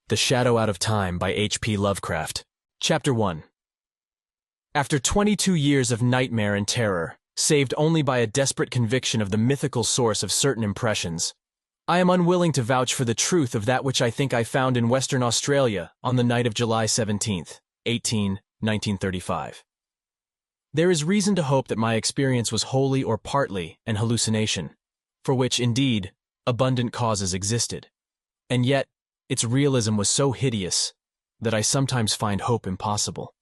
The Shadow Out of Time by H.P. Lovecraft. Chapter 1. After 22 years of nightmare and terror, saved only by a desperate conviction of the mythical source of certain impressions, I am unwilling to vouch for the truth of that which I think I found in Western Australia on the night of July 17th, 1935. There is reason to hope that my experience was wholly or partly an hallucination, for which, indeed, abundant causes existed. And yet, its realism was so hideous that I sometimes find hope impossible.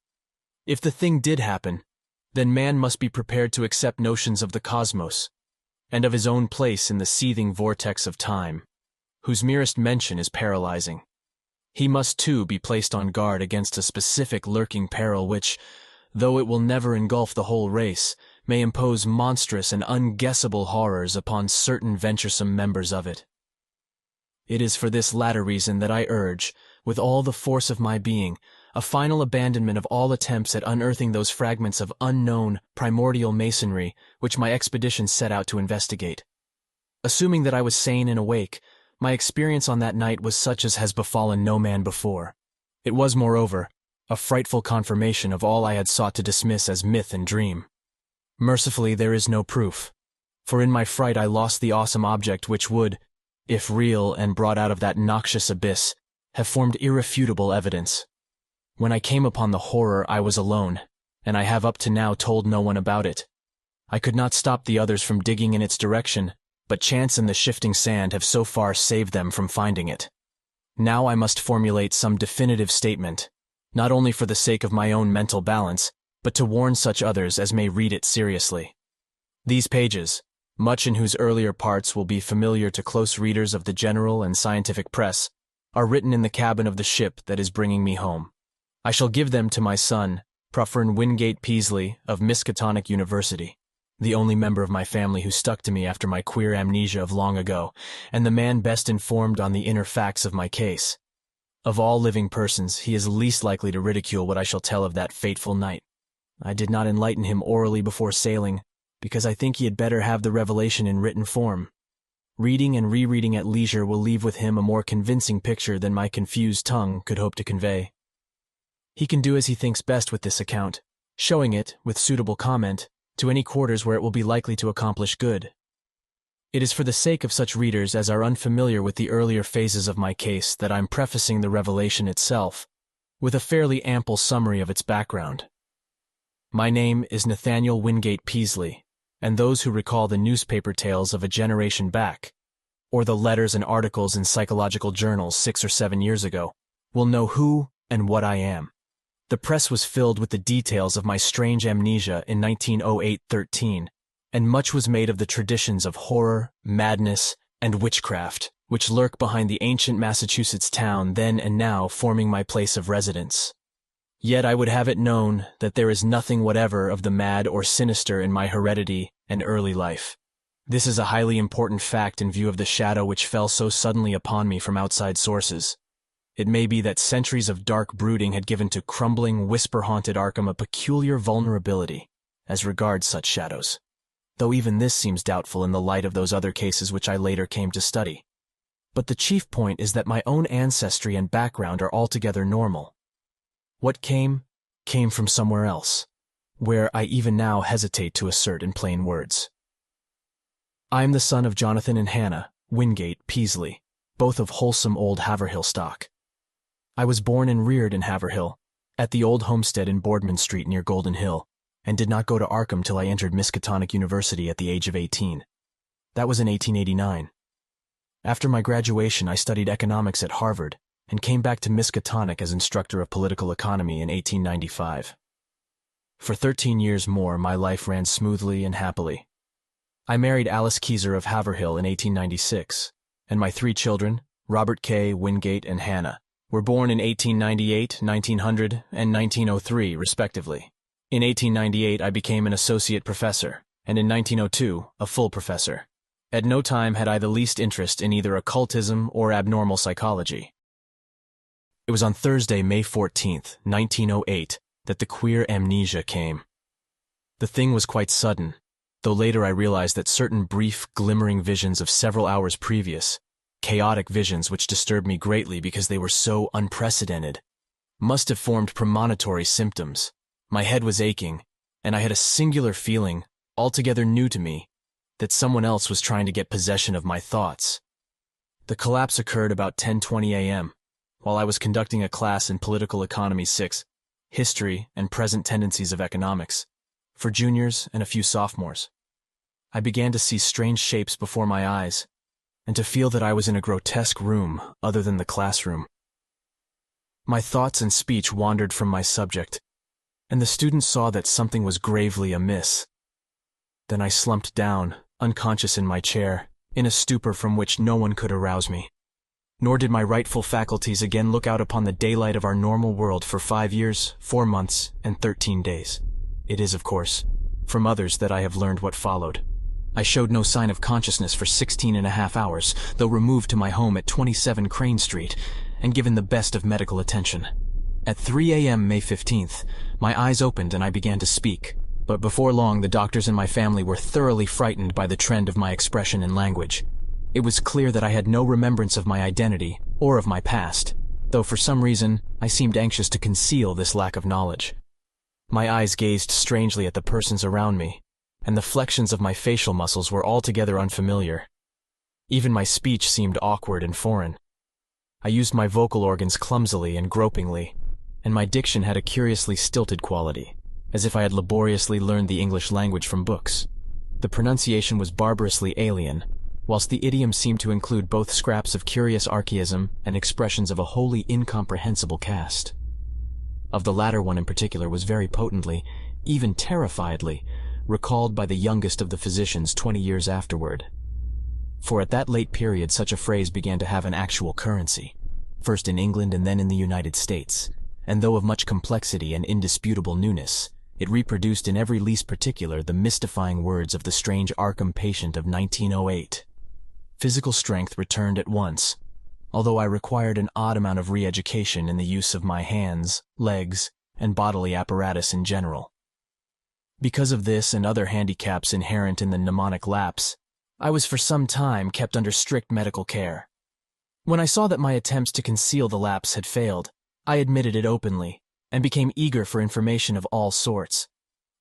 If the thing did happen, then man must be prepared to accept notions of the cosmos and of his own place in the seething vortex of time, whose merest mention is paralyzing. He must, too, be placed on guard against a specific lurking peril which, though it will never engulf the whole race, may impose monstrous and unguessable horrors upon certain venturesome members of it. It is for this latter reason that I urge, with all the force of my being, a final abandonment of all attempts at unearthing those fragments of unknown, primordial masonry which my expedition set out to investigate. Assuming that I was sane and awake, my experience on that night was such as has befallen no man before. It was, moreover, a frightful confirmation of all I had sought to dismiss as myth and dream. Mercifully, there is no proof, for in my fright I lost the awesome object which would, if real and brought out of that noxious abyss, have formed irrefutable evidence. When I came upon the horror, I was alone, and I have up to now told no one about it. I could not stop the others from digging in its direction, but chance and the shifting sand have so far saved them from finding it. Now I must formulate some definitive statement, not only for the sake of my own mental balance, but to warn such others as may read it seriously. These pages, much in whose earlier parts will be familiar to close readers of the general and scientific press, are written in the cabin of the ship that is bringing me home. I shall give them to my son, Professor Wingate Peaslee of Miskatonic University, the only member of my family who stuck to me after my queer amnesia of long ago, and the man best informed on the inner facts of my case. Of all living persons, he is least likely to ridicule what I shall tell of that fateful night. I did not enlighten him orally before sailing, because I think he had better have the revelation in written form. Reading and rereading at leisure will leave with him a more convincing picture than my confused tongue could hope to convey. He can do as he thinks best with this account, showing it, with suitable comment, to any quarters where it will be likely to accomplish good. It is for the sake of such readers as are unfamiliar with the earlier phases of my case that I'm prefacing the revelation itself, with a fairly ample summary of its background. My name is Nathaniel Wingate Peaslee, and those who recall the newspaper tales of a generation back, or the letters and articles in psychological journals 6 or 7 years ago, will know who and what I am. The press was filled with the details of my strange amnesia in 1908-13, and much was made of the traditions of horror, madness, and witchcraft, which lurk behind the ancient Massachusetts town then and now forming my place of residence. Yet I would have it known that there is nothing whatever of the mad or sinister in my heredity and early life. This is a highly important fact in view of the shadow which fell so suddenly upon me from outside sources. It may be that centuries of dark brooding had given to crumbling, whisper-haunted Arkham a peculiar vulnerability as regards such shadows, though even this seems doubtful in the light of those other cases which I later came to study. But the chief point is that my own ancestry and background are altogether normal. What came from somewhere else, where I even now hesitate to assert in plain words. I am the son of Jonathan and Hannah Wingate Peaslee, both of wholesome old Haverhill stock. I was born and reared in Haverhill, at the old homestead in Boardman Street near Golden Hill, and did not go to Arkham till I entered Miskatonic University at the age of 18. That was in 1889. After my graduation, I studied economics at Harvard, and came back to Miskatonic as instructor of political economy in 1895. For 13 years more, my life ran smoothly and happily. I married Alice Keyser of Haverhill in 1896, and my 3 children, Robert K., Wingate, and Hannah, were born in 1898, 1900, and 1903, respectively. In 1898, I became an associate professor, and in 1902, a full professor. At no time had I the least interest in either occultism or abnormal psychology. It was on Thursday, May 14th, 1908, that the queer amnesia came. The thing was quite sudden, though later I realized that certain brief, glimmering visions of several hours previous chaotic visions which disturbed me greatly because they were so unprecedented, must have formed premonitory symptoms. My head was aching, and I had a singular feeling, altogether new to me, that someone else was trying to get possession of my thoughts. The collapse occurred about 10:20 a.m., while I was conducting a class in Political Economy 6, History and Present Tendencies of Economics, for juniors and a few sophomores. I began to see strange shapes before my eyes, and to feel that I was in a grotesque room other than the classroom. My thoughts and speech wandered from my subject, and the students saw that something was gravely amiss. Then I slumped down, unconscious in my chair, in a stupor from which no one could arouse me. Nor did my rightful faculties again look out upon the daylight of our normal world for 5 years, 4 months, and 13 days. It is, of course, from others that I have learned what followed. I showed no sign of consciousness for 16.5 hours, though removed to my home at 27 Crane Street, and given the best of medical attention. At 3 a.m. May 15th, my eyes opened and I began to speak. But before long, the doctors and my family were thoroughly frightened by the trend of my expression and language. It was clear that I had no remembrance of my identity or of my past, though for some reason I seemed anxious to conceal this lack of knowledge. My eyes gazed strangely at the persons around me, and the flexions of my facial muscles were altogether unfamiliar. Even my speech seemed awkward and foreign. I used my vocal organs clumsily and gropingly, and my diction had a curiously stilted quality, as if I had laboriously learned the English language from books. The pronunciation was barbarously alien, whilst the idiom seemed to include both scraps of curious archaism and expressions of a wholly incomprehensible cast. Of the latter one in particular was very potently, even terrifiedly, recalled by the youngest of the physicians 20 years afterward. For at that late period such a phrase began to have an actual currency, first in England and then in the United States, and though of much complexity and indisputable newness, it reproduced in every least particular the mystifying words of the strange Arkham patient of 1908. Physical strength returned at once, although I required an odd amount of re-education in the use of my hands, legs, and bodily apparatus in general. Because of this and other handicaps inherent in the mnemonic lapse, I was for some time kept under strict medical care. When I saw that my attempts to conceal the lapse had failed, I admitted it openly, and became eager for information of all sorts.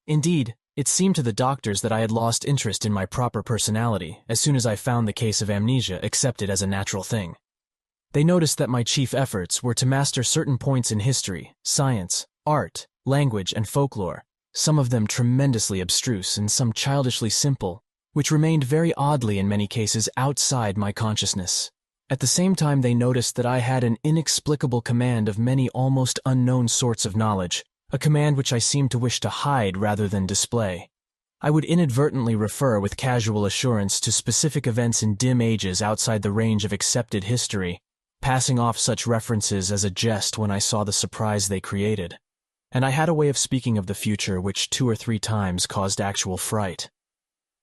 Indeed, it seemed to the doctors that I had lost interest in my proper personality as soon as I found the case of amnesia accepted as a natural thing. They noticed that my chief efforts were to master certain points in history, science, art, language, and folklore, some of them tremendously abstruse and some childishly simple, which remained very oddly in many cases outside my consciousness. At the same time, they noticed that I had an inexplicable command of many almost unknown sorts of knowledge, a command which I seemed to wish to hide rather than display. I would inadvertently refer with casual assurance to specific events in dim ages outside the range of accepted history, passing off such references as a jest when I saw the surprise they created. And I had a way of speaking of the future which 2 or 3 times caused actual fright.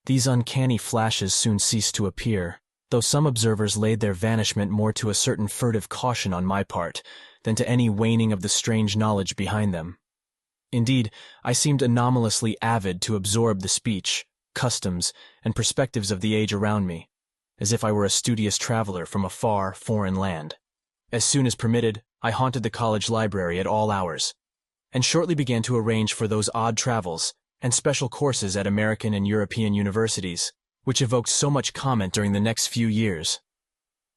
These uncanny flashes soon ceased to appear, though some observers laid their vanishment more to a certain furtive caution on my part than to any waning of the strange knowledge behind them. Indeed, I seemed anomalously avid to absorb the speech, customs, and perspectives of the age around me, as if I were a studious traveler from a far, foreign land. As soon as permitted, I haunted the college library at all hours, and shortly began to arrange for those odd travels and special courses at American and European universities, which evoked so much comment during the next few years.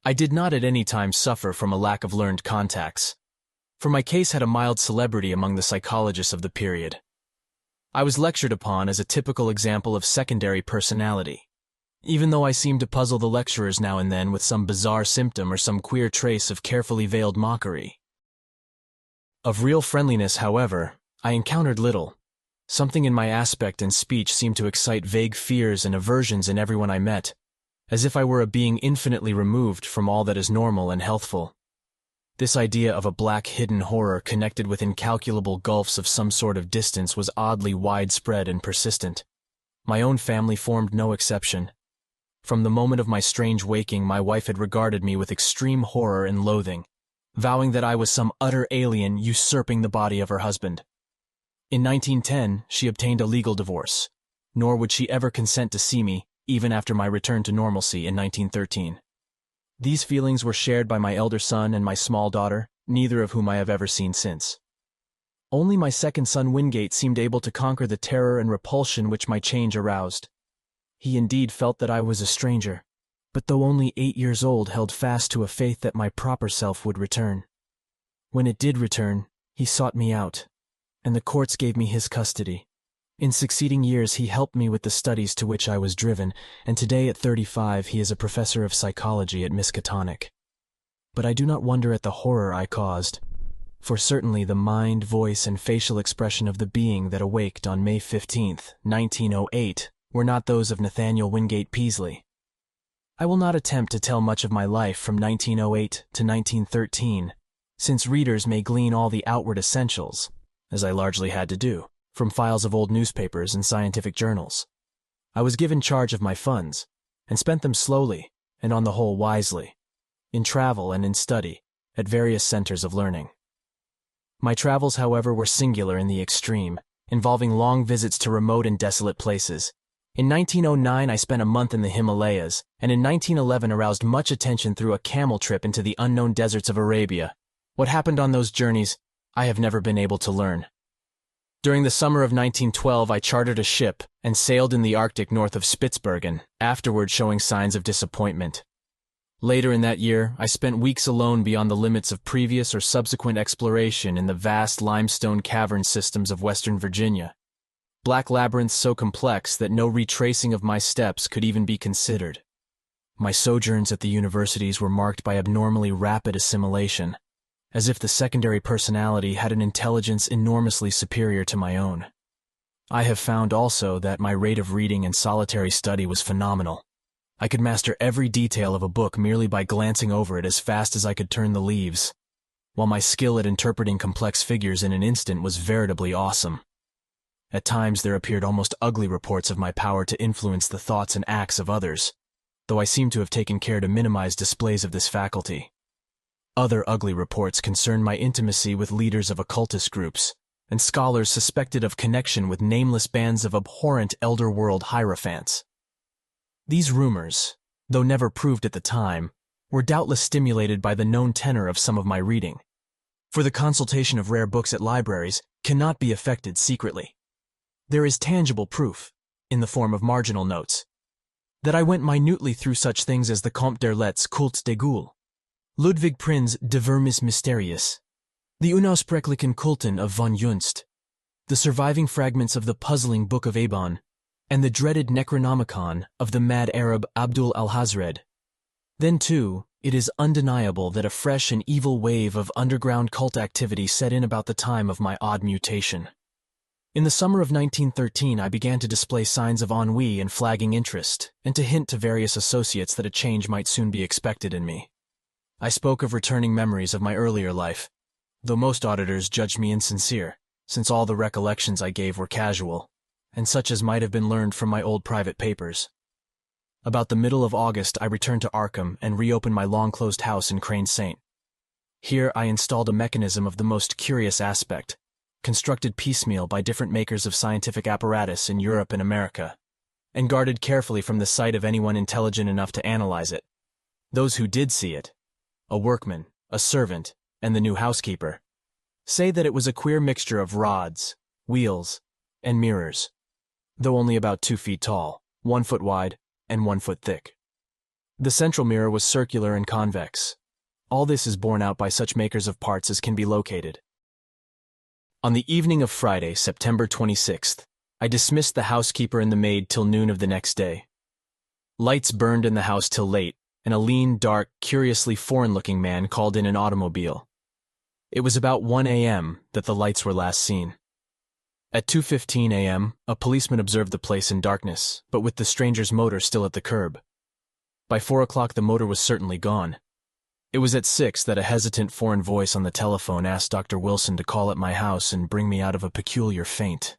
I did not at any time suffer from a lack of learned contacts, for my case had a mild celebrity among the psychologists of the period. I was lectured upon as a typical example of secondary personality, even though I seemed to puzzle the lecturers now and then with some bizarre symptom or some queer trace of carefully veiled mockery. Of real friendliness, however, I encountered little. Something in my aspect and speech seemed to excite vague fears and aversions in everyone I met, as if I were a being infinitely removed from all that is normal and healthful. This idea of a black hidden horror connected with incalculable gulfs of some sort of distance was oddly widespread and persistent. My own family formed no exception. From the moment of my strange waking, my wife had regarded me with extreme horror and loathing, vowing that I was some utter alien usurping the body of her husband. In 1910, she obtained a legal divorce, nor would she ever consent to see me, even after my return to normalcy in 1913. These feelings were shared by my elder son and my small daughter, neither of whom I have ever seen since. Only my second son Wingate seemed able to conquer the terror and repulsion which my change aroused. He indeed felt that I was a stranger, but though only 8 years old, held fast to a faith that my proper self would return. When it did return, he sought me out, and the courts gave me his custody. In succeeding years he helped me with the studies to which I was driven, and today at 35 he is a professor of psychology at Miskatonic. But I do not wonder at the horror I caused, for certainly the mind, voice, and facial expression of the being that awaked on May 15th, 1908, were not those of Nathaniel Wingate Peaslee. I will not attempt to tell much of my life from 1908 to 1913, since readers may glean all the outward essentials, as I largely had to do, from files of old newspapers and scientific journals. I was given charge of my funds, and spent them slowly, and on the whole wisely, in travel and in study, at various centers of learning. My travels, however, were singular in the extreme, involving long visits to remote and desolate places. In 1909 I spent a month in the Himalayas, and in 1911 aroused much attention through a camel trip into the unknown deserts of Arabia. What happened on those journeys, I have never been able to learn. During the summer of 1912 I chartered a ship and sailed in the Arctic north of Spitsbergen, afterward showing signs of disappointment. Later in that year, I spent weeks alone beyond the limits of previous or subsequent exploration in the vast limestone cavern systems of Western Virginia. Black labyrinths so complex that no retracing of my steps could even be considered. My sojourns at the universities were marked by abnormally rapid assimilation, as if the secondary personality had an intelligence enormously superior to my own. I have found also that my rate of reading and solitary study was phenomenal. I could master every detail of a book merely by glancing over it as fast as I could turn the leaves, while my skill at interpreting complex figures in an instant was veritably awesome. At times there appeared almost ugly reports of my power to influence the thoughts and acts of others, though I seem to have taken care to minimize displays of this faculty. Other ugly reports concern my intimacy with leaders of occultist groups, and scholars suspected of connection with nameless bands of abhorrent elder world hierophants. These rumors, though never proved at the time, were doubtless stimulated by the known tenor of some of my reading, for the consultation of rare books at libraries cannot be effected secretly. There is tangible proof, in the form of marginal notes, that I went minutely through such things as the Comte d'Erlet's Cultes des Ghouls, Ludwig Prin's De Vermis Mysterius, the Unausprechlichen Kulten of von Junst, the surviving fragments of the puzzling Book of Eban, and the dreaded Necronomicon of the mad Arab Abdul al-Hazred. Then, too, it is undeniable that a fresh and evil wave of underground cult activity set in about the time of my odd mutation. In the summer of 1913, I began to display signs of ennui and flagging interest, and to hint to various associates that a change might soon be expected in me. I spoke of returning memories of my earlier life, though most auditors judged me insincere, since all the recollections I gave were casual, and such as might have been learned from my old private papers. About the middle of August I returned to Arkham and reopened my long-closed house in Crane Saint. Here I installed a mechanism of the most curious aspect, constructed piecemeal by different makers of scientific apparatus in Europe and America, and guarded carefully from the sight of anyone intelligent enough to analyze it. Those who did see it, a workman, a servant, and the new housekeeper, say that it was a queer mixture of rods, wheels, and mirrors, though only about 2 feet tall, 1 foot wide, and 1 foot thick. The central mirror was circular and convex. All this is borne out by such makers of parts as can be located. On the evening of Friday, September 26th, I dismissed the housekeeper and the maid till noon of the next day. Lights burned in the house till late, and a lean, dark, curiously foreign-looking man called in an automobile. It was about 1 a.m. that the lights were last seen. At 2:15 a.m., a policeman observed the place in darkness, but with the stranger's motor still at the curb. By 4 o'clock the motor was certainly gone. It was at 6 that a hesitant foreign voice on the telephone asked Dr. Wilson to call at my house and bring me out of a peculiar faint.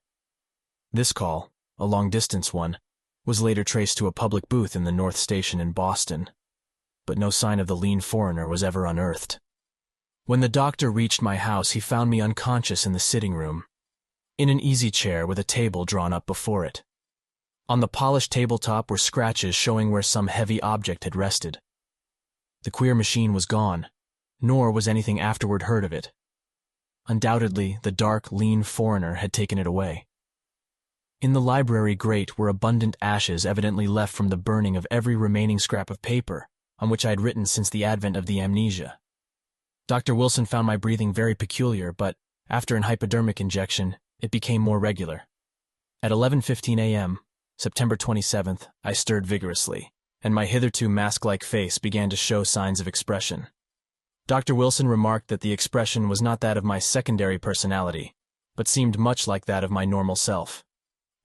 This call, a long-distance one, was later traced to a public booth in the North Station in Boston, but no sign of the lean foreigner was ever unearthed. When the doctor reached my house, he found me unconscious in the sitting room, in an easy chair with a table drawn up before it. On the polished tabletop were scratches showing where some heavy object had rested. The queer machine was gone, nor was anything afterward heard of it. Undoubtedly, the dark, lean foreigner had taken it away. In the library grate were abundant ashes evidently left from the burning of every remaining scrap of paper on which I had written since the advent of the amnesia. Dr. Wilson found my breathing very peculiar, but after an hypodermic injection, it became more regular. At 11:15 a.m., September 27th, I stirred vigorously, and my hitherto mask-like face began to show signs of expression. Dr. Wilson remarked that the expression was not that of my secondary personality, but seemed much like that of my normal self.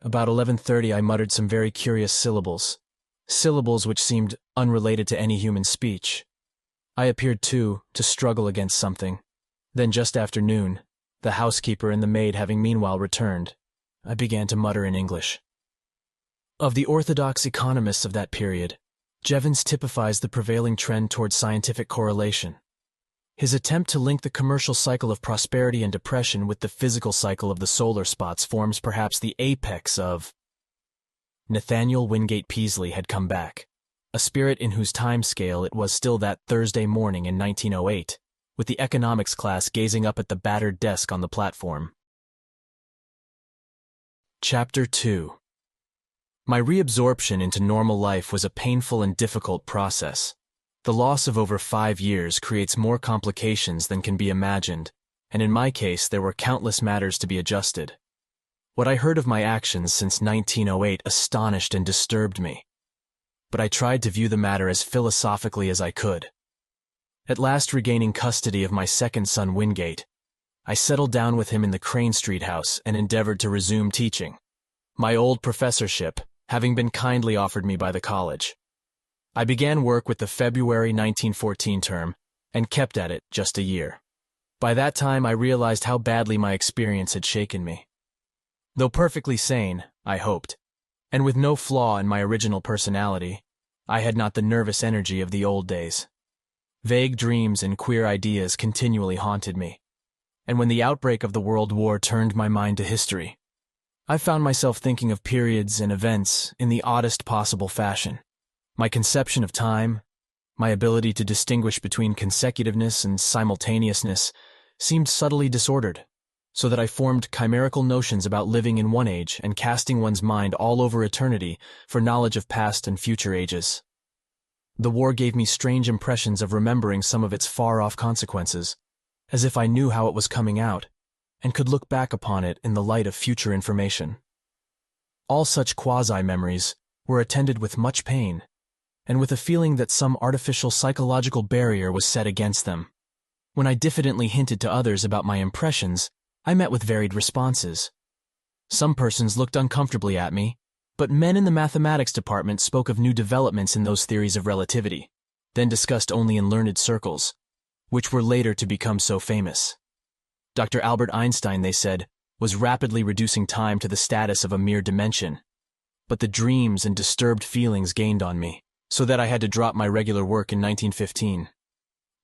About 11:30 I muttered some very curious syllables which seemed unrelated to any human speech. I appeared, too, to struggle against something. Then just after noon, the housekeeper and the maid having meanwhile returned, I began to mutter in English. Of the orthodox economists of that period, Jevons typifies the prevailing trend toward scientific correlation. His attempt to link the commercial cycle of prosperity and depression with the physical cycle of the solar spots forms perhaps the apex of. Nathaniel Wingate Peaslee had come back, a spirit in whose time scale it was still that Thursday morning in 1908, with the economics class gazing up at the battered desk on the platform. Chapter 2. My reabsorption into normal life was a painful and difficult process. The loss of over 5 years creates more complications than can be imagined, and in my case there were countless matters to be adjusted. What I heard of my actions since 1908 astonished and disturbed me, but I tried to view the matter as philosophically as I could. At last regaining custody of my second son Wingate, I settled down with him in the Crane Street house and endeavored to resume teaching, my old professorship having been kindly offered me by the college. I began work with the February 1914 term and kept at it just a year. By that time I realized how badly my experience had shaken me. Though perfectly sane, I hoped, and with no flaw in my original personality, I had not the nervous energy of the old days. Vague dreams and queer ideas continually haunted me, and when the outbreak of the World War turned my mind to history, I found myself thinking of periods and events in the oddest possible fashion. My conception of time, my ability to distinguish between consecutiveness and simultaneousness, seemed subtly disordered, so that I formed chimerical notions about living in one age and casting one's mind all over eternity for knowledge of past and future ages. The war gave me strange impressions of remembering some of its far-off consequences, as if I knew how it was coming out, and could look back upon it in the light of future information. All such quasi-memories were attended with much pain, and with a feeling that some artificial psychological barrier was set against them. When I diffidently hinted to others about my impressions, I met with varied responses. Some persons looked uncomfortably at me, but men in the mathematics department spoke of new developments in those theories of relativity, then discussed only in learned circles, which were later to become so famous. Dr. Albert Einstein, they said, was rapidly reducing time to the status of a mere dimension, but the dreams and disturbed feelings gained on me, so that I had to drop my regular work in 1915.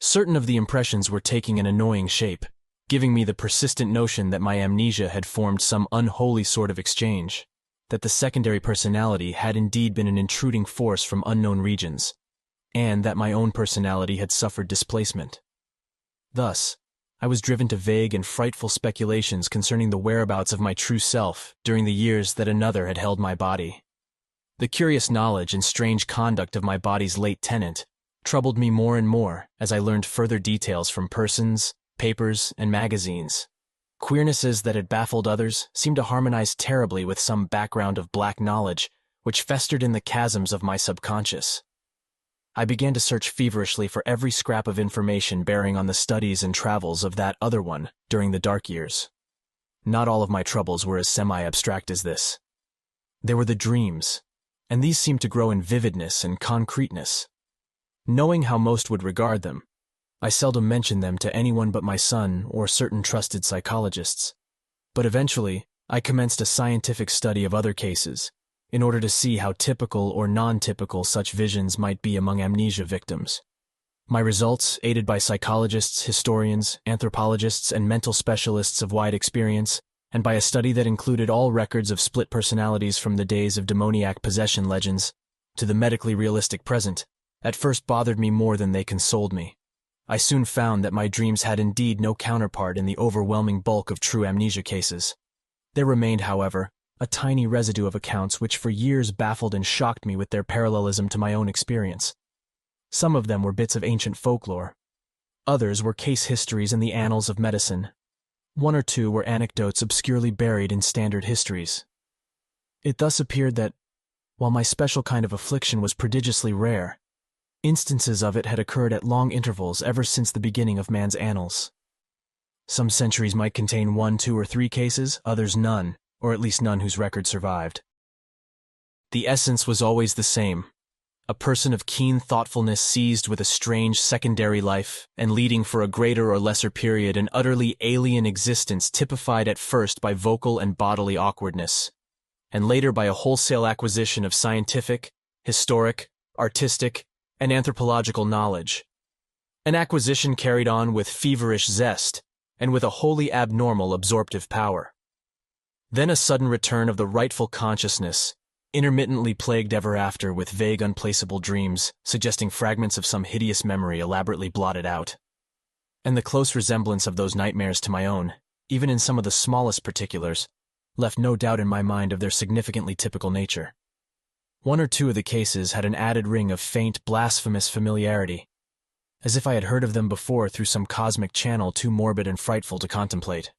Certain of the impressions were taking an annoying shape, giving me the persistent notion that my amnesia had formed some unholy sort of exchange, that the secondary personality had indeed been an intruding force from unknown regions, and that my own personality had suffered displacement. Thus, I was driven to vague and frightful speculations concerning the whereabouts of my true self during the years that another had held my body. The curious knowledge and strange conduct of my body's late tenant troubled me more and more as I learned further details from persons, papers, and magazines. Queernesses that had baffled others seemed to harmonize terribly with some background of black knowledge which festered in the chasms of my subconscious. I began to search feverishly for every scrap of information bearing on the studies and travels of that other one during the dark years. Not all of my troubles were as semi-abstract as this. There were the dreams, and these seemed to grow in vividness and concreteness. Knowing how most would regard them, I seldom mentioned them to anyone but my son or certain trusted psychologists. But eventually, I commenced a scientific study of other cases, in order to see how typical or non-typical such visions might be among amnesia victims. My results, aided by psychologists, historians, anthropologists, and mental specialists of wide experience, and by a study that included all records of split personalities from the days of demoniac possession legends to the medically realistic present, at first bothered me more than they consoled me. I soon found that my dreams had indeed no counterpart in the overwhelming bulk of true amnesia cases. There remained, however, a tiny residue of accounts which for years baffled and shocked me with their parallelism to my own experience. Some of them were bits of ancient folklore. Others were case histories in the annals of medicine. One or two were anecdotes obscurely buried in standard histories. It thus appeared that, while my special kind of affliction was prodigiously rare, instances of it had occurred at long intervals ever since the beginning of man's annals. Some centuries might contain 1, 2, or 3 cases, others none, or at least none whose record survived. The essence was always the same: a person of keen thoughtfulness seized with a strange secondary life and leading for a greater or lesser period an utterly alien existence typified at first by vocal and bodily awkwardness, and later by a wholesale acquisition of scientific, historic, artistic, and anthropological knowledge. An acquisition carried on with feverish zest and with a wholly abnormal absorptive power. Then a sudden return of the rightful consciousness, intermittently plagued ever after with vague unplaceable dreams, suggesting fragments of some hideous memory elaborately blotted out. And the close resemblance of those nightmares to my own, even in some of the smallest particulars, left no doubt in my mind of their significantly typical nature. 1 or 2 of the cases had an added ring of faint, blasphemous familiarity, as if I had heard of them before through some cosmic channel too morbid and frightful to contemplate.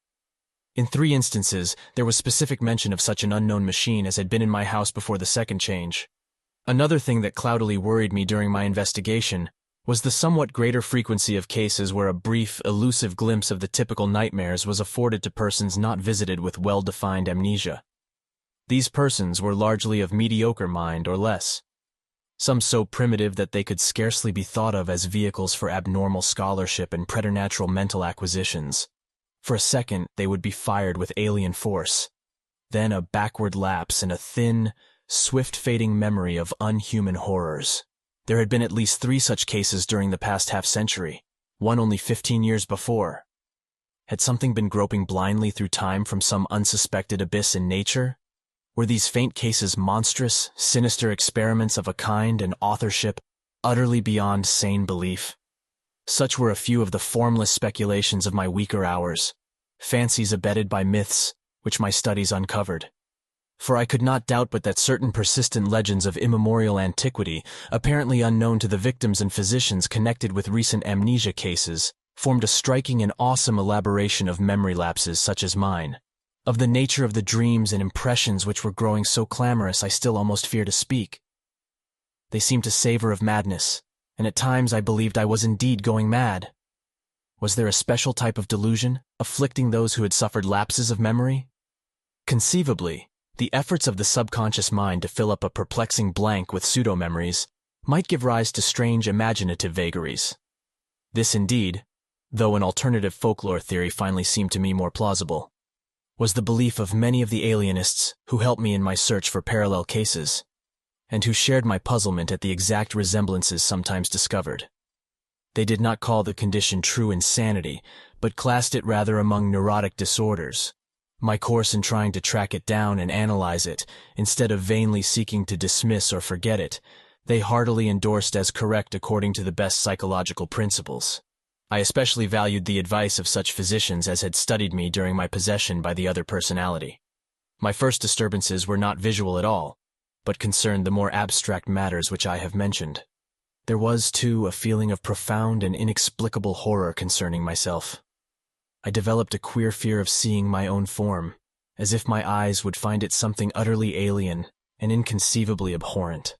In 3 instances, there was specific mention of such an unknown machine as had been in my house before the second change. Another thing that cloudily worried me during my investigation was the somewhat greater frequency of cases where a brief, elusive glimpse of the typical nightmares was afforded to persons not visited with well-defined amnesia. These persons were largely of mediocre mind or less, some so primitive that they could scarcely be thought of as vehicles for abnormal scholarship and preternatural mental acquisitions. For a second, they would be fired with alien force, then a backward lapse and a thin, swift-fading memory of unhuman horrors. There had been at least 3 such cases during the past half-century, one only 15 years before. Had something been groping blindly through time from some unsuspected abyss in nature? Were these faint cases monstrous, sinister experiments of a kind and authorship utterly beyond sane belief? Such were a few of the formless speculations of my weaker hours, fancies abetted by myths which my studies uncovered. For I could not doubt but that certain persistent legends of immemorial antiquity, apparently unknown to the victims and physicians connected with recent amnesia cases, formed a striking and awesome elaboration of memory lapses such as mine. Of the nature of the dreams and impressions which were growing so clamorous I still almost fear to speak. They seemed to savor of madness, and at times I believed I was indeed going mad. Was there a special type of delusion, afflicting those who had suffered lapses of memory? Conceivably, the efforts of the subconscious mind to fill up a perplexing blank with pseudo-memories might give rise to strange imaginative vagaries. This indeed, though an alternative folklore theory finally seemed to me more plausible, was the belief of many of the alienists who helped me in my search for parallel cases, and who shared my puzzlement at the exact resemblances sometimes discovered. They did not call the condition true insanity, but classed it rather among neurotic disorders. My course in trying to track it down and analyze it, instead of vainly seeking to dismiss or forget it, they heartily endorsed as correct according to the best psychological principles. I especially valued the advice of such physicians as had studied me during my possession by the other personality. My first disturbances were not visual at all, but concerned the more abstract matters which I have mentioned. There was, too, a feeling of profound and inexplicable horror concerning myself. I developed a queer fear of seeing my own form, as if my eyes would find it something utterly alien and inconceivably abhorrent.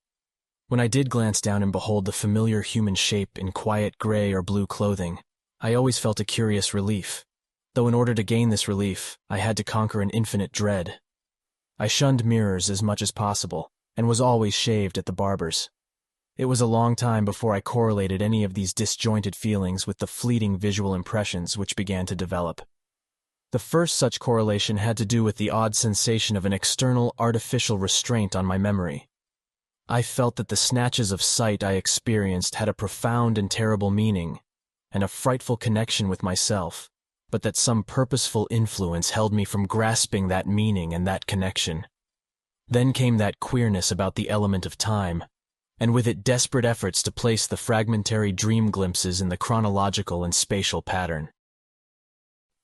When I did glance down and behold the familiar human shape in quiet gray or blue clothing, I always felt a curious relief, though in order to gain this relief, I had to conquer an infinite dread. I shunned mirrors as much as possible, and was always shaved at the barber's. It was a long time before I correlated any of these disjointed feelings with the fleeting visual impressions which began to develop. The first such correlation had to do with the odd sensation of an external, artificial restraint on my memory. I felt that the snatches of sight I experienced had a profound and terrible meaning, and a frightful connection with myself, but that some purposeful influence held me from grasping that meaning and that connection. Then came that queerness about the element of time, and with it desperate efforts to place the fragmentary dream glimpses in the chronological and spatial pattern.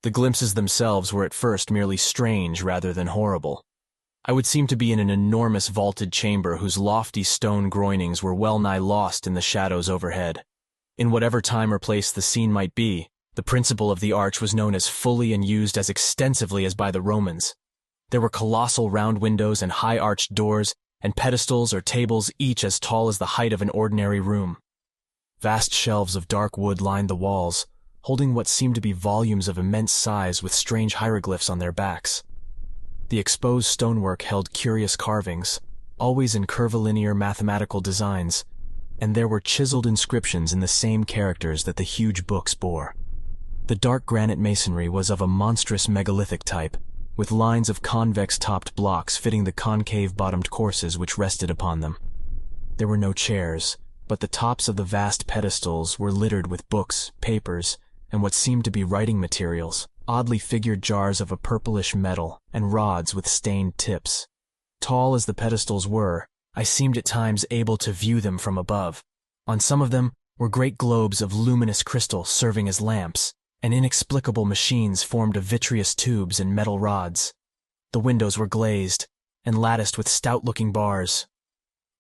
The glimpses themselves were at first merely strange rather than horrible. I would seem to be in an enormous vaulted chamber whose lofty stone groinings were well nigh lost in the shadows overhead. In whatever time or place the scene might be, the principle of the arch was known as fully and used as extensively as by the Romans. There were colossal round windows and high-arched doors, and pedestals or tables each as tall as the height of an ordinary room. Vast shelves of dark wood lined the walls, holding what seemed to be volumes of immense size with strange hieroglyphs on their backs. The exposed stonework held curious carvings, always in curvilinear mathematical designs, and there were chiseled inscriptions in the same characters that the huge books bore. The dark granite masonry was of a monstrous megalithic type, with lines of convex-topped blocks fitting the concave-bottomed courses which rested upon them. There were no chairs, but the tops of the vast pedestals were littered with books, papers, and what seemed to be writing materials, oddly figured jars of a purplish metal, and rods with stained tips. Tall as the pedestals were, I seemed at times able to view them from above. On some of them were great globes of luminous crystal serving as lamps, and inexplicable machines formed of vitreous tubes and metal rods. The windows were glazed, and latticed with stout-looking bars.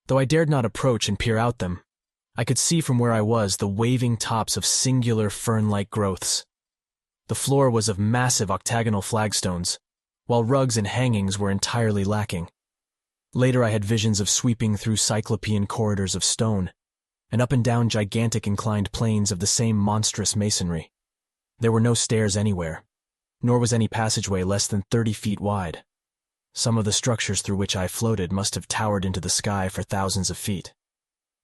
Though I dared not approach and peer out them, I could see from where I was the waving tops of singular fern-like growths. The floor was of massive octagonal flagstones, while rugs and hangings were entirely lacking. Later I had visions of sweeping through cyclopean corridors of stone, and up and down gigantic inclined planes of the same monstrous masonry. There were no stairs anywhere, nor was any passageway less than 30 feet wide. Some of the structures through which I floated must have towered into the sky for thousands of feet.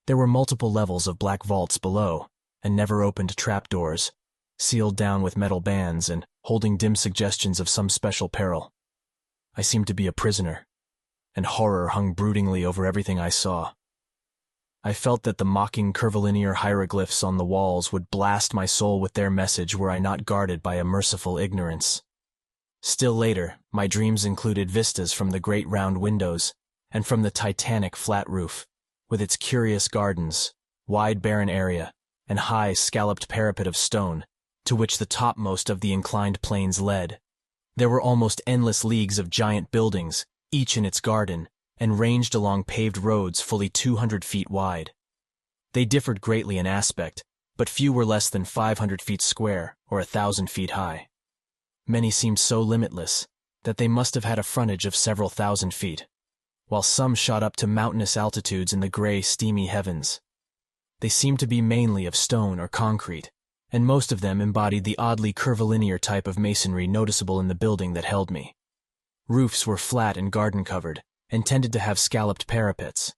There were multiple levels of black vaults below, and never-opened trapdoors, sealed down with metal bands and holding dim suggestions of some special peril. I seemed to be a prisoner, and horror hung broodingly over everything I saw. I felt that the mocking curvilinear hieroglyphs on the walls would blast my soul with their message were I not guarded by a merciful ignorance. Still later, my dreams included vistas from the great round windows and from the titanic flat roof, with its curious gardens, wide barren area, and high scalloped parapet of stone, to which the topmost of the inclined planes led. There were almost endless leagues of giant buildings, each in its garden, and ranged along paved roads fully 200 feet wide. They differed greatly in aspect, but few were less than 500 feet square or 1,000 feet high. Many seemed so limitless that they must have had a frontage of several thousand feet, while some shot up to mountainous altitudes in the gray, steamy heavens. They seemed to be mainly of stone or concrete, and most of them embodied the oddly curvilinear type of masonry noticeable in the building that held me. Roofs were flat and garden-covered, and tended to have scalloped parapets.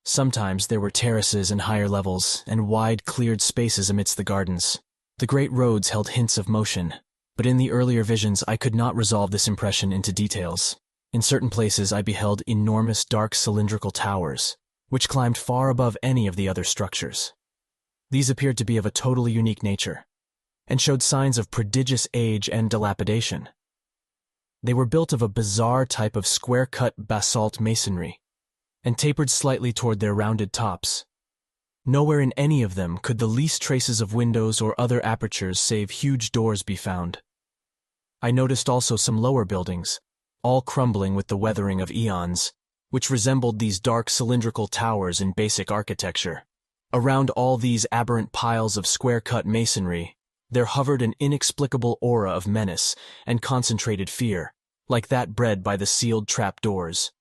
Sometimes there were terraces and higher levels, and wide cleared spaces amidst the gardens. The great roads held hints of motion, but in the earlier visions I could not resolve this impression into details. In certain places I beheld enormous dark cylindrical towers, which climbed far above any of the other structures. These appeared to be of a totally unique nature, and showed signs of prodigious age and dilapidation. They were built of a bizarre type of square-cut basalt masonry, and tapered slightly toward their rounded tops. Nowhere in any of them could the least traces of windows or other apertures save huge doors be found. I noticed also some lower buildings, all crumbling with the weathering of eons, which resembled these dark cylindrical towers in basic architecture. Around all these aberrant piles of square-cut masonry, there hovered an inexplicable aura of menace and concentrated fear, like that bred by the sealed trap-doors.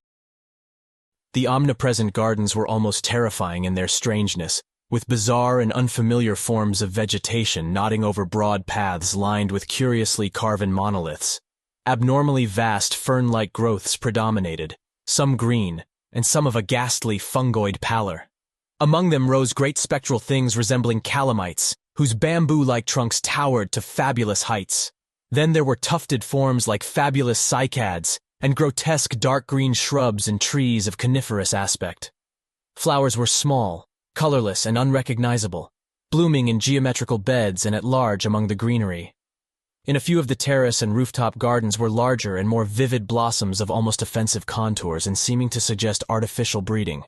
The omnipresent gardens were almost terrifying in their strangeness, with bizarre and unfamiliar forms of vegetation nodding over broad paths lined with curiously carven monoliths. Abnormally vast fern-like growths predominated, some green, and some of a ghastly fungoid pallor. Among them rose great spectral things resembling calamites, whose bamboo-like trunks towered to fabulous heights. Then there were tufted forms like fabulous cycads, and grotesque dark green shrubs and trees of coniferous aspect. Flowers were small, colorless and unrecognizable, blooming in geometrical beds and at large among the greenery. In a few of the terrace and rooftop gardens were larger and more vivid blossoms of almost offensive contours and seeming to suggest artificial breeding.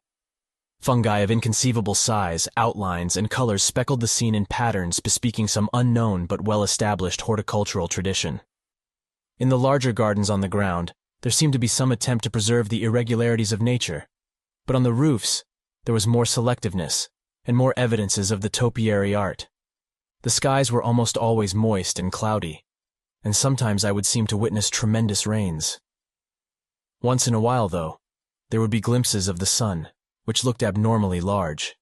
Fungi of inconceivable size, outlines, and colors speckled the scene in patterns bespeaking some unknown but well-established horticultural tradition. In the larger gardens on the ground, there seemed to be some attempt to preserve the irregularities of nature, but on the roofs, there was more selectiveness and more evidences of the topiary art. The skies were almost always moist and cloudy, and sometimes I would seem to witness tremendous rains. Once in a while, though, there would be glimpses of the sun, which looked abnormally large,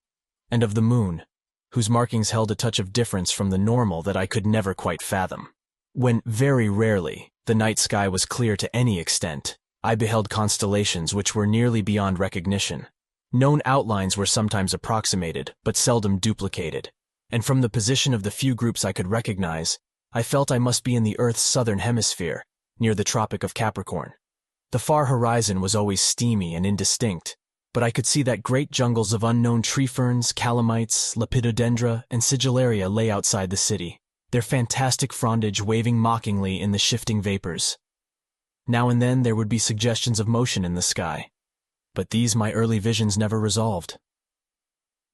and of the moon, whose markings held a touch of difference from the normal that I could never quite fathom. When, very rarely, the night sky was clear to any extent, I beheld constellations which were nearly beyond recognition. Known outlines were sometimes approximated, but seldom duplicated, and from the position of the few groups I could recognize, I felt I must be in the Earth's southern hemisphere, near the Tropic of Capricorn. The far horizon was always steamy and indistinct, but I could see that great jungles of unknown tree ferns, calamites, lepidodendra, and sigillaria lay outside the city, their fantastic frondage waving mockingly in the shifting vapors. Now and then there would be suggestions of motion in the sky, but these my early visions never resolved.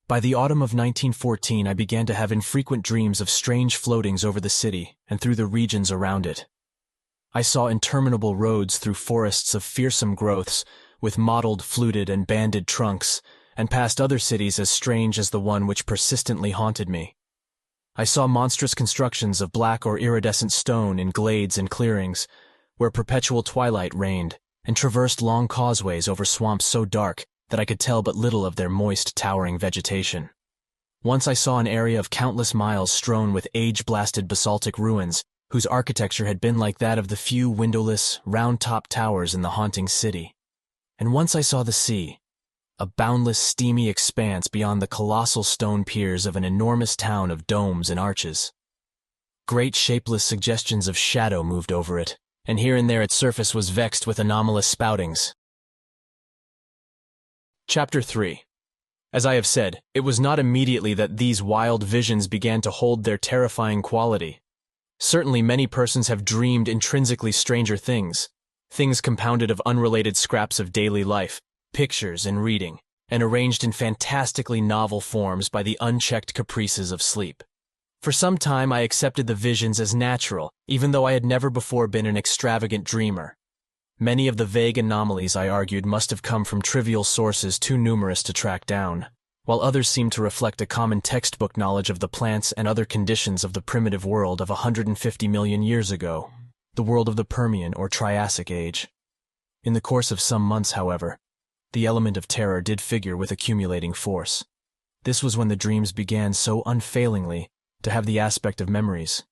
By the autumn of 1914, I began to have infrequent dreams of strange floatings over the city and through the regions around it. I saw interminable roads through forests of fearsome growths, with mottled, fluted, and banded trunks, and past other cities as strange as the one which persistently haunted me. I saw monstrous constructions of black or iridescent stone in glades and clearings, where perpetual twilight reigned, and traversed long causeways over swamps so dark that I could tell but little of their moist, towering vegetation. Once I saw an area of countless miles strewn with age-blasted basaltic ruins, whose architecture had been like that of the few windowless, round-topped towers in the haunting city. And once I saw the sea, a boundless, steamy expanse beyond the colossal stone piers of an enormous town of domes and arches. Great shapeless suggestions of shadow moved over it, and here and there its surface was vexed with anomalous spoutings. Chapter 3. As I have said, it was not immediately that these wild visions began to hold their terrifying quality. Certainly many persons have dreamed intrinsically stranger things compounded of unrelated scraps of daily life, pictures and reading, and arranged in fantastically novel forms by the unchecked caprices of sleep. For some time I accepted the visions as natural, even though I had never before been an extravagant dreamer. Many of the vague anomalies, I argued, must have come from trivial sources too numerous to track down, while others seemed to reflect a common textbook knowledge of the plants and other conditions of the primitive world of 150 million years ago, the world of the Permian or Triassic age. In the course of some months, however, the element of terror did figure with accumulating force. This was when the dreams began so unfailingly to have the aspect of memories,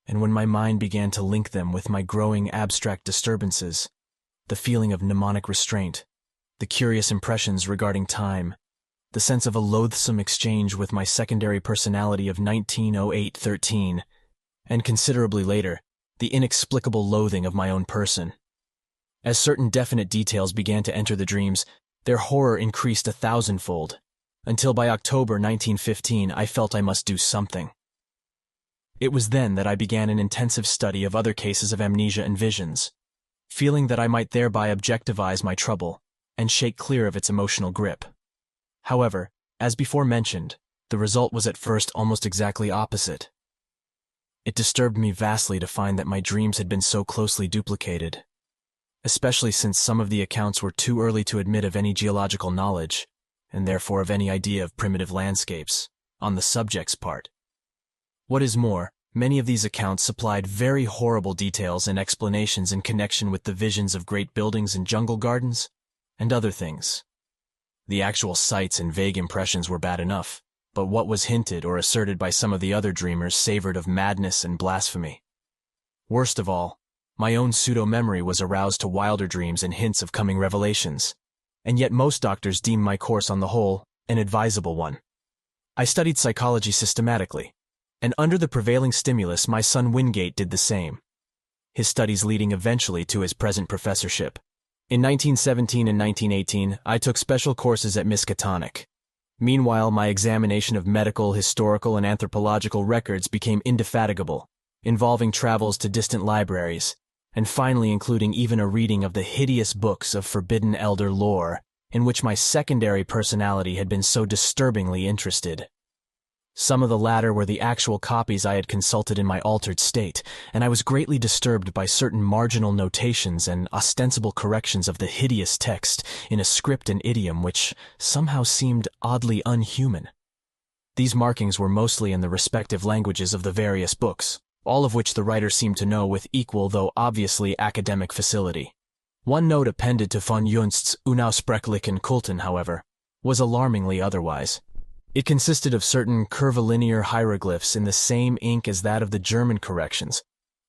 and when my mind began to link them with my growing abstract disturbances, the feeling of mnemonic restraint, the curious impressions regarding time, the sense of a loathsome exchange with my secondary personality of 1908-13, and considerably later, the inexplicable loathing of my own person. As certain definite details began to enter the dreams, their horror increased 1,000-fold, until by October 1915 I felt I must do something. It was then that I began an intensive study of other cases of amnesia and visions, feeling that I might thereby objectivize my trouble and shake clear of its emotional grip. However, as before mentioned, the result was at first almost exactly opposite. It disturbed me vastly to find that my dreams had been so closely duplicated, especially since some of the accounts were too early to admit of any geological knowledge, and therefore of any idea of primitive landscapes, on the subject's part. What is more, many of these accounts supplied very horrible details and explanations in connection with the visions of great buildings and jungle gardens, and other things. The actual sights and vague impressions were bad enough, but what was hinted or asserted by some of the other dreamers savored of madness and blasphemy. Worst of all, my own pseudo-memory was aroused to wilder dreams and hints of coming revelations, and yet most doctors deemed my course on the whole an advisable one. I studied psychology systematically, and under the prevailing stimulus my son Wingate did the same, his studies leading eventually to his present professorship. In 1917 and 1918, I took special courses at Miskatonic. Meanwhile, my examination of medical, historical, and anthropological records became indefatigable, involving travels to distant libraries, and finally including even a reading of the hideous books of forbidden elder lore in which my secondary personality had been so disturbingly interested. Some of the latter were the actual copies I had consulted in my altered state, and I was greatly disturbed by certain marginal notations and ostensible corrections of the hideous text in a script and idiom which somehow seemed oddly unhuman. These markings were mostly in the respective languages of the various books, all of which the writer seemed to know with equal though obviously academic facility. One note appended to von Junst's Unaussprechlichen Kulten, however, was alarmingly otherwise. It consisted of certain curvilinear hieroglyphs in the same ink as that of the German corrections,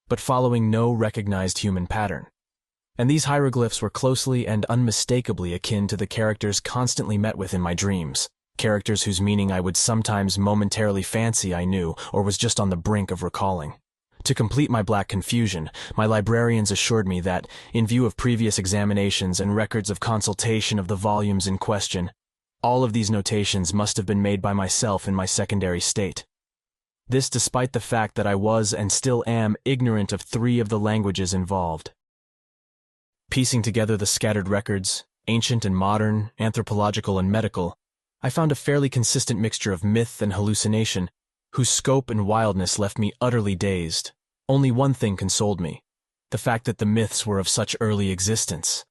but following no recognized human pattern. And these hieroglyphs were closely and unmistakably akin to the characters constantly met with in my dreams, characters whose meaning I would sometimes momentarily fancy I knew or was just on the brink of recalling. To complete my black confusion, my librarians assured me that, in view of previous examinations and records of consultation of the volumes in question, all of these notations must have been made by myself in my secondary state. This despite the fact that I was and still am ignorant of 3 of the languages involved. Piecing together the scattered records, ancient and modern, anthropological and medical, I found a fairly consistent mixture of myth and hallucination, whose scope and wildness left me utterly dazed. Only one thing consoled me: the fact that the myths were of such early existence.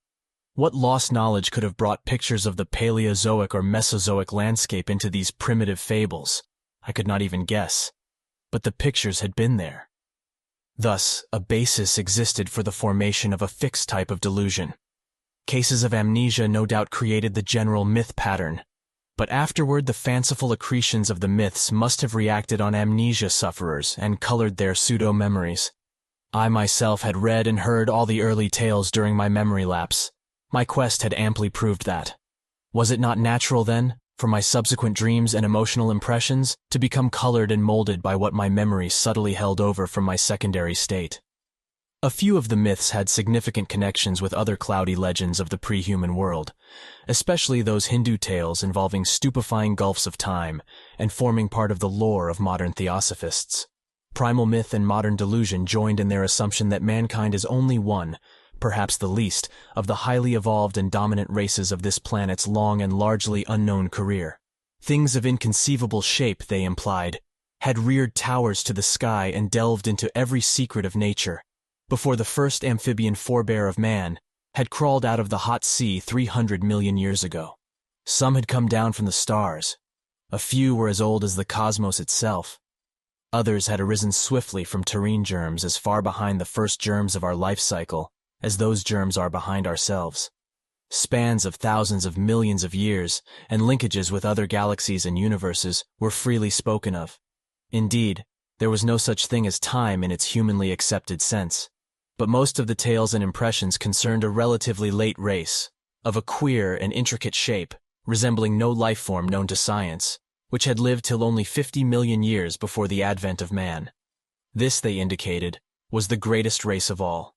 What lost knowledge could have brought pictures of the Paleozoic or Mesozoic landscape into these primitive fables? I could not even guess. But the pictures had been there. Thus, a basis existed for the formation of a fixed type of delusion. Cases of amnesia no doubt created the general myth pattern, but afterward the fanciful accretions of the myths must have reacted on amnesia sufferers and colored their pseudo-memories. I myself had read and heard all the early tales during my memory lapse. My quest had amply proved that. Was it not natural, then, for my subsequent dreams and emotional impressions to become colored and molded by what my memory subtly held over from my secondary state? A few of the myths had significant connections with other cloudy legends of the pre-human world, especially those Hindu tales involving stupefying gulfs of time and forming part of the lore of modern theosophists. Primal myth and modern delusion joined in their assumption that mankind is only one, perhaps the least, of the highly evolved and dominant races of this planet's long and largely unknown career. Things of inconceivable shape, they implied, had reared towers to the sky and delved into every secret of nature, before the first amphibian forebear of man had crawled out of the hot sea 300 million years ago. Some had come down from the stars. A few were as old as the cosmos itself. Others had arisen swiftly from terrene germs as far behind the first germs of our life cycle as those germs are behind ourselves. Spans of thousands of millions of years and linkages with other galaxies and universes were freely spoken of. Indeed, there was no such thing as time in its humanly accepted sense, but most of the tales and impressions concerned a relatively late race, of a queer and intricate shape, resembling no life form known to science, which had lived till only 50 million years before the advent of man. This, they indicated, was the greatest race of all,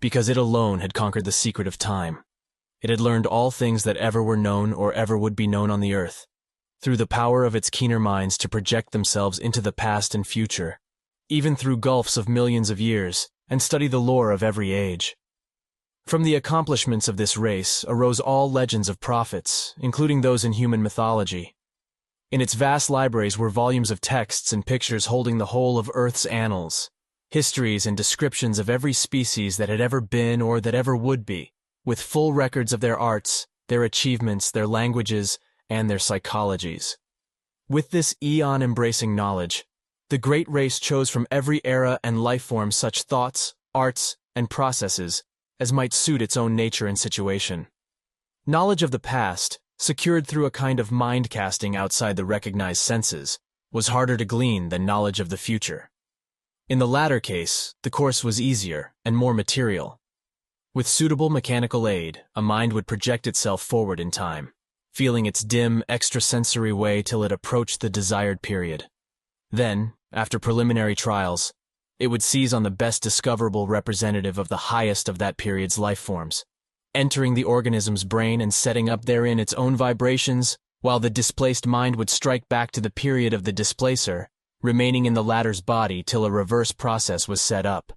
because it alone had conquered the secret of time. It had learned all things that ever were known or ever would be known on the earth, through the power of its keener minds to project themselves into the past and future, even through gulfs of millions of years, and study the lore of every age. From the accomplishments of this race arose all legends of prophets, including those in human mythology. In its vast libraries were volumes of texts and pictures holding the whole of Earth's annals, histories and descriptions of every species that had ever been or that ever would be, with full records of their arts, their achievements, their languages, and their psychologies. With this eon-embracing knowledge, the great race chose from every era and life form such thoughts, arts, and processes as might suit its own nature and situation. Knowledge of the past, secured through a kind of mind-casting outside the recognized senses, was harder to glean than knowledge of the future. In the latter case, the course was easier and more material. With suitable mechanical aid, a mind would project itself forward in time, feeling its dim, extrasensory way till it approached the desired period. Then, after preliminary trials, it would seize on the best discoverable representative of the highest of that period's life forms, entering the organism's brain and setting up therein its own vibrations, while the displaced mind would strike back to the period of the displacer, remaining in the latter's body till a reverse process was set up.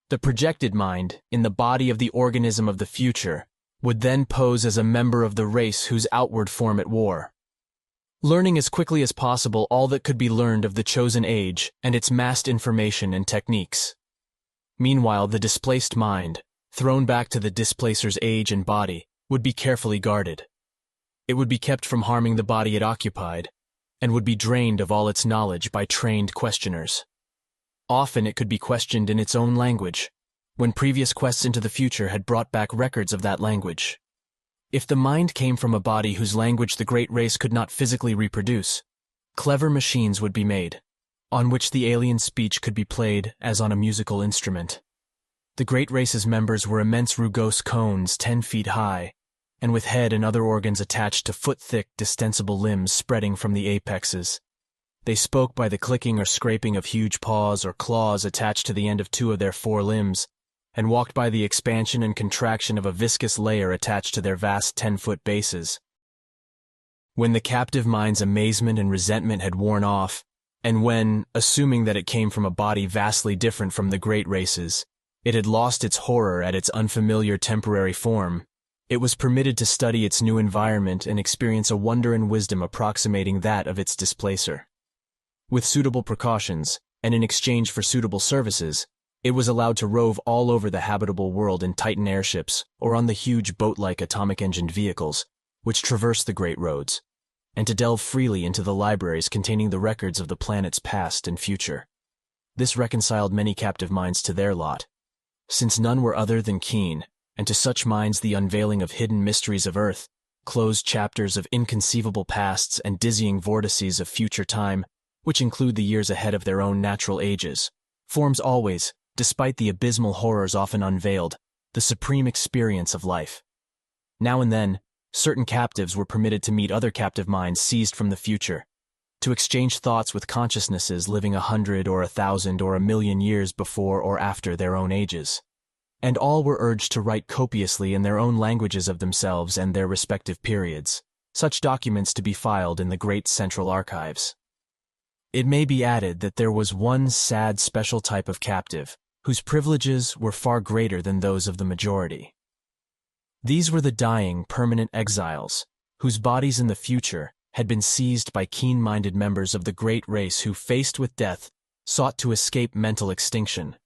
The projected mind, in the body of the organism of the future, would then pose as a member of the race whose outward form it wore. Learning as quickly as possible all that could be learned of the chosen age and its massed information and techniques. Meanwhile, the displaced mind, thrown back to the displacer's age and body, would be carefully guarded. It would be kept from harming the body it occupied, and would be drained of all its knowledge by trained questioners. Often it could be questioned in its own language, when previous quests into the future had brought back records of that language. If the mind came from a body whose language the great race could not physically reproduce, clever machines would be made, on which the alien speech could be played as on a musical instrument. The great race's members were immense rugose cones 10 feet high, and with head and other organs attached to foot-thick, distensible limbs spreading from the apexes. They spoke by the clicking or scraping of huge paws or claws attached to the end of 2 of their 4 limbs, and walked by the expansion and contraction of a viscous layer attached to their vast 10-foot bases. When the captive mind's amazement and resentment had worn off, and when, assuming that it came from a body vastly different from the great race's, it had lost its horror at its unfamiliar temporary form, it was permitted to study its new environment and experience a wonder and wisdom approximating that of its displacer. With suitable precautions, and in exchange for suitable services, it was allowed to rove all over the habitable world in Titan airships or on the huge boat-like atomic-engined vehicles, which traverse the great roads, and to delve freely into the libraries containing the records of the planet's past and future. This reconciled many captive minds to their lot, since none were other than keen, and to such minds the unveiling of hidden mysteries of Earth, closed chapters of inconceivable pasts and dizzying vortices of future time, which include the years ahead of their own natural ages, forms always, despite the abysmal horrors often unveiled, the supreme experience of life. Now and then, certain captives were permitted to meet other captive minds seized from the future, to exchange thoughts with consciousnesses living 100 or 1,000 or 1,000,000 years before or after their own ages. And all were urged to write copiously in their own languages of themselves and their respective periods, such documents to be filed in the great central archives. It may be added that there was one sad special type of captive, whose privileges were far greater than those of the majority. These were the dying, permanent exiles, whose bodies in the future had been seized by keen-minded members of the great race who, faced with death, sought to escape mental extinction.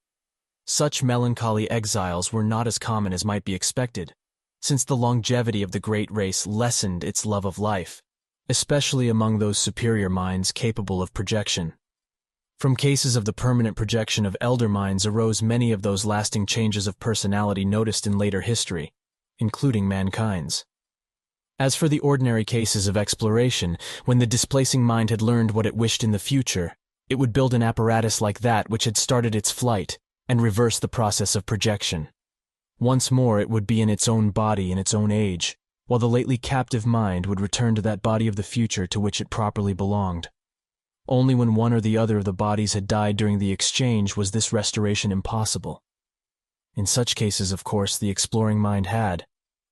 Such melancholy exiles were not as common as might be expected, since the longevity of the great race lessened its love of life, especially among those superior minds capable of projection. From cases of the permanent projection of elder minds arose many of those lasting changes of personality noticed in later history, including mankind's. As for the ordinary cases of exploration, when the displacing mind had learned what it wished in the future, it would build an apparatus like that which had started its flight and reverse the process of projection. Once more it would be in its own body in its own age, while the lately captive mind would return to that body of the future to which it properly belonged. Only when one or the other of the bodies had died during the exchange was this restoration impossible. In such cases, of course, the exploring mind had,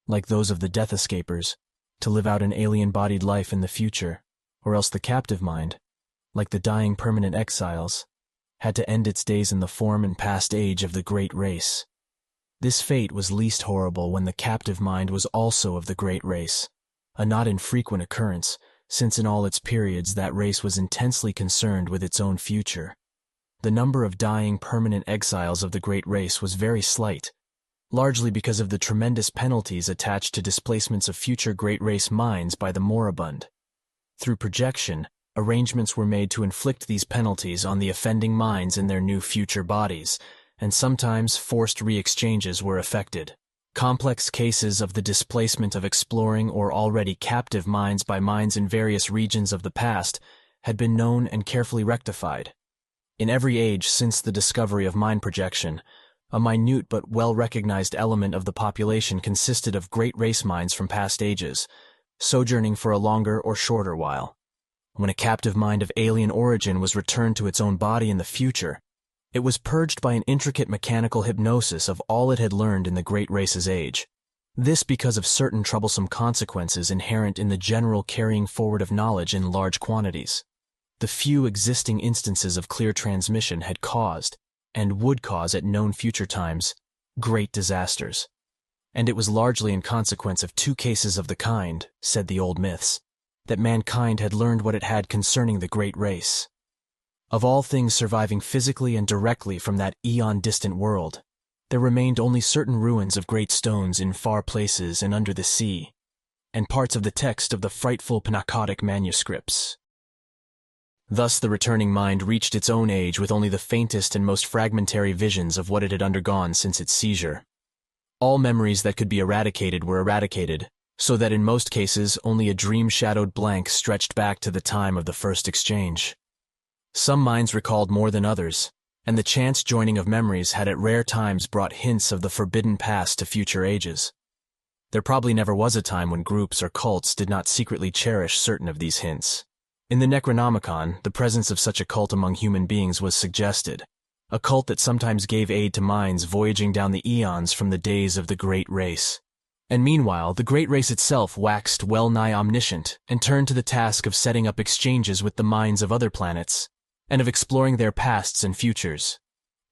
like those of the death escapers, to live out an alien-bodied life in the future, or else the captive mind, like the dying permanent exiles, had to end its days in the form and past age of the great race. This fate was least horrible when the captive mind was also of the great race, a not infrequent occurrence, since in all its periods that race was intensely concerned with its own future. The number of dying permanent exiles of the great race was very slight, largely because of the tremendous penalties attached to displacements of future great race minds by the moribund. Through projection, arrangements were made to inflict these penalties on the offending minds in their new future bodies, and sometimes forced re-exchanges were effected. Complex cases of the displacement of exploring or already captive minds by minds in various regions of the past had been known and carefully rectified. In every age since the discovery of mind projection, a minute but well-recognized element of the population consisted of great race minds from past ages, sojourning for a longer or shorter while. When a captive mind of alien origin was returned to its own body in the future, it was purged by an intricate mechanical hypnosis of all it had learned in the great race's age. This because of certain troublesome consequences inherent in the general carrying forward of knowledge in large quantities. The few existing instances of clear transmission had caused, and would cause at known future times, great disasters. And it was largely in consequence of two cases of the kind, said the old myths, that mankind had learned what it had concerning the great race. Of all things surviving physically and directly from that eon-distant world, there remained only certain ruins of great stones in far places and under the sea, and parts of the text of the frightful Pnakotic manuscripts. Thus the returning mind reached its own age with only the faintest and most fragmentary visions of what it had undergone since its seizure. All memories that could be eradicated were eradicated, so that in most cases only a dream-shadowed blank stretched back to the time of the first exchange. Some minds recalled more than others, and the chance joining of memories had at rare times brought hints of the forbidden past to future ages. There probably never was a time when groups or cults did not secretly cherish certain of these hints. In the Necronomicon, the presence of such a cult among human beings was suggested, a cult that sometimes gave aid to minds voyaging down the eons from the days of the Great Race. And meanwhile, the Great Race itself waxed well-nigh omniscient and turned to the task of setting up exchanges with the minds of other planets, and of exploring their pasts and futures.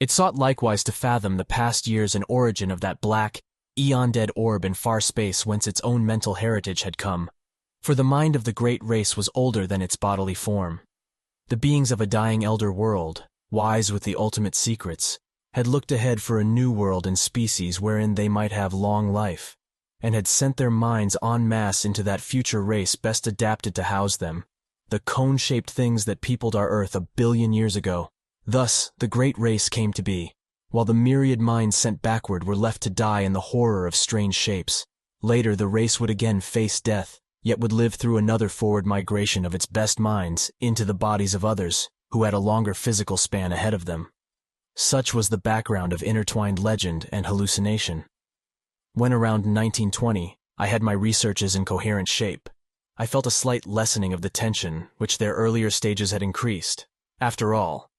It sought likewise to fathom the past years and origin of that black, eon-dead orb in far space whence its own mental heritage had come, for the mind of the great race was older than its bodily form. The beings of a dying elder world, wise with the ultimate secrets, had looked ahead for a new world and species wherein they might have long life, and had sent their minds en masse into that future race best adapted to house them, the cone-shaped things that peopled our Earth 1 billion years ago. Thus, the great race came to be, while the myriad minds sent backward were left to die in the horror of strange shapes. Later, the race would again face death, yet would live through another forward migration of its best minds into the bodies of others who had a longer physical span ahead of them. Such was the background of intertwined legend and hallucination. When around 1920, I had my researches in coherent shape, I felt a slight lessening of the tension which their earlier stages had increased. After all,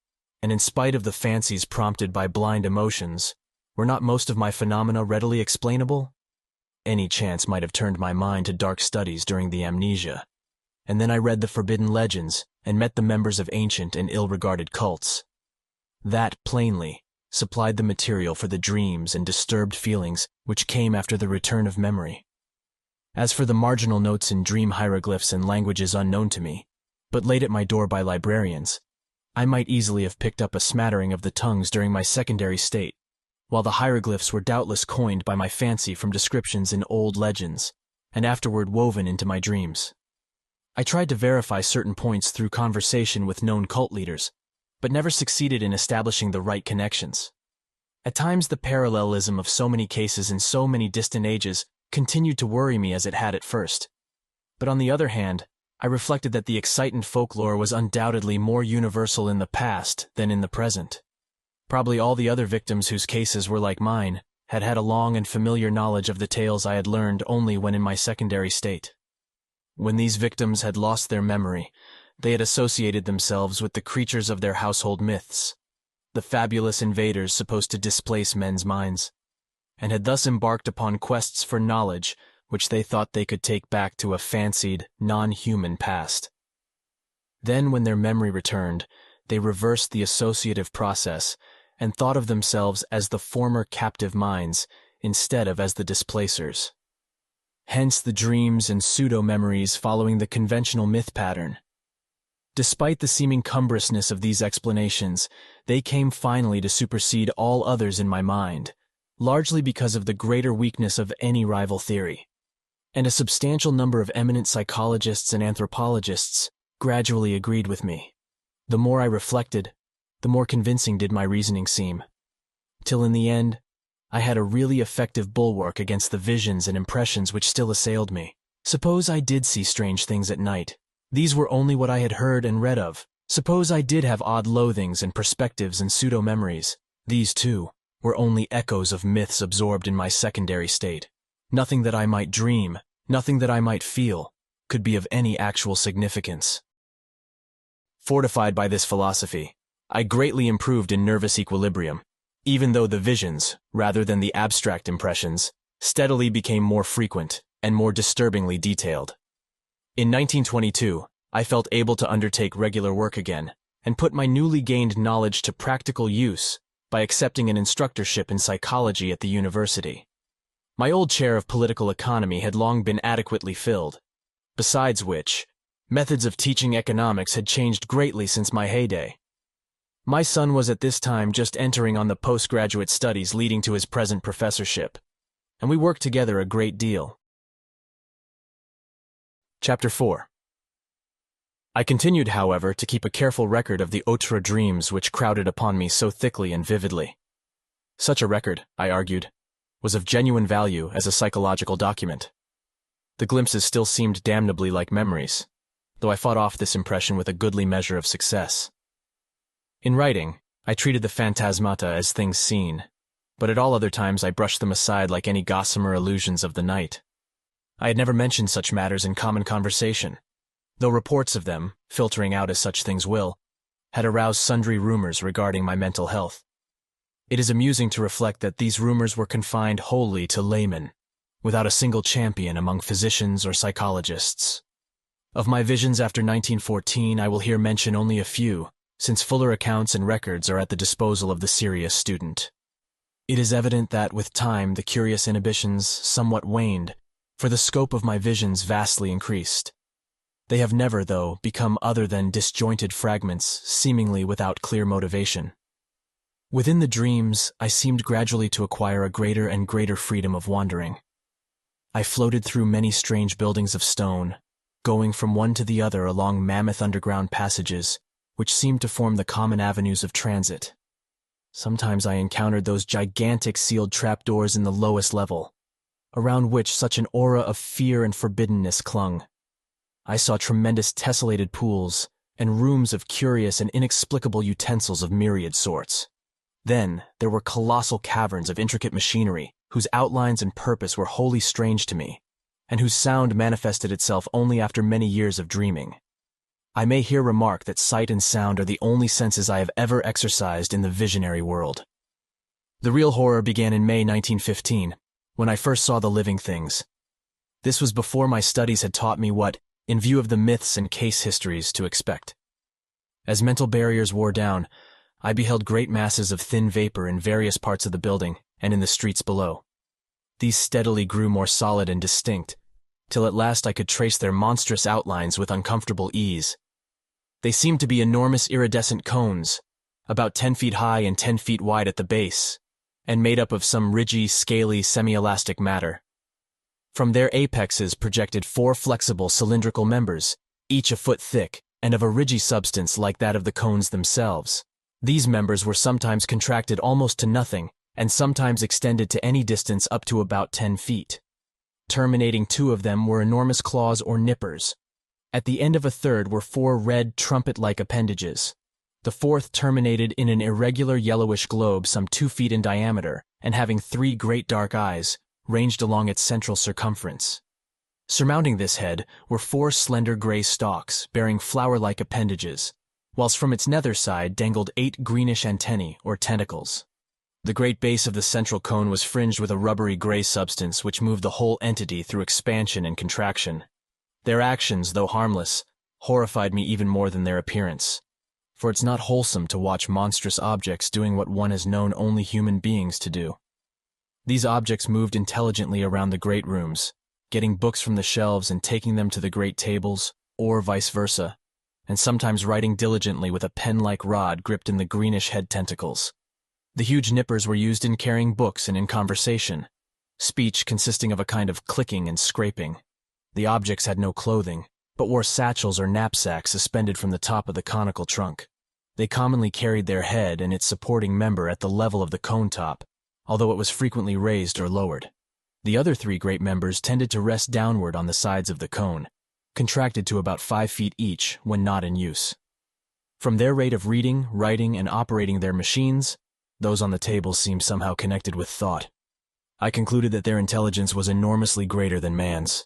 and in spite of the fancies prompted by blind emotions, were not most of my phenomena readily explainable? Any chance might have turned my mind to dark studies during the amnesia, and then I read the forbidden legends and met the members of ancient and ill-regarded cults. That, plainly, supplied the material for the dreams and disturbed feelings which came after the return of memory. As for the marginal notes in dream hieroglyphs and languages unknown to me, but laid at my door by librarians, I might easily have picked up a smattering of the tongues during my secondary state, while the hieroglyphs were doubtless coined by my fancy from descriptions in old legends, and afterward woven into my dreams. I tried to verify certain points through conversation with known cult leaders, but never succeeded in establishing the right connections. At times the parallelism of so many cases in so many distant ages continued to worry me as it had at first. But on the other hand, I reflected that the excitant folklore was undoubtedly more universal in the past than in the present. Probably all the other victims whose cases were like mine had had a long and familiar knowledge of the tales I had learned only when in my secondary state. When these victims had lost their memory, they had associated themselves with the creatures of their household myths, the fabulous invaders supposed to displace men's minds, and had thus embarked upon quests for knowledge which they thought they could take back to a fancied, non-human past. Then, when their memory returned, they reversed the associative process and thought of themselves as the former captive minds instead of as the displacers. Hence the dreams and pseudo-memories following the conventional myth pattern. Despite the seeming cumbrousness of these explanations, they came finally to supersede all others in my mind, largely because of the greater weakness of any rival theory. And a substantial number of eminent psychologists and anthropologists gradually agreed with me. The more I reflected, the more convincing did my reasoning seem, till in the end, I had a really effective bulwark against the visions and impressions which still assailed me. Suppose I did see strange things at night. These were only what I had heard and read of. Suppose I did have odd loathings and perspectives and pseudo-memories. These, too, were only echoes of myths absorbed in my secondary state. Nothing that I might dream, nothing that I might feel, could be of any actual significance. Fortified by this philosophy, I greatly improved in nervous equilibrium, even though the visions, rather than the abstract impressions, steadily became more frequent and more disturbingly detailed. In 1922, I felt able to undertake regular work again and put my newly gained knowledge to practical use by accepting an instructorship in psychology at the university. My old chair of political economy had long been adequately filled. Besides which, methods of teaching economics had changed greatly since my heyday. My son was at this time just entering on the postgraduate studies leading to his present professorship, and we worked together a great deal. Chapter 4. I continued, however, to keep a careful record of the autre dreams which crowded upon me so thickly and vividly. Such a record, I argued, was of genuine value as a psychological document. The glimpses still seemed damnably like memories, though I fought off this impression with a goodly measure of success. In writing, I treated the phantasmata as things seen, but at all other times I brushed them aside like any gossamer illusions of the night. I had never mentioned such matters in common conversation, though reports of them, filtering out as such things will, had aroused sundry rumors regarding my mental health. It is amusing to reflect that these rumors were confined wholly to laymen, without a single champion among physicians or psychologists. Of my visions after 1914, I will here mention only a few, since fuller accounts and records are at the disposal of the serious student. It is evident that with time the curious inhibitions somewhat waned, for the scope of my visions vastly increased. They have never, though, become other than disjointed fragments, seemingly without clear motivation. Within the dreams, I seemed gradually to acquire a greater and greater freedom of wandering. I floated through many strange buildings of stone, going from one to the other along mammoth underground passages, which seemed to form the common avenues of transit. Sometimes I encountered those gigantic sealed trapdoors in the lowest level, around which such an aura of fear and forbiddenness clung. I saw tremendous tessellated pools and rooms of curious and inexplicable utensils of myriad sorts. Then there were colossal caverns of intricate machinery whose outlines and purpose were wholly strange to me, and whose sound manifested itself only after many years of dreaming. I may here remark that sight and sound are the only senses I have ever exercised in the visionary world. The real horror began in May 1915, when I first saw the living things. This was before my studies had taught me what, in view of the myths and case histories, to expect. As mental barriers wore down, I beheld great masses of thin vapor in various parts of the building and in the streets below. These steadily grew more solid and distinct, till at last I could trace their monstrous outlines with uncomfortable ease. They seemed to be enormous iridescent cones, about 10 feet high and 10 feet wide at the base, and made up of some ridgy, scaly, semi-elastic matter. From their apexes projected 4 flexible cylindrical members, each a foot thick, and of a ridgy substance like that of the cones themselves. These members were sometimes contracted almost to nothing, and sometimes extended to any distance up to about 10 feet. Terminating 2 of them were enormous claws or nippers. At the end of a third were 4 red, trumpet-like appendages. The 4th terminated in an irregular yellowish globe some 2 feet in diameter, and having 3 great dark eyes, ranged along its central circumference. Surmounting this head were 4 slender gray stalks, bearing flower-like appendages, whilst from its nether side dangled 8 greenish antennae, or tentacles. The great base of the central cone was fringed with a rubbery gray substance which moved the whole entity through expansion and contraction. Their actions, though harmless, horrified me even more than their appearance, for it's not wholesome to watch monstrous objects doing what one has known only human beings to do. These objects moved intelligently around the great rooms, getting books from the shelves and taking them to the great tables, or vice versa, and sometimes writing diligently with a pen-like rod gripped in the greenish head tentacles. The huge nippers were used in carrying books and in conversation, speech consisting of a kind of clicking and scraping. The objects had no clothing, but wore satchels or knapsacks suspended from the top of the conical trunk. They commonly carried their head and its supporting member at the level of the cone top, although it was frequently raised or lowered. The other 3 great members tended to rest downward on the sides of the cone, contracted to about 5 feet each when not in use. From their rate of reading, writing, and operating their machines, those on the table seemed somehow connected with thought. I concluded that their intelligence was enormously greater than man's.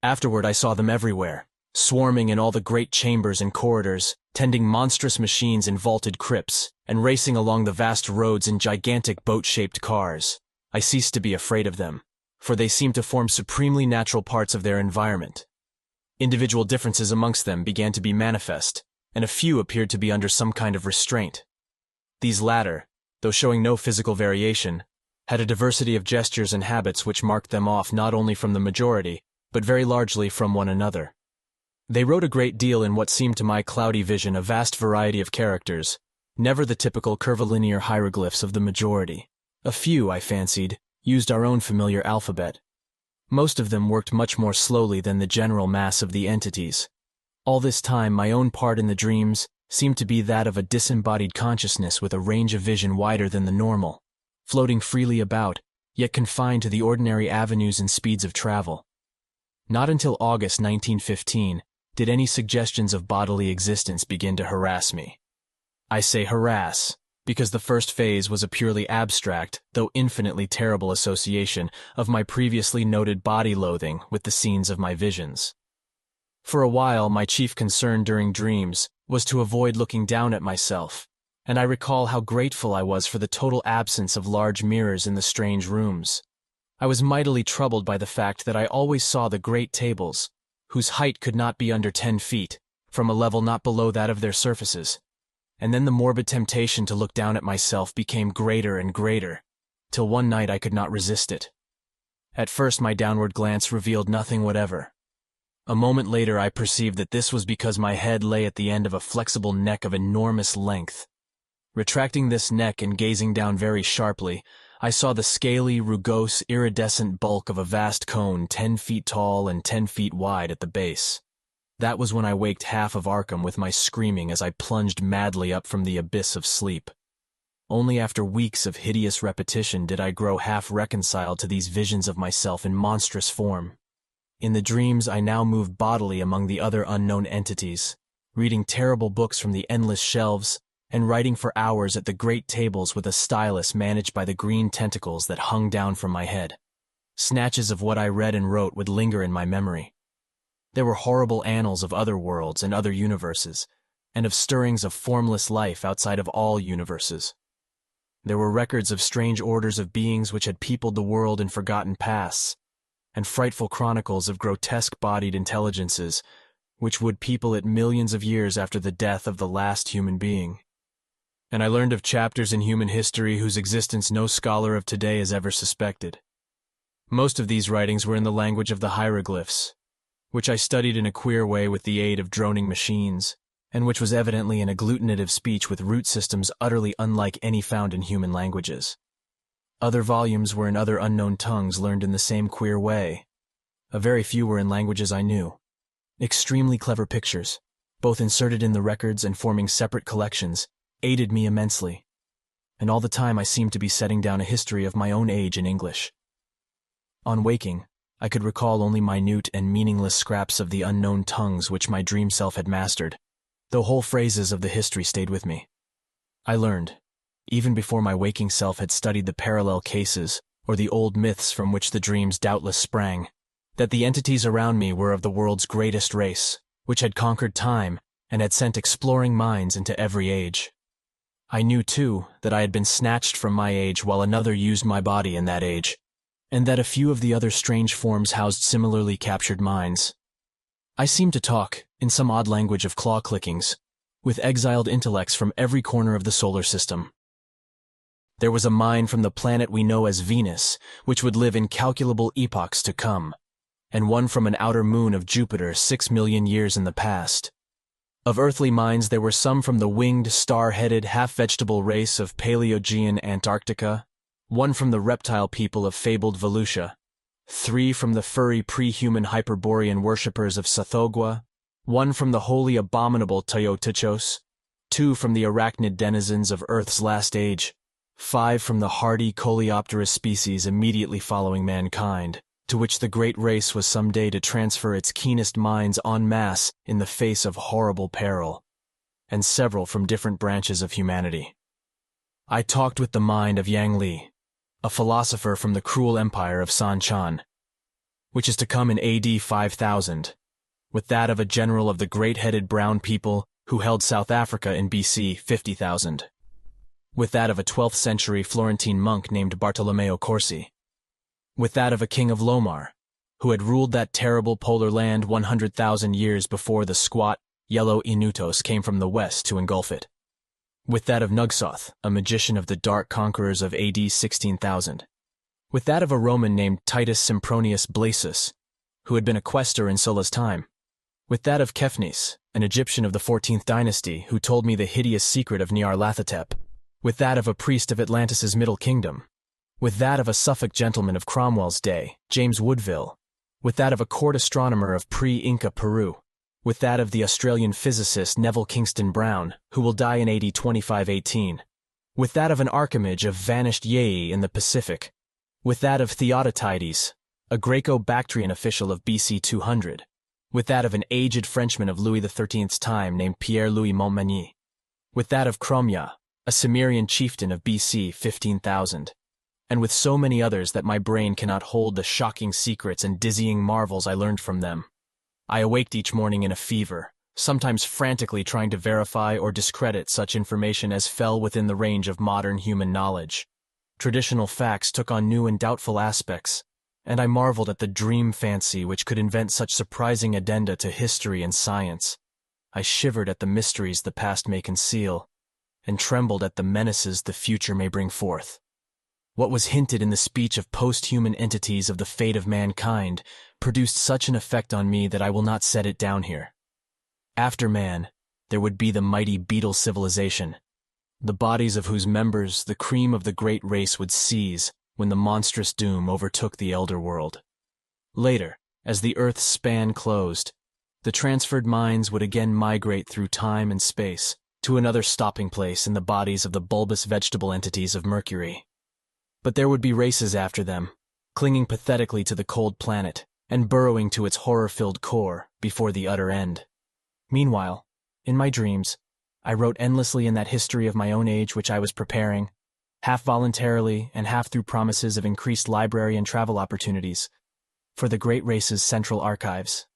Afterward I saw them everywhere, swarming in all the great chambers and corridors, tending monstrous machines in vaulted crypts, and racing along the vast roads in gigantic boat-shaped cars. I ceased to be afraid of them, for they seemed to form supremely natural parts of their environment. Individual differences amongst them began to be manifest, and a few appeared to be under some kind of restraint. These latter, though showing no physical variation, had a diversity of gestures and habits which marked them off not only from the majority, but very largely from one another. They wrote a great deal in what seemed to my cloudy vision a vast variety of characters, never the typical curvilinear hieroglyphs of the majority. A few, I fancied, used our own familiar alphabet. Most of them worked much more slowly than the general mass of the entities. All this time, my own part in the dreams seemed to be that of a disembodied consciousness with a range of vision wider than the normal, floating freely about, yet confined to the ordinary avenues and speeds of travel. Not until August 1915 did any suggestions of bodily existence begin to harass me. I say harass, because the first phase was a purely abstract, though infinitely terrible association of my previously noted body loathing with the scenes of my visions. For a while, my chief concern during dreams was to avoid looking down at myself, and I recall how grateful I was for the total absence of large mirrors in the strange rooms. I was mightily troubled by the fact that I always saw the great tables, whose height could not be under 10 feet, from a level not below that of their surfaces. And then the morbid temptation to look down at myself became greater and greater, till one night I could not resist it. At first my downward glance revealed nothing whatever. A moment later I perceived that this was because my head lay at the end of a flexible neck of enormous length. Retracting this neck and gazing down very sharply, I saw the scaly, rugose, iridescent bulk of a vast cone 10 feet tall and 10 feet wide at the base. That was when I waked half of Arkham with my screaming as I plunged madly up from the abyss of sleep. Only after weeks of hideous repetition did I grow half reconciled to these visions of myself in monstrous form. In the dreams I now moved bodily among the other unknown entities, reading terrible books from the endless shelves, and writing for hours at the great tables with a stylus managed by the green tentacles that hung down from my head. Snatches of what I read and wrote would linger in my memory. There were horrible annals of other worlds and other universes, and of stirrings of formless life outside of all universes. There were records of strange orders of beings which had peopled the world in forgotten pasts, and frightful chronicles of grotesque-bodied intelligences which would people it millions of years after the death of the last human being. And I learned of chapters in human history whose existence no scholar of today has ever suspected. Most of these writings were in the language of the hieroglyphs, which I studied in a queer way with the aid of droning machines, and which was evidently an agglutinative speech with root systems utterly unlike any found in human languages. Other volumes were in other unknown tongues learned in the same queer way. A very few were in languages I knew. Extremely clever pictures, both inserted in the records and forming separate collections, aided me immensely, and all the time I seemed to be setting down a history of my own age in English. On waking, I could recall only minute and meaningless scraps of the unknown tongues which my dream self had mastered, though whole phrases of the history stayed with me. I learned, even before my waking self had studied the parallel cases or the old myths from which the dreams doubtless sprang, that the entities around me were of the world's greatest race, which had conquered time and had sent exploring minds into every age. I knew, too, that I had been snatched from my age while another used my body in that age, and that a few of the other strange forms housed similarly captured minds. I seemed to talk, in some odd language of claw clickings, with exiled intellects from every corner of the solar system. There was a mind from the planet we know as Venus, which would live incalculable epochs to come, and one from an outer moon of Jupiter 6 million years in the past. Of earthly minds there were some from the winged, star-headed, half-vegetable race of Paleogean Antarctica, one from the reptile people of fabled Volusia, 3 from the furry pre-human Hyperborean worshippers of Sathogwa, 1 from the wholly abominable Teotihuacos, 2 from the arachnid denizens of Earth's last age, 5 from the hardy coleopterous species immediately following mankind, to which the great race was some day to transfer its keenest minds en masse in the face of horrible peril, and several from different branches of humanity. I talked with the mind of Yang Li, a philosopher from the cruel empire of San Chan, which is to come in AD 5000, with that of a general of the great-headed brown people who held South Africa in BC 50,000, with that of a 12th century Florentine monk named Bartolomeo Corsi, with that of a king of Lomar, who had ruled that terrible polar land 100,000 years before the squat, yellow Inutos came from the west to engulf it, with that of Nugsoth, a magician of the dark conquerors of AD 16,000, with that of a Roman named Titus Sempronius Blasus, who had been a questor in Sulla's time, with that of Kephanes, an Egyptian of the 14th dynasty who told me the hideous secret of Nyarlathotep, with that of a priest of Atlantis's Middle Kingdom, with that of a Suffolk gentleman of Cromwell's day, James Woodville, with that of a court astronomer of pre-Inca Peru, with that of the Australian physicist Neville Kingston Brown, who will die in AD 2518, with that of an archimage of vanished Yei in the Pacific, with that of Theodotides, a Greco-Bactrian official of BC 200, with that of an aged Frenchman of Louis XIII's time named Pierre-Louis Montmagny, with that of Cromya, a Cimmerian chieftain of BC 15,000, and with so many others that my brain cannot hold the shocking secrets and dizzying marvels I learned from them. I awaked each morning in a fever, sometimes frantically trying to verify or discredit such information as fell within the range of modern human knowledge. Traditional facts took on new and doubtful aspects, and I marveled at the dream fancy which could invent such surprising addenda to history and science. I shivered at the mysteries the past may conceal, and trembled at the menaces the future may bring forth. What was hinted in the speech of post-human entities of the fate of mankind produced such an effect on me that I will not set it down here. After man, there would be the mighty beetle civilization, the bodies of whose members the cream of the great race would seize when the monstrous doom overtook the elder world. Later, as the Earth's span closed, the transferred minds would again migrate through time and space to another stopping place in the bodies of the bulbous vegetable entities of Mercury. But there would be races after them, clinging pathetically to the cold planet and burrowing to its horror-filled core before the utter end. Meanwhile, in my dreams, I wrote endlessly in that history of my own age which I was preparing, half voluntarily and half through promises of increased library and travel opportunities, for the great race's central archives.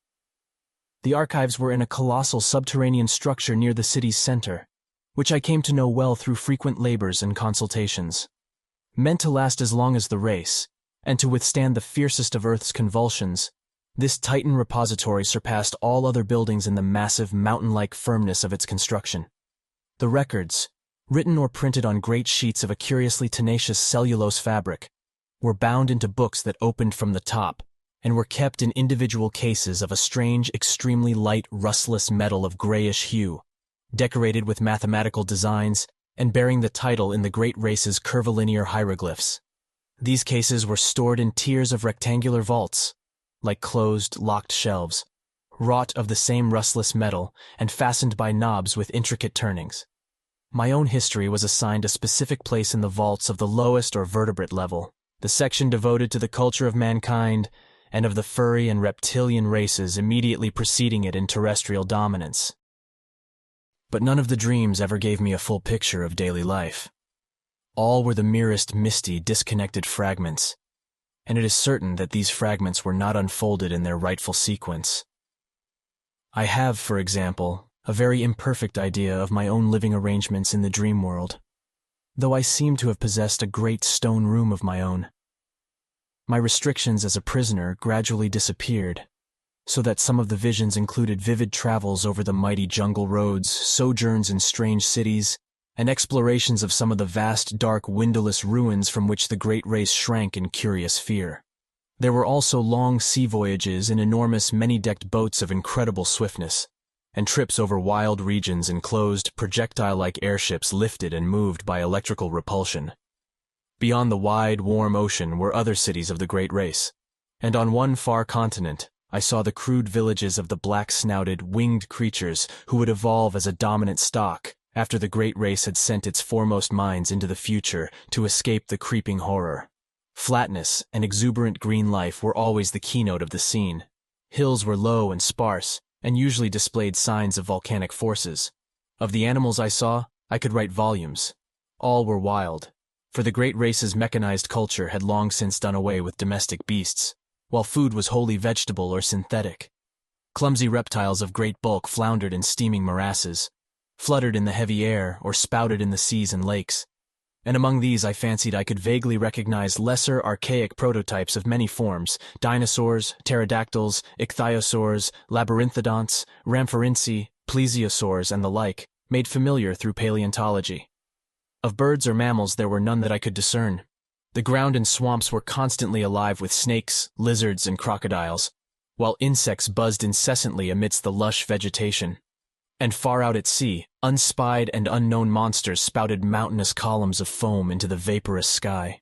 The archives were in a colossal subterranean structure near the city's center, which I came to know well through frequent labors and consultations. Meant to last as long as the race, and to withstand the fiercest of Earth's convulsions, this Titan repository surpassed all other buildings in the massive, mountain-like firmness of its construction. The records, written or printed on great sheets of a curiously tenacious cellulose fabric, were bound into books that opened from the top, and were kept in individual cases of a strange, extremely light, rustless metal of grayish hue, decorated with mathematical designs, and bearing the title in the great race's curvilinear hieroglyphs. These cases were stored in tiers of rectangular vaults, like closed, locked shelves, wrought of the same rustless metal and fastened by knobs with intricate turnings. My own history was assigned a specific place in the vaults of the lowest or vertebrate level, the section devoted to the culture of mankind and of the furry and reptilian races immediately preceding it in terrestrial dominance. But none of the dreams ever gave me a full picture of daily life. All were the merest misty, disconnected fragments, and it is certain that these fragments were not unfolded in their rightful sequence. I have, for example, a very imperfect idea of my own living arrangements in the dream world, though I seem to have possessed a great stone room of my own. My restrictions as a prisoner gradually disappeared, so that some of the visions included vivid travels over the mighty jungle roads, sojourns in strange cities, and explorations of some of the vast, dark, windowless ruins from which the great race shrank in curious fear. There were also long sea voyages in enormous, many-decked boats of incredible swiftness, and trips over wild regions in closed, projectile-like airships lifted and moved by electrical repulsion. Beyond the wide, warm ocean were other cities of the great race, and on one far continent, I saw the crude villages of the black-snouted, winged creatures who would evolve as a dominant stock after the great race had sent its foremost minds into the future to escape the creeping horror. Flatness and exuberant green life were always the keynote of the scene. Hills were low and sparse, and usually displayed signs of volcanic forces. Of the animals I saw, I could write volumes. All were wild, for the great race's mechanized culture had long since done away with domestic beasts, while food was wholly vegetable or synthetic. Clumsy reptiles of great bulk floundered in steaming morasses, fluttered in the heavy air, or spouted in the seas and lakes. And among these I fancied I could vaguely recognize lesser, archaic prototypes of many forms: dinosaurs, pterodactyls, ichthyosaurs, labyrinthodonts, rhamphorhynci, plesiosaurs, and the like, made familiar through paleontology. Of birds or mammals there were none that I could discern. The ground and swamps were constantly alive with snakes, lizards, and crocodiles, while insects buzzed incessantly amidst the lush vegetation. And far out at sea, unspied and unknown monsters spouted mountainous columns of foam into the vaporous sky.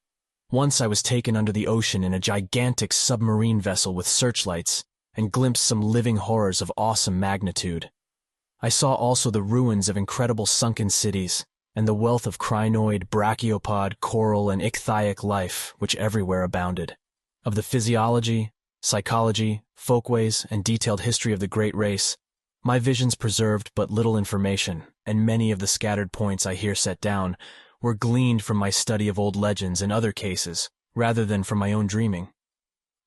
Once I was taken under the ocean in a gigantic submarine vessel with searchlights and glimpsed some living horrors of awesome magnitude. I saw also the ruins of incredible sunken cities and the wealth of crinoid, brachiopod, coral, and ichthytic life which everywhere abounded. Of the physiology, psychology, folkways, and detailed history of the great race, my visions preserved but little information, and many of the scattered points I here set down were gleaned from my study of old legends and other cases, rather than from my own dreaming.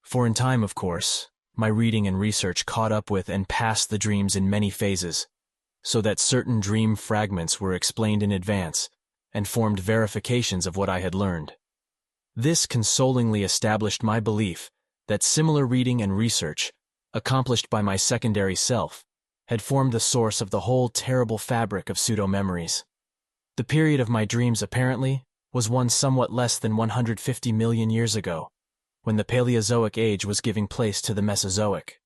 For in time, of course, my reading and research caught up with and passed the dreams in many phases, so that certain dream fragments were explained in advance and formed verifications of what I had learned. This consolingly established my belief that similar reading and research, accomplished by my secondary self, had formed the source of the whole terrible fabric of pseudo-memories. The period of my dreams, apparently, was one somewhat less than 150 million years ago, when the Paleozoic age was giving place to the Mesozoic.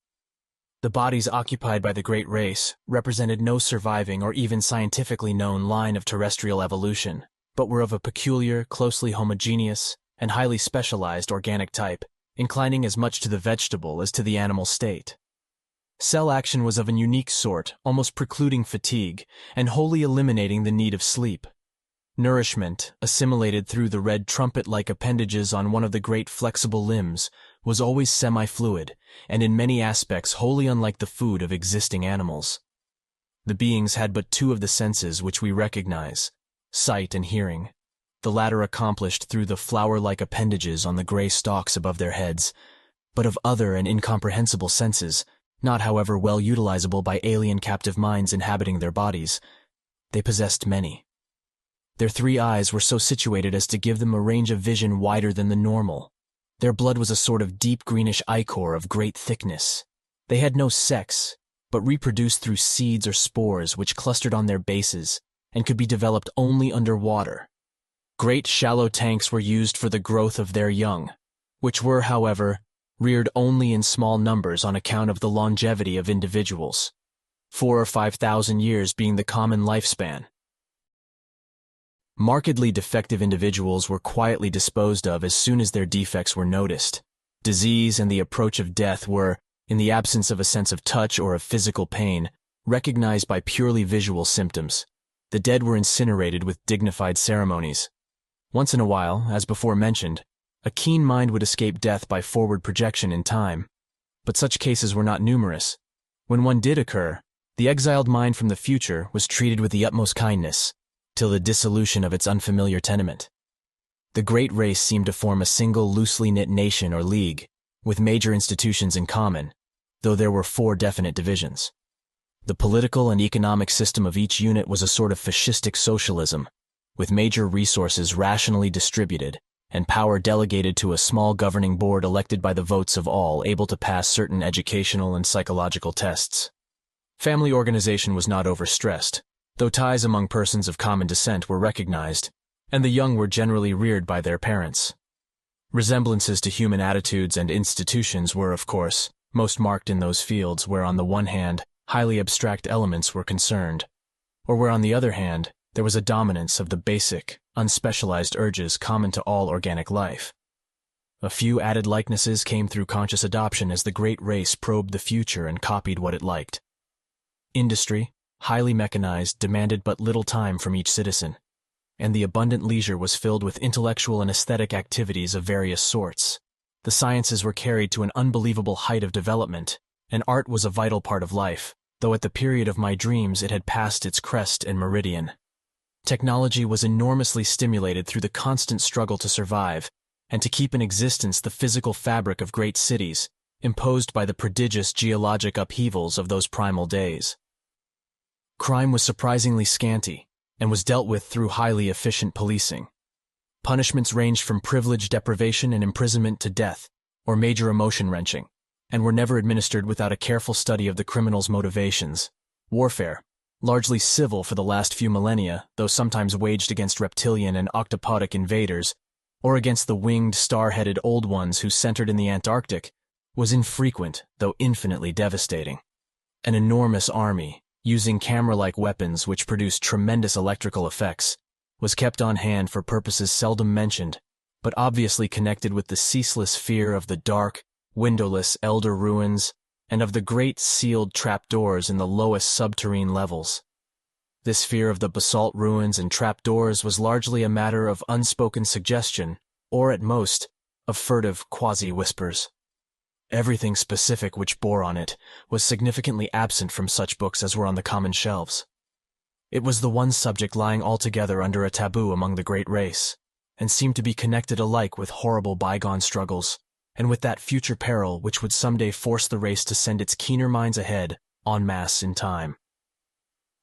The bodies occupied by the great race represented no surviving or even scientifically known line of terrestrial evolution, but were of a peculiar, closely homogeneous, and highly specialized organic type, inclining as much to the vegetable as to the animal state. Cell action was of an unique sort, almost precluding fatigue, and wholly eliminating the need of sleep. Nourishment, assimilated through the red trumpet-like appendages on one of the great flexible limbs, was always semi-fluid, and in many aspects wholly unlike the food of existing animals. The beings had but two of the senses which we recognize, sight and hearing, the latter accomplished through the flower-like appendages on the gray stalks above their heads, but of other and incomprehensible senses, not however well utilizable by alien captive minds inhabiting their bodies. They possessed many. Their 3 eyes were so situated as to give them a range of vision wider than the normal. Their blood was a sort of deep greenish ichor of great thickness. They had no sex, but reproduced through seeds or spores which clustered on their bases and could be developed only under water. Great shallow tanks were used for the growth of their young, which were, however, reared only in small numbers on account of the longevity of individuals, 4,000 or 5,000 years being the common lifespan. Markedly defective individuals were quietly disposed of as soon as their defects were noticed. Disease and the approach of death were, in the absence of a sense of touch or of physical pain, recognized by purely visual symptoms. The dead were incinerated with dignified ceremonies. Once in a while, as before mentioned, a keen mind would escape death by forward projection in time, but such cases were not numerous. When one did occur, the exiled mind from the future was treated with the utmost kindness, till the dissolution of its unfamiliar tenement. The great race seemed to form a single loosely knit nation or league, with major institutions in common, though there were 4 definite divisions. The political and economic system of each unit was a sort of fascistic socialism, with major resources rationally distributed, and power delegated to a small governing board elected by the votes of all able to pass certain educational and psychological tests. Family organization was not overstressed, though ties among persons of common descent were recognized, and the young were generally reared by their parents. Resemblances to human attitudes and institutions were, of course, most marked in those fields where on the one hand highly abstract elements were concerned, or where on the other hand there was a dominance of the basic, unspecialized urges common to all organic life. A few added likenesses came through conscious adoption as the great race probed the future and copied what it liked. Industry, highly mechanized, demanded but little time from each citizen, and the abundant leisure was filled with intellectual and aesthetic activities of various sorts. The sciences were carried to an unbelievable height of development, and art was a vital part of life, though at the period of my dreams it had passed its crest and meridian. Technology was enormously stimulated through the constant struggle to survive and to keep in existence the physical fabric of great cities, imposed by the prodigious geologic upheavals of those primal days. Crime was surprisingly scanty and was dealt with through highly efficient policing. Punishments ranged from privilege deprivation and imprisonment to death, or major emotion wrenching, and were never administered without a careful study of the criminal's motivations. Warfare, largely civil for the last few millennia, though sometimes waged against reptilian and octopodic invaders, or against the winged, star-headed old ones who centered in the Antarctic, was infrequent, though infinitely devastating. An enormous army, using camera-like weapons which produced tremendous electrical effects, was kept on hand for purposes seldom mentioned, but obviously connected with the ceaseless fear of the dark, windowless elder ruins and of the great sealed trapdoors in the lowest subterranean levels. This fear of the basalt ruins and trapdoors was largely a matter of unspoken suggestion, or at most, of furtive quasi-whispers. Everything specific which bore on it was significantly absent from such books as were on the common shelves. It was the one subject lying altogether under a taboo among the great race, and seemed to be connected alike with horrible bygone struggles, and with that future peril which would someday force the race to send its keener minds ahead, en masse in time.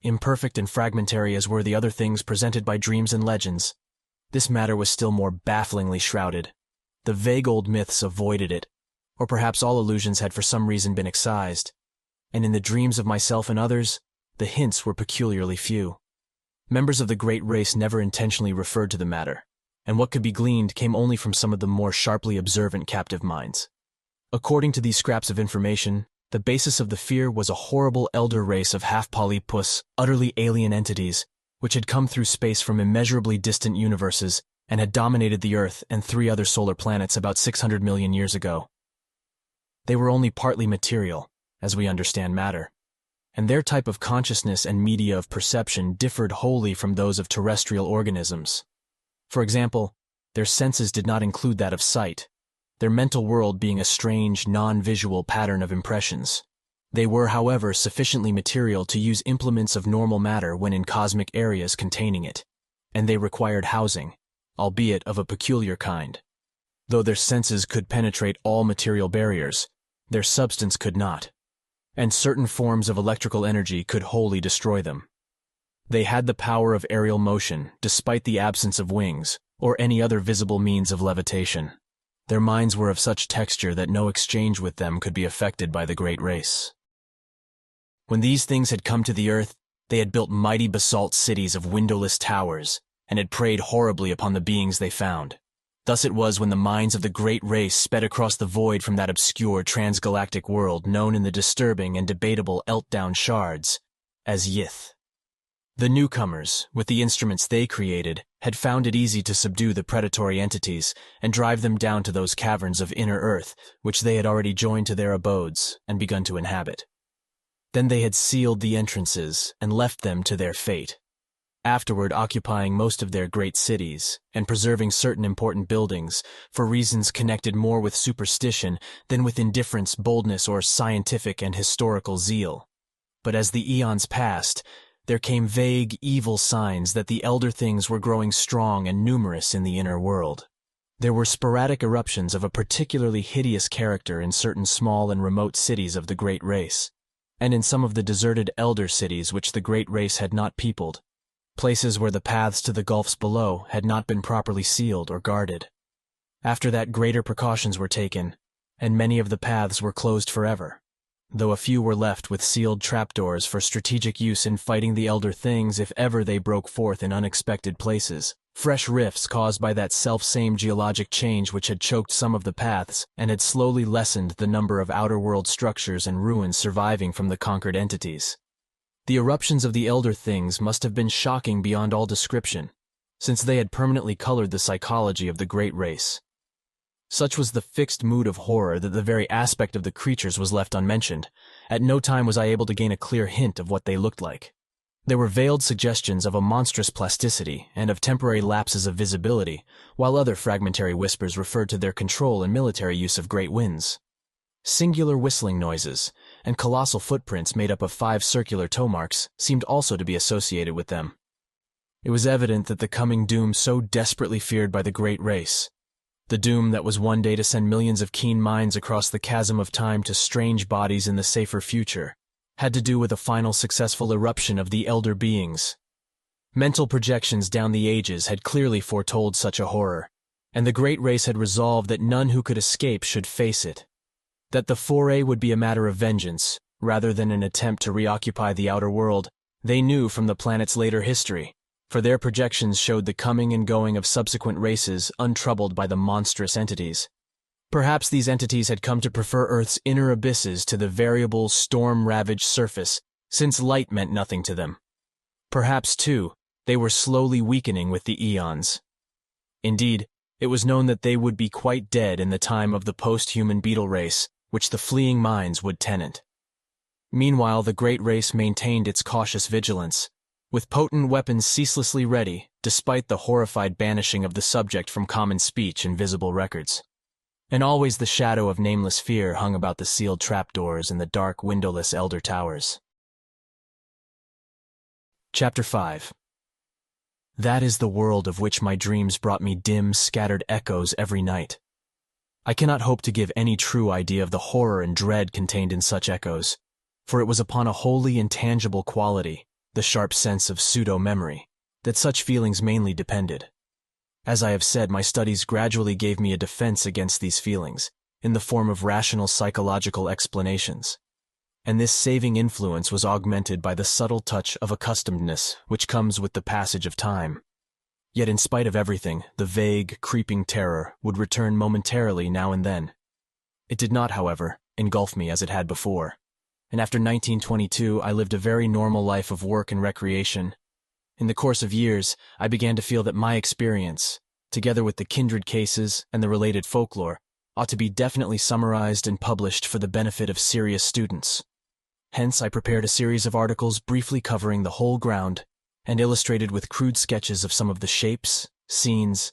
Imperfect and fragmentary as were the other things presented by dreams and legends, this matter was still more bafflingly shrouded. The vague old myths avoided it, or perhaps all allusions had for some reason been excised, and in the dreams of myself and others, the hints were peculiarly few. Members of the great race never intentionally referred to the matter, and what could be gleaned came only from some of the more sharply observant captive minds. According to these scraps of information, the basis of the fear was a horrible elder race of half-polypus, utterly alien entities, which had come through space from immeasurably distant universes and had dominated the Earth and 3 other solar planets about 600 million years ago. They were only partly material, as we understand matter, and their type of consciousness and media of perception differed wholly from those of terrestrial organisms. For example, their senses did not include that of sight, their mental world being a strange, non-visual pattern of impressions. They were, however, sufficiently material to use implements of normal matter when in cosmic areas containing it, and they required housing, albeit of a peculiar kind. Though their senses could penetrate all material barriers, their substance could not, and certain forms of electrical energy could wholly destroy them. They had the power of aerial motion despite the absence of wings or any other visible means of levitation. Their minds were of such texture that no exchange with them could be affected by the great race. When these things had come to the earth, they had built mighty basalt cities of windowless towers and had preyed horribly upon the beings they found. Thus it was when the minds of the great race sped across the void from that obscure transgalactic world known in the disturbing and debatable Eltdown shards as Yith. The newcomers, with the instruments they created, had found it easy to subdue the predatory entities and drive them down to those caverns of inner earth which they had already joined to their abodes and begun to inhabit. Then they had sealed the entrances and left them to their fate, afterward occupying most of their great cities and preserving certain important buildings for reasons connected more with superstition than with indifference, boldness, or scientific and historical zeal. But as the eons passed, there came vague, evil signs that the elder things were growing strong and numerous in the inner world. There were sporadic eruptions of a particularly hideous character in certain small and remote cities of the great race, and in some of the deserted elder cities which the great race had not peopled, places where the paths to the gulfs below had not been properly sealed or guarded. After that, greater precautions were taken, and many of the paths were closed forever, though a few were left with sealed trapdoors for strategic use in fighting the elder things if ever they broke forth in unexpected places. Fresh rifts caused by that self-same geologic change which had choked some of the paths and had slowly lessened the number of outer-world structures and ruins surviving from the conquered entities. The eruptions of the elder things must have been shocking beyond all description, since they had permanently colored the psychology of the great race. Such was the fixed mood of horror that the very aspect of the creatures was left unmentioned. At no time was I able to gain a clear hint of what they looked like. There were veiled suggestions of a monstrous plasticity and of temporary lapses of visibility, while other fragmentary whispers referred to their control and military use of great winds. Singular whistling noises and colossal footprints made up of 5 circular toe marks seemed also to be associated with them. It was evident that the coming doom so desperately feared by the great race, the doom that was one day to send millions of keen minds across the chasm of time to strange bodies in the safer future, had to do with a final successful eruption of the elder beings. Mental projections down the ages had clearly foretold such a horror, and the great race had resolved that none who could escape should face it, that the foray would be a matter of vengeance, rather than an attempt to reoccupy the outer world. They knew from the planet's later history for their projections showed the coming and going of subsequent races untroubled by the monstrous entities. Perhaps these entities had come to prefer Earth's inner abysses to the variable, storm-ravaged surface, since light meant nothing to them. Perhaps, too, they were slowly weakening with the eons. Indeed, it was known that they would be quite dead in the time of the post-human beetle race, which the fleeing minds would tenant. Meanwhile, the great race maintained its cautious vigilance, with potent weapons ceaselessly ready, despite the horrified banishing of the subject from common speech and visible records. And always the shadow of nameless fear hung about the sealed trapdoors and the dark, windowless elder towers. Chapter 5. That is the world of which my dreams brought me dim, scattered echoes every night. I cannot hope to give any true idea of the horror and dread contained in such echoes, for it was upon a wholly intangible quality, the sharp sense of pseudo-memory, that such feelings mainly depended. As I have said, my studies gradually gave me a defense against these feelings, in the form of rational psychological explanations. And this saving influence was augmented by the subtle touch of accustomedness which comes with the passage of time. Yet in spite of everything, the vague, creeping terror would return momentarily now and then. It did not, however, engulf me as it had before, and after 1922 I lived a very normal life of work and recreation. In the course of years, I began to feel that my experience, together with the kindred cases and the related folklore, ought to be definitely summarized and published for the benefit of serious students. Hence, I prepared a series of articles briefly covering the whole ground and illustrated with crude sketches of some of the shapes, scenes,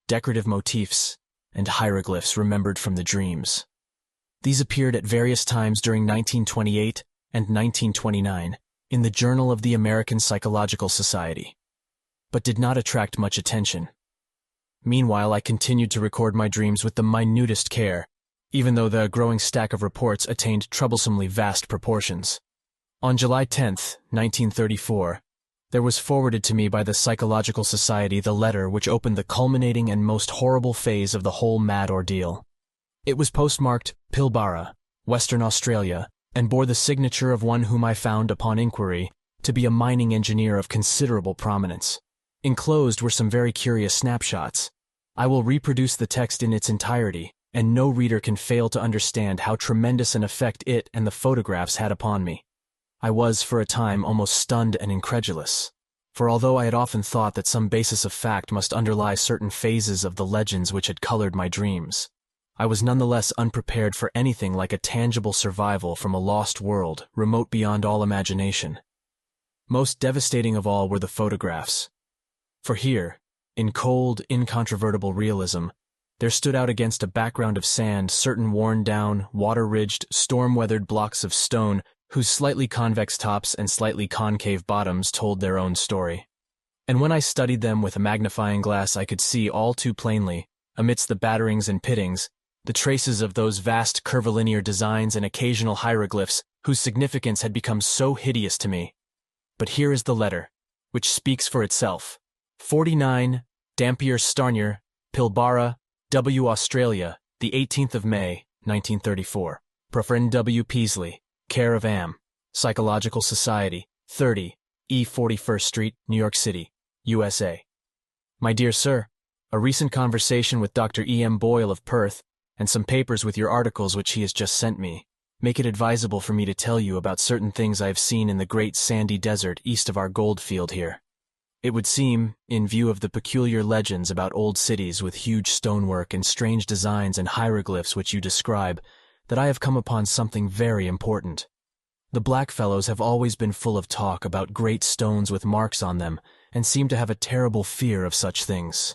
decorative motifs, and hieroglyphs remembered from the dreams. These appeared at various times during 1928 and 1929 in the Journal of the American Psychological Society, but did not attract much attention. Meanwhile, I continued to record my dreams with the minutest care, even though the growing stack of reports attained troublesomely vast proportions. On July 10, 1934, there was forwarded to me by the Psychological Society the letter which opened the culminating and most horrible phase of the whole mad ordeal. It was postmarked Pilbara, Western Australia, and bore the signature of one whom I found, upon inquiry, to be a mining engineer of considerable prominence. Enclosed were some very curious snapshots. I will reproduce the text in its entirety, and no reader can fail to understand how tremendous an effect it and the photographs had upon me. I was, for a time, almost stunned and incredulous, for although I had often thought that some basis of fact must underlie certain phases of the legends which had colored my dreams, I was nonetheless unprepared for anything like a tangible survival from a lost world, remote beyond all imagination. Most devastating of all were the photographs. For here, in cold, incontrovertible realism, there stood out against a background of sand certain worn-down, water-ridged, storm-weathered blocks of stone whose slightly convex tops and slightly concave bottoms told their own story. And when I studied them with a magnifying glass, I could see all too plainly, amidst the batterings and pittings, the traces of those vast curvilinear designs and occasional hieroglyphs whose significance had become so hideous to me. But here is the letter, which speaks for itself. 49, Dampier Starnier, Pilbara, W. Australia, the 18th of May, 1934. Professor W. Peaslee, care of AM, Psychological Society, 30, E. 41st Street, New York City, USA. My dear sir, a recent conversation with Dr. E. M. Boyle of Perth, and some papers with your articles which he has just sent me, make it advisable for me to tell you about certain things I have seen in the great sandy desert east of our gold field here. It would seem, in view of the peculiar legends about old cities with huge stonework and strange designs and hieroglyphs which you describe, that I have come upon something very important. The blackfellows have always been full of talk about great stones with marks on them, and seem to have a terrible fear of such things.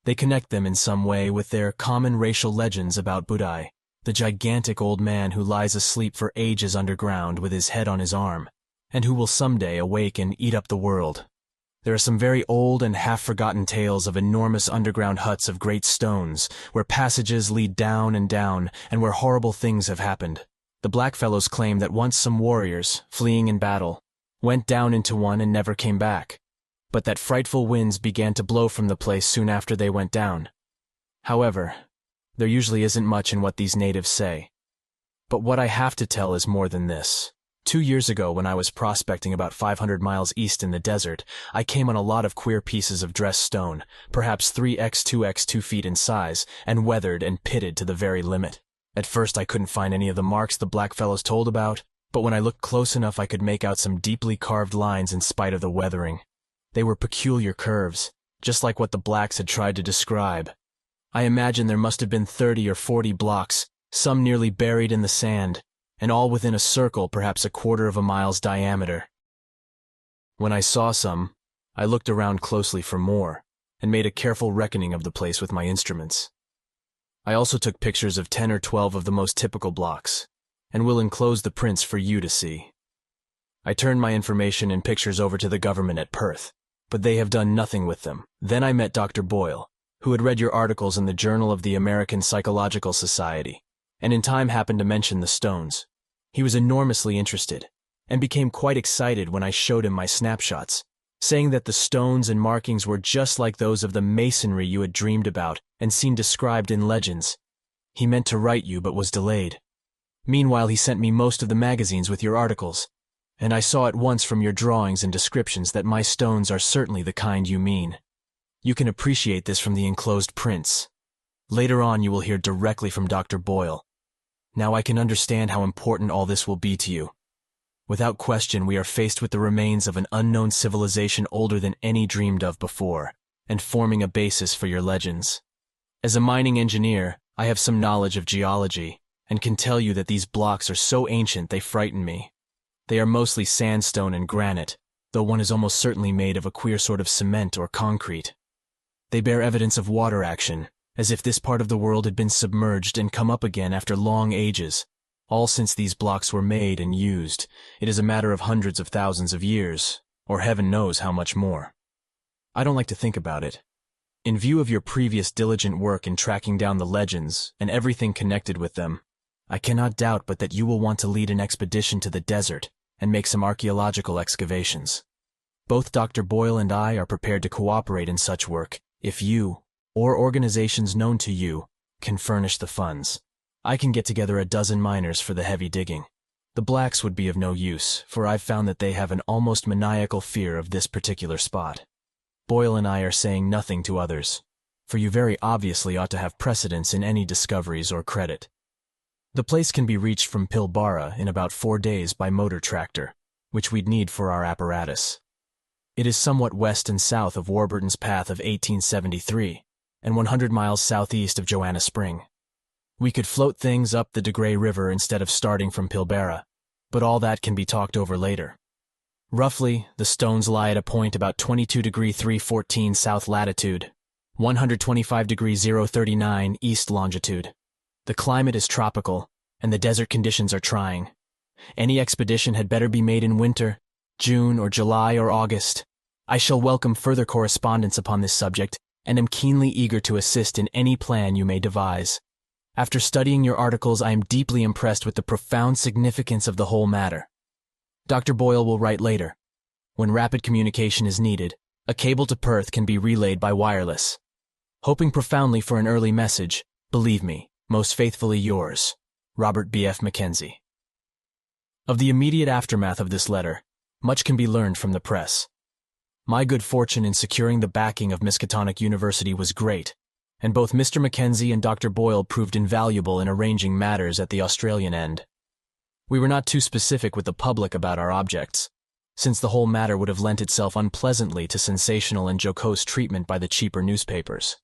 They connect them in some way with their common racial legends about Budai, the gigantic old man who lies asleep for ages underground with his head on his arm, and who will someday awake and eat up the world. There are some very old and half-forgotten tales of enormous underground huts of great stones, where passages lead down, and where horrible things have happened. The blackfellows claim that once some warriors, fleeing in battle, went down into one and never came back, but that frightful winds began to blow from the place soon after they went down. However, there usually isn't much in what these natives say. But what I have to tell is more than this. 2 years ago, when I was prospecting about 500 miles east in the desert, I came on a lot of queer pieces of dressed stone, perhaps 3x2x 2 feet in size, and weathered and pitted to the very limit. At first I couldn't find any of the marks the blackfellows told about, but when I looked close enough I could make out some deeply carved lines in spite of the weathering. They were peculiar curves, just like what the blacks had tried to describe. I imagine there must have been 30 or 40 blocks, some nearly buried in the sand, and all within a circle perhaps 1/4 of a mile's diameter. When I saw some, I looked around closely for more, and made a careful reckoning of the place with my instruments. I also took pictures of 10 or 12 of the most typical blocks, and will enclose the prints for you to see. I turned my information and pictures over to the government at Perth, but they have done nothing with them. Then I met Dr. Boyle, who had read your articles in the Journal of the American Psychological Society, and in time happened to mention the stones. He was enormously interested, and became quite excited when I showed him my snapshots, saying that the stones and markings were just like those of the masonry you had dreamed about and seen described in legends. He meant to write you but was delayed. Meanwhile, he sent me most of the magazines with your articles, and I saw at once from your drawings and descriptions that my stones are certainly the kind you mean. You can appreciate this from the enclosed prints. Later on you will hear directly from Dr. Boyle. Now I can understand how important all this will be to you. Without question, we are faced with the remains of an unknown civilization older than any dreamed of before, and forming a basis for your legends. As a mining engineer, I have some knowledge of geology, and can tell you that these blocks are so ancient they frighten me. They are mostly sandstone and granite, though one is almost certainly made of a queer sort of cement or concrete. They bear evidence of water action, as if this part of the world had been submerged and come up again after long ages. All since these blocks were made and used, it is a matter of hundreds of thousands of years, or heaven knows how much more. I don't like to think about it. In view of your previous diligent work in tracking down the legends and everything connected with them, I cannot doubt but that you will want to lead an expedition to the desert and make some archaeological excavations. Both Dr. Boyle and I are prepared to cooperate in such work if you, or organizations known to you, can furnish the funds. I can get together a dozen miners for the heavy digging. The blacks would be of no use, for I've found that they have an almost maniacal fear of this particular spot. Boyle and I are saying nothing to others, for you very obviously ought to have precedence in any discoveries or credit. The place can be reached from Pilbara in about 4 days by motor tractor, which we'd need for our apparatus. It is somewhat west and south of Warburton's Path of 1873, and 100 miles southeast of Joanna Spring. We could float things up the De Grey River instead of starting from Pilbara, but all that can be talked over later. Roughly, the stones lie at a point about 22°3'14" south latitude, 125°039" east longitude. The climate is tropical, and the desert conditions are trying. Any expedition had better be made in winter, June or July or August. I shall welcome further correspondence upon this subject, and am keenly eager to assist in any plan you may devise. After studying your articles, I am deeply impressed with the profound significance of the whole matter. Dr. Boyle will write later. When rapid communication is needed, a cable to Perth can be relayed by wireless. Hoping profoundly for an early message, believe me, most faithfully yours, Robert B.F. Mackenzie. Of the immediate aftermath of this letter, much can be learned from the press. My good fortune in securing the backing of Miskatonic University was great, and both Mr. Mackenzie and Dr. Boyle proved invaluable in arranging matters at the Australian end. We were not too specific with the public about our objects, since the whole matter would have lent itself unpleasantly to sensational and jocose treatment by the cheaper newspapers.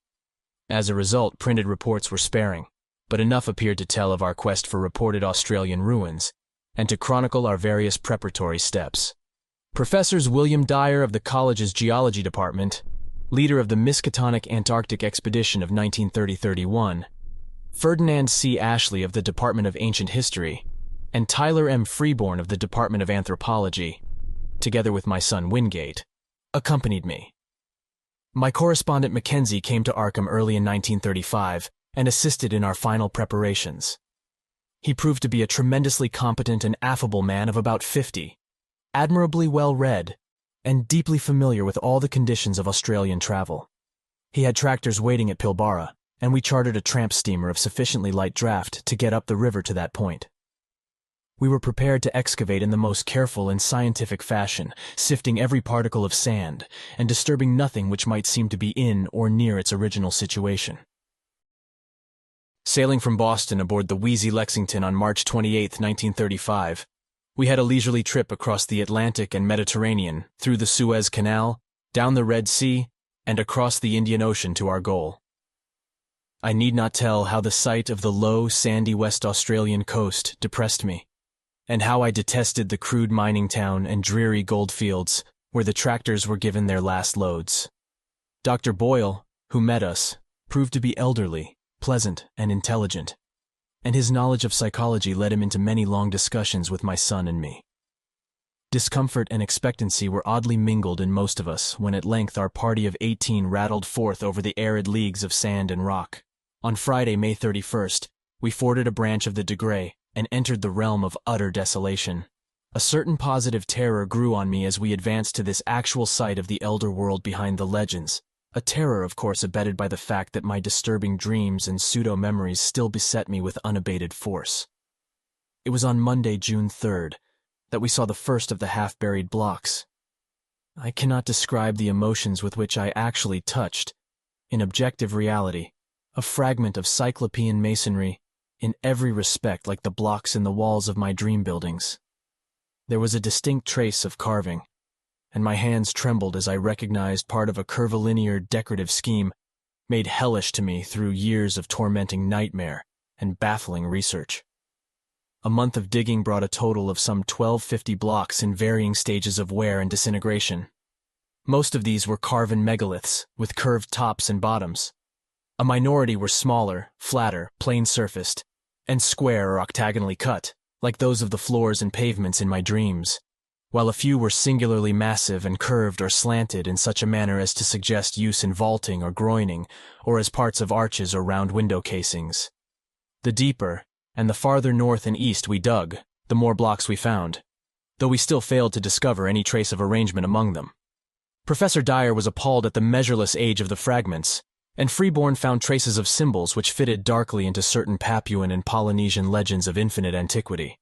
As a result, printed reports were sparing, but enough appeared to tell of our quest for reported Australian ruins, and to chronicle our various preparatory steps. Professors William Dyer of the college's geology department, leader of the Miskatonic Antarctic Expedition of 1930-31, Ferdinand C. Ashley of the Department of Ancient History, and Tyler M. Freeborn of the Department of Anthropology, together with my son Wingate, accompanied me. My correspondent Mackenzie came to Arkham early in 1935 and assisted in our final preparations. He proved to be a tremendously competent and affable man of about 50, admirably well read, and deeply familiar with all the conditions of Australian travel. He had tractors waiting at Pilbara, and we chartered a tramp steamer of sufficiently light draft to get up the river to that point. We were prepared to excavate in the most careful and scientific fashion, sifting every particle of sand and disturbing nothing which might seem to be in or near its original situation. Sailing from Boston aboard the Wheezy Lexington on March 28, 1935, we had a leisurely trip across the Atlantic and Mediterranean, through the Suez Canal, down the Red Sea, and across the Indian Ocean to our goal. I need not tell how the sight of the low, sandy West Australian coast depressed me, and how I detested the crude mining town and dreary goldfields where the tractors were given their last loads. Dr. Boyle, who met us, proved to be elderly, pleasant, and intelligent, and his knowledge of psychology led him into many long discussions with my son and me. Discomfort and expectancy were oddly mingled in most of us when at length our party of 18 rattled forth over the arid leagues of sand and rock. On Friday, May 31st, we forded a branch of the De Grey and entered the realm of utter desolation. A certain positive terror grew on me as we advanced to this actual sight of the elder world behind the legends, a terror, of course, abetted by the fact that my disturbing dreams and pseudo-memories still beset me with unabated force. It was on Monday, June 3rd, that we saw the first of the half-buried blocks. I cannot describe the emotions with which I actually touched, in objective reality, a fragment of cyclopean masonry, in every respect like the blocks in the walls of my dream buildings. There was a distinct trace of carving, and my hands trembled as I recognized part of a curvilinear decorative scheme made hellish to me through years of tormenting nightmare and baffling research. A month of digging brought a total of some 1250 blocks in varying stages of wear and disintegration. Most of these were carven megaliths with curved tops and bottoms. A minority were smaller, flatter, plain-surfaced, and square or octagonally cut, like those of the floors and pavements in my dreams, while a few were singularly massive and curved or slanted in such a manner as to suggest use in vaulting or groining, or as parts of arches or round window casings. The deeper, and the farther north and east we dug, the more blocks we found, though we still failed to discover any trace of arrangement among them. Professor Dyer was appalled at the measureless age of the fragments, and Freeborn found traces of symbols which fitted darkly into certain Papuan and Polynesian legends of infinite antiquity.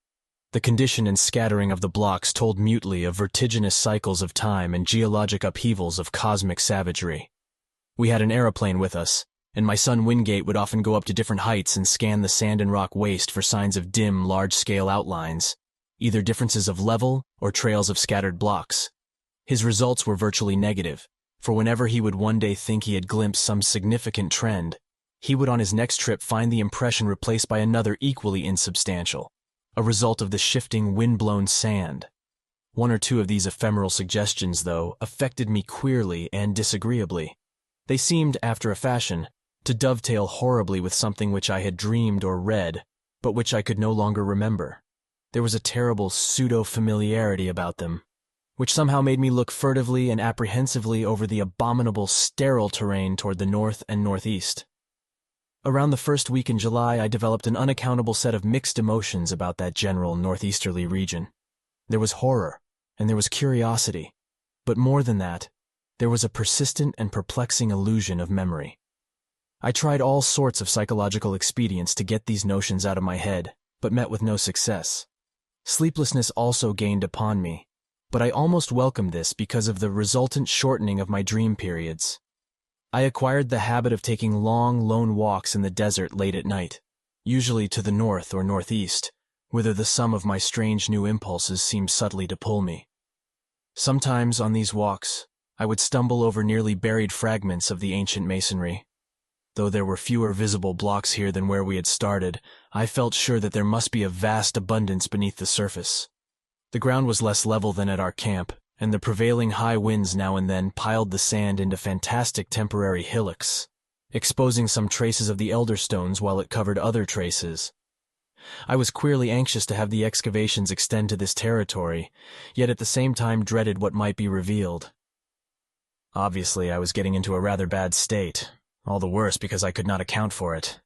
The condition and scattering of the blocks told mutely of vertiginous cycles of time and geologic upheavals of cosmic savagery. We had an aeroplane with us, and my son Wingate would often go up to different heights and scan the sand and rock waste for signs of dim, large-scale outlines, either differences of level or trails of scattered blocks. His results were virtually negative, for whenever he would one day think he had glimpsed some significant trend, he would on his next trip find the impression replaced by another equally insubstantial, a result of the shifting, wind-blown sand. One or two of these ephemeral suggestions, though, affected me queerly and disagreeably. They seemed, after a fashion, to dovetail horribly with something which I had dreamed or read, but which I could no longer remember. There was a terrible pseudo-familiarity about them, which somehow made me look furtively and apprehensively over the abominable, sterile terrain toward the north and northeast. Around the first week in July, I developed an unaccountable set of mixed emotions about that general northeasterly region. There was horror, and there was curiosity, but more than that, there was a persistent and perplexing illusion of memory. I tried all sorts of psychological expedients to get these notions out of my head, but met with no success. Sleeplessness also gained upon me, but I almost welcomed this because of the resultant shortening of my dream periods. I acquired the habit of taking long, lone walks in the desert late at night, usually to the north or northeast, whither the sum of my strange new impulses seemed subtly to pull me. Sometimes on these walks, I would stumble over nearly buried fragments of the ancient masonry. Though there were fewer visible blocks here than where we had started, I felt sure that there must be a vast abundance beneath the surface. The ground was less level than at our camp, and the prevailing high winds now and then piled the sand into fantastic temporary hillocks, exposing some traces of the elder stones while it covered other traces. I was queerly anxious to have the excavations extend to this territory, yet at the same time dreaded what might be revealed. Obviously, I was getting into a rather bad state, all the worse because I could not account for it.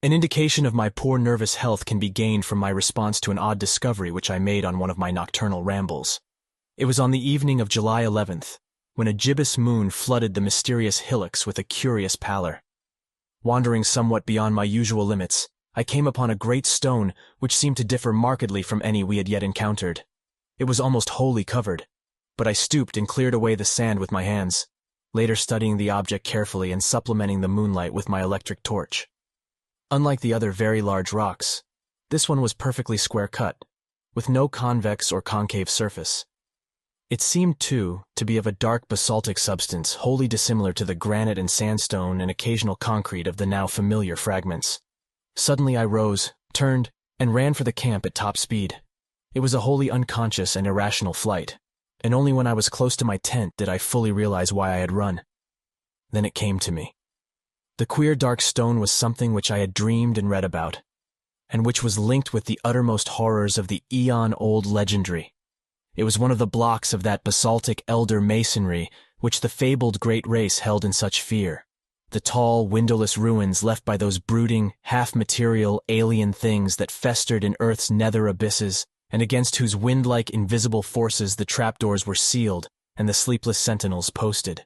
An indication of my poor nervous health can be gained from my response to an odd discovery which I made on one of my nocturnal rambles. It was on the evening of July 11th, when a gibbous moon flooded the mysterious hillocks with a curious pallor. Wandering somewhat beyond my usual limits, I came upon a great stone which seemed to differ markedly from any we had yet encountered. It was almost wholly covered, but I stooped and cleared away the sand with my hands, later studying the object carefully and supplementing the moonlight with my electric torch. Unlike the other very large rocks, this one was perfectly square-cut, with no convex or concave surface. It seemed, too, to be of a dark basaltic substance wholly dissimilar to the granite and sandstone and occasional concrete of the now familiar fragments. Suddenly I rose, turned, and ran for the camp at top speed. It was a wholly unconscious and irrational flight, and only when I was close to my tent did I fully realize why I had run. Then it came to me. The queer dark stone was something which I had dreamed and read about, and which was linked with the uttermost horrors of the eon-old legendary. It was one of the blocks of that basaltic elder masonry which the fabled great race held in such fear, the tall, windowless ruins left by those brooding, half-material, alien things that festered in Earth's nether abysses and against whose wind-like invisible forces the trapdoors were sealed and the sleepless sentinels posted.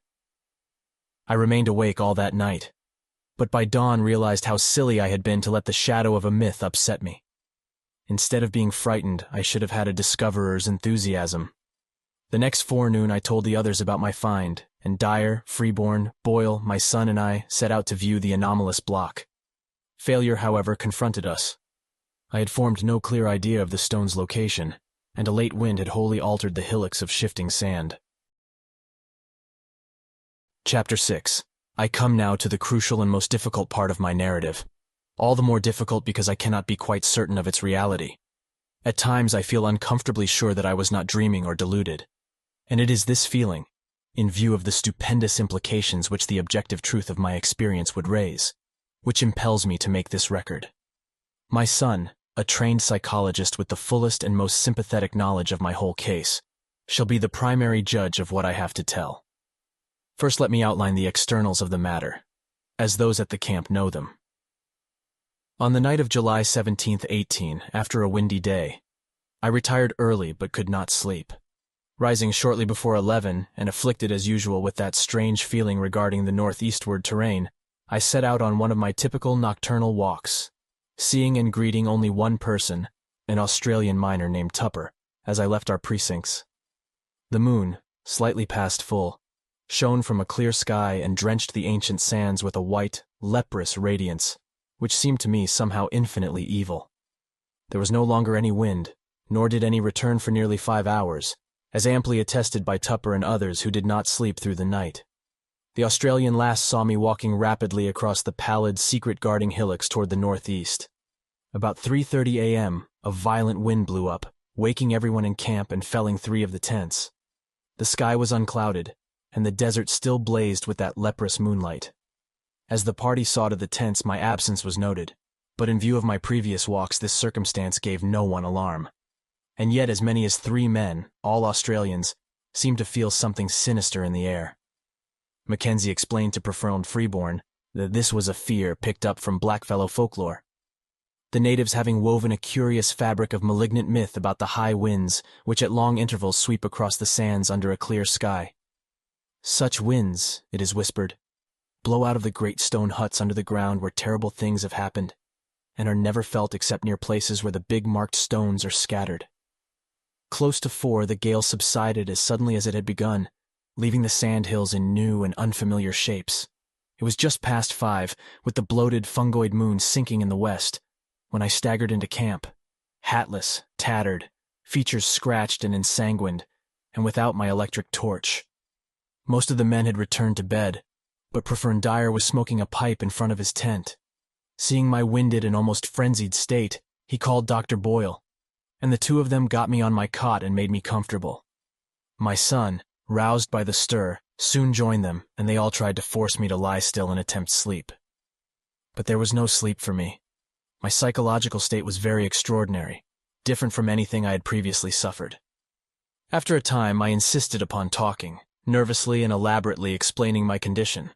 I remained awake all that night, but by dawn realized how silly I had been to let the shadow of a myth upset me. Instead of being frightened, I should have had a discoverer's enthusiasm. The next forenoon I told the others about my find, and Dyer, Freeborn, Boyle, my son, and I set out to view the anomalous block. Failure, however, confronted us. I had formed no clear idea of the stone's location, and a late wind had wholly altered the hillocks of shifting sand. Chapter 6. I come now to the crucial and most difficult part of my narrative. All the more difficult because I cannot be quite certain of its reality. At times I feel uncomfortably sure that I was not dreaming or deluded. And it is this feeling, in view of the stupendous implications which the objective truth of my experience would raise, which impels me to make this record. My son, a trained psychologist with the fullest and most sympathetic knowledge of my whole case, shall be the primary judge of what I have to tell. First let me outline the externals of the matter, as those at the camp know them. On the night of July 17, 18, after a windy day, I retired early but could not sleep. Rising shortly before 11 and afflicted as usual with that strange feeling regarding the northeastward terrain, I set out on one of my typical nocturnal walks, seeing and greeting only one person, an Australian miner named Tupper, as I left our precincts. The moon, slightly past full, shone from a clear sky and drenched the ancient sands with a white, leprous radiance, which seemed to me somehow infinitely evil. There was no longer any wind, nor did any return for nearly 5 hours, as amply attested by Tupper and others who did not sleep through the night. The Australian last saw me walking rapidly across the pallid, secret-guarding hillocks toward the northeast. About 3:30 a.m., a violent wind blew up, waking everyone in camp and felling 3 of the tents. The sky was unclouded, and the desert still blazed with that leprous moonlight. As the party saw to the tents, my absence was noted, but in view of my previous walks this circumstance gave no one alarm. And yet as many as 3 men, all Australians, seemed to feel something sinister in the air. Mackenzie explained to Professor Freeborn that this was a fear picked up from blackfellow folklore, the natives having woven a curious fabric of malignant myth about the high winds which at long intervals sweep across the sands under a clear sky. Such winds, it is whispered, blow out of the great stone huts under the ground where terrible things have happened, and are never felt except near places where the big marked stones are scattered. Close to 4, the gale subsided as suddenly as it had begun, leaving the sand hills in new and unfamiliar shapes. It was just past 5, with the bloated fungoid moon sinking in the west, when I staggered into camp, hatless, tattered, features scratched and ensanguined, and without my electric torch. Most of the men had returned to bed, but Professor Dyer was smoking a pipe in front of his tent. Seeing my winded and almost frenzied state, he called Dr. Boyle, and the 2 of them got me on my cot and made me comfortable. My son, roused by the stir, soon joined them, and they all tried to force me to lie still and attempt sleep. But there was no sleep for me. My psychological state was very extraordinary, different from anything I had previously suffered. After a time, I insisted upon talking, nervously and elaborately explaining my condition.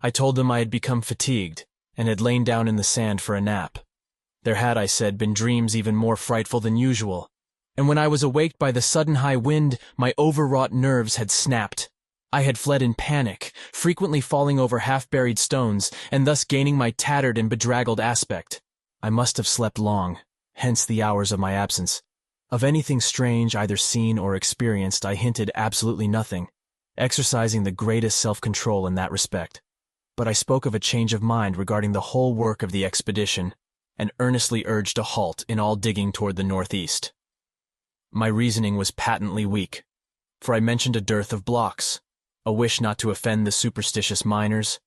I told them I had become fatigued and had lain down in the sand for a nap. There had, I said, been dreams even more frightful than usual, and when I was awaked by the sudden high wind, my overwrought nerves had snapped. I had fled in panic, frequently falling over half-buried stones, and thus gaining my tattered and bedraggled aspect. I must have slept long, hence the hours of my absence. Of anything strange either seen or experienced I hinted absolutely nothing, exercising the greatest self-control in that respect. But I spoke of a change of mind regarding the whole work of the expedition, and earnestly urged a halt in all digging toward the northeast. My reasoning was patently weak, for I mentioned a dearth of blocks, a wish not to offend the superstitious miners,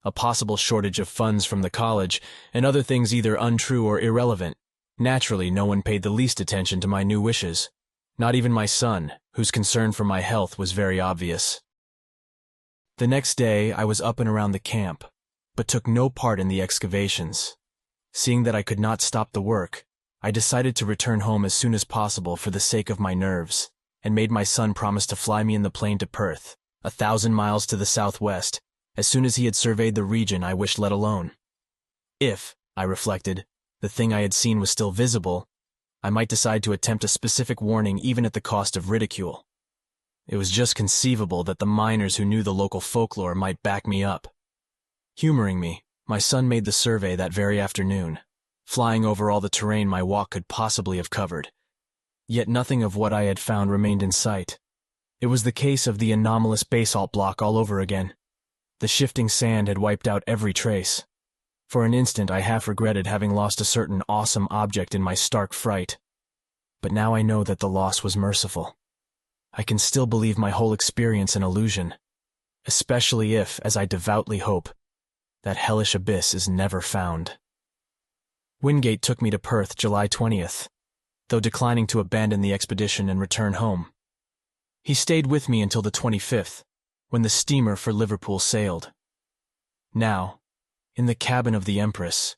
a possible shortage of funds from the college, and other things either untrue or irrelevant. Naturally, no one paid the least attention to my new wishes, not even my son, whose concern for my health was very obvious. The next day I was up and around the camp, but took no part in the excavations. Seeing that I could not stop the work, I decided to return home as soon as possible for the sake of my nerves, and made my son promise to fly me in the plane to Perth, 1,000 miles to the southwest, as soon as he had surveyed the region I wished let alone. If, I reflected, the thing I had seen was still visible, I might decide to attempt a specific warning even at the cost of ridicule. It was just conceivable that the miners who knew the local folklore might back me up. Humoring me, my son made the survey that very afternoon, flying over all the terrain my walk could possibly have covered. Yet nothing of what I had found remained in sight. It was the case of the anomalous basalt block all over again. The shifting sand had wiped out every trace. For an instant I half regretted having lost a certain awesome object in my stark fright. But now I know that the loss was merciful. I can still believe my whole experience an illusion, especially if, as I devoutly hope, that hellish abyss is never found. Wingate took me to Perth July 20th, though declining to abandon the expedition and return home. He stayed with me until the 25th, when the steamer for Liverpool sailed. Now, in the cabin of the Empress,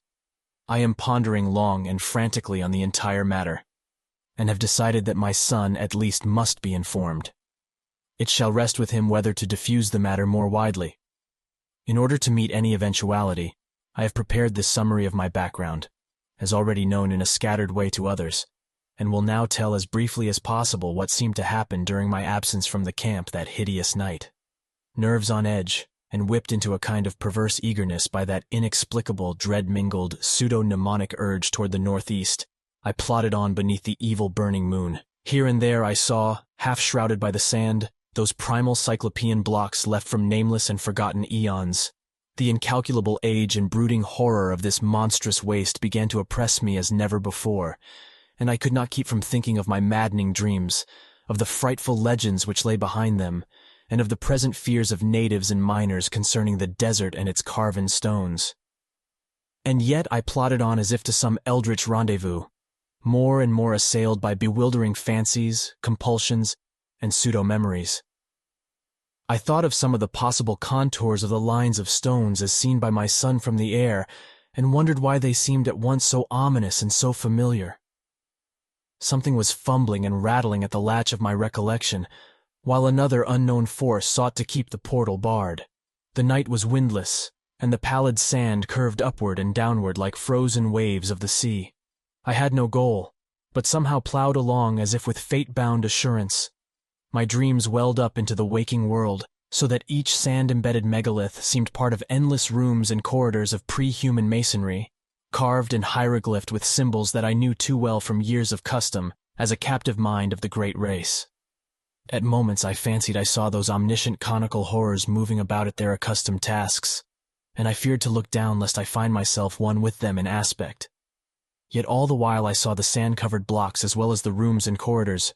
I am pondering long and frantically on the entire matter, and have decided that my son at least must be informed. It shall rest with him whether to diffuse the matter more widely. In order to meet any eventuality, I have prepared this summary of my background, as already known in a scattered way to others, and will now tell as briefly as possible what seemed to happen during my absence from the camp that hideous night. Nerves on edge, and whipped into a kind of perverse eagerness by that inexplicable, dread-mingled, pseudo-mnemonic urge toward the northeast, I plodded on beneath the evil burning moon. Here and there I saw, half shrouded by the sand, those primal cyclopean blocks left from nameless and forgotten eons. The incalculable age and brooding horror of this monstrous waste began to oppress me as never before, and I could not keep from thinking of my maddening dreams, of the frightful legends which lay behind them, and of the present fears of natives and miners concerning the desert and its carven stones. And yet I plodded on as if to some eldritch rendezvous, more and more assailed by bewildering fancies, compulsions, and pseudo-memories. I thought of some of the possible contours of the lines of stones as seen by my son from the air, and wondered why they seemed at once so ominous and so familiar. Something was fumbling and rattling at the latch of my recollection, while another unknown force sought to keep the portal barred. The night was windless, and the pallid sand curved upward and downward like frozen waves of the sea. I had no goal, but somehow plowed along as if with fate-bound assurance. My dreams welled up into the waking world, so that each sand-embedded megalith seemed part of endless rooms and corridors of pre-human masonry, carved and hieroglyphed with symbols that I knew too well from years of custom as a captive mind of the great race. At moments I fancied I saw those omniscient conical horrors moving about at their accustomed tasks, and I feared to look down lest I find myself one with them in aspect. Yet all the while I saw the sand-covered blocks as well as the rooms and corridors,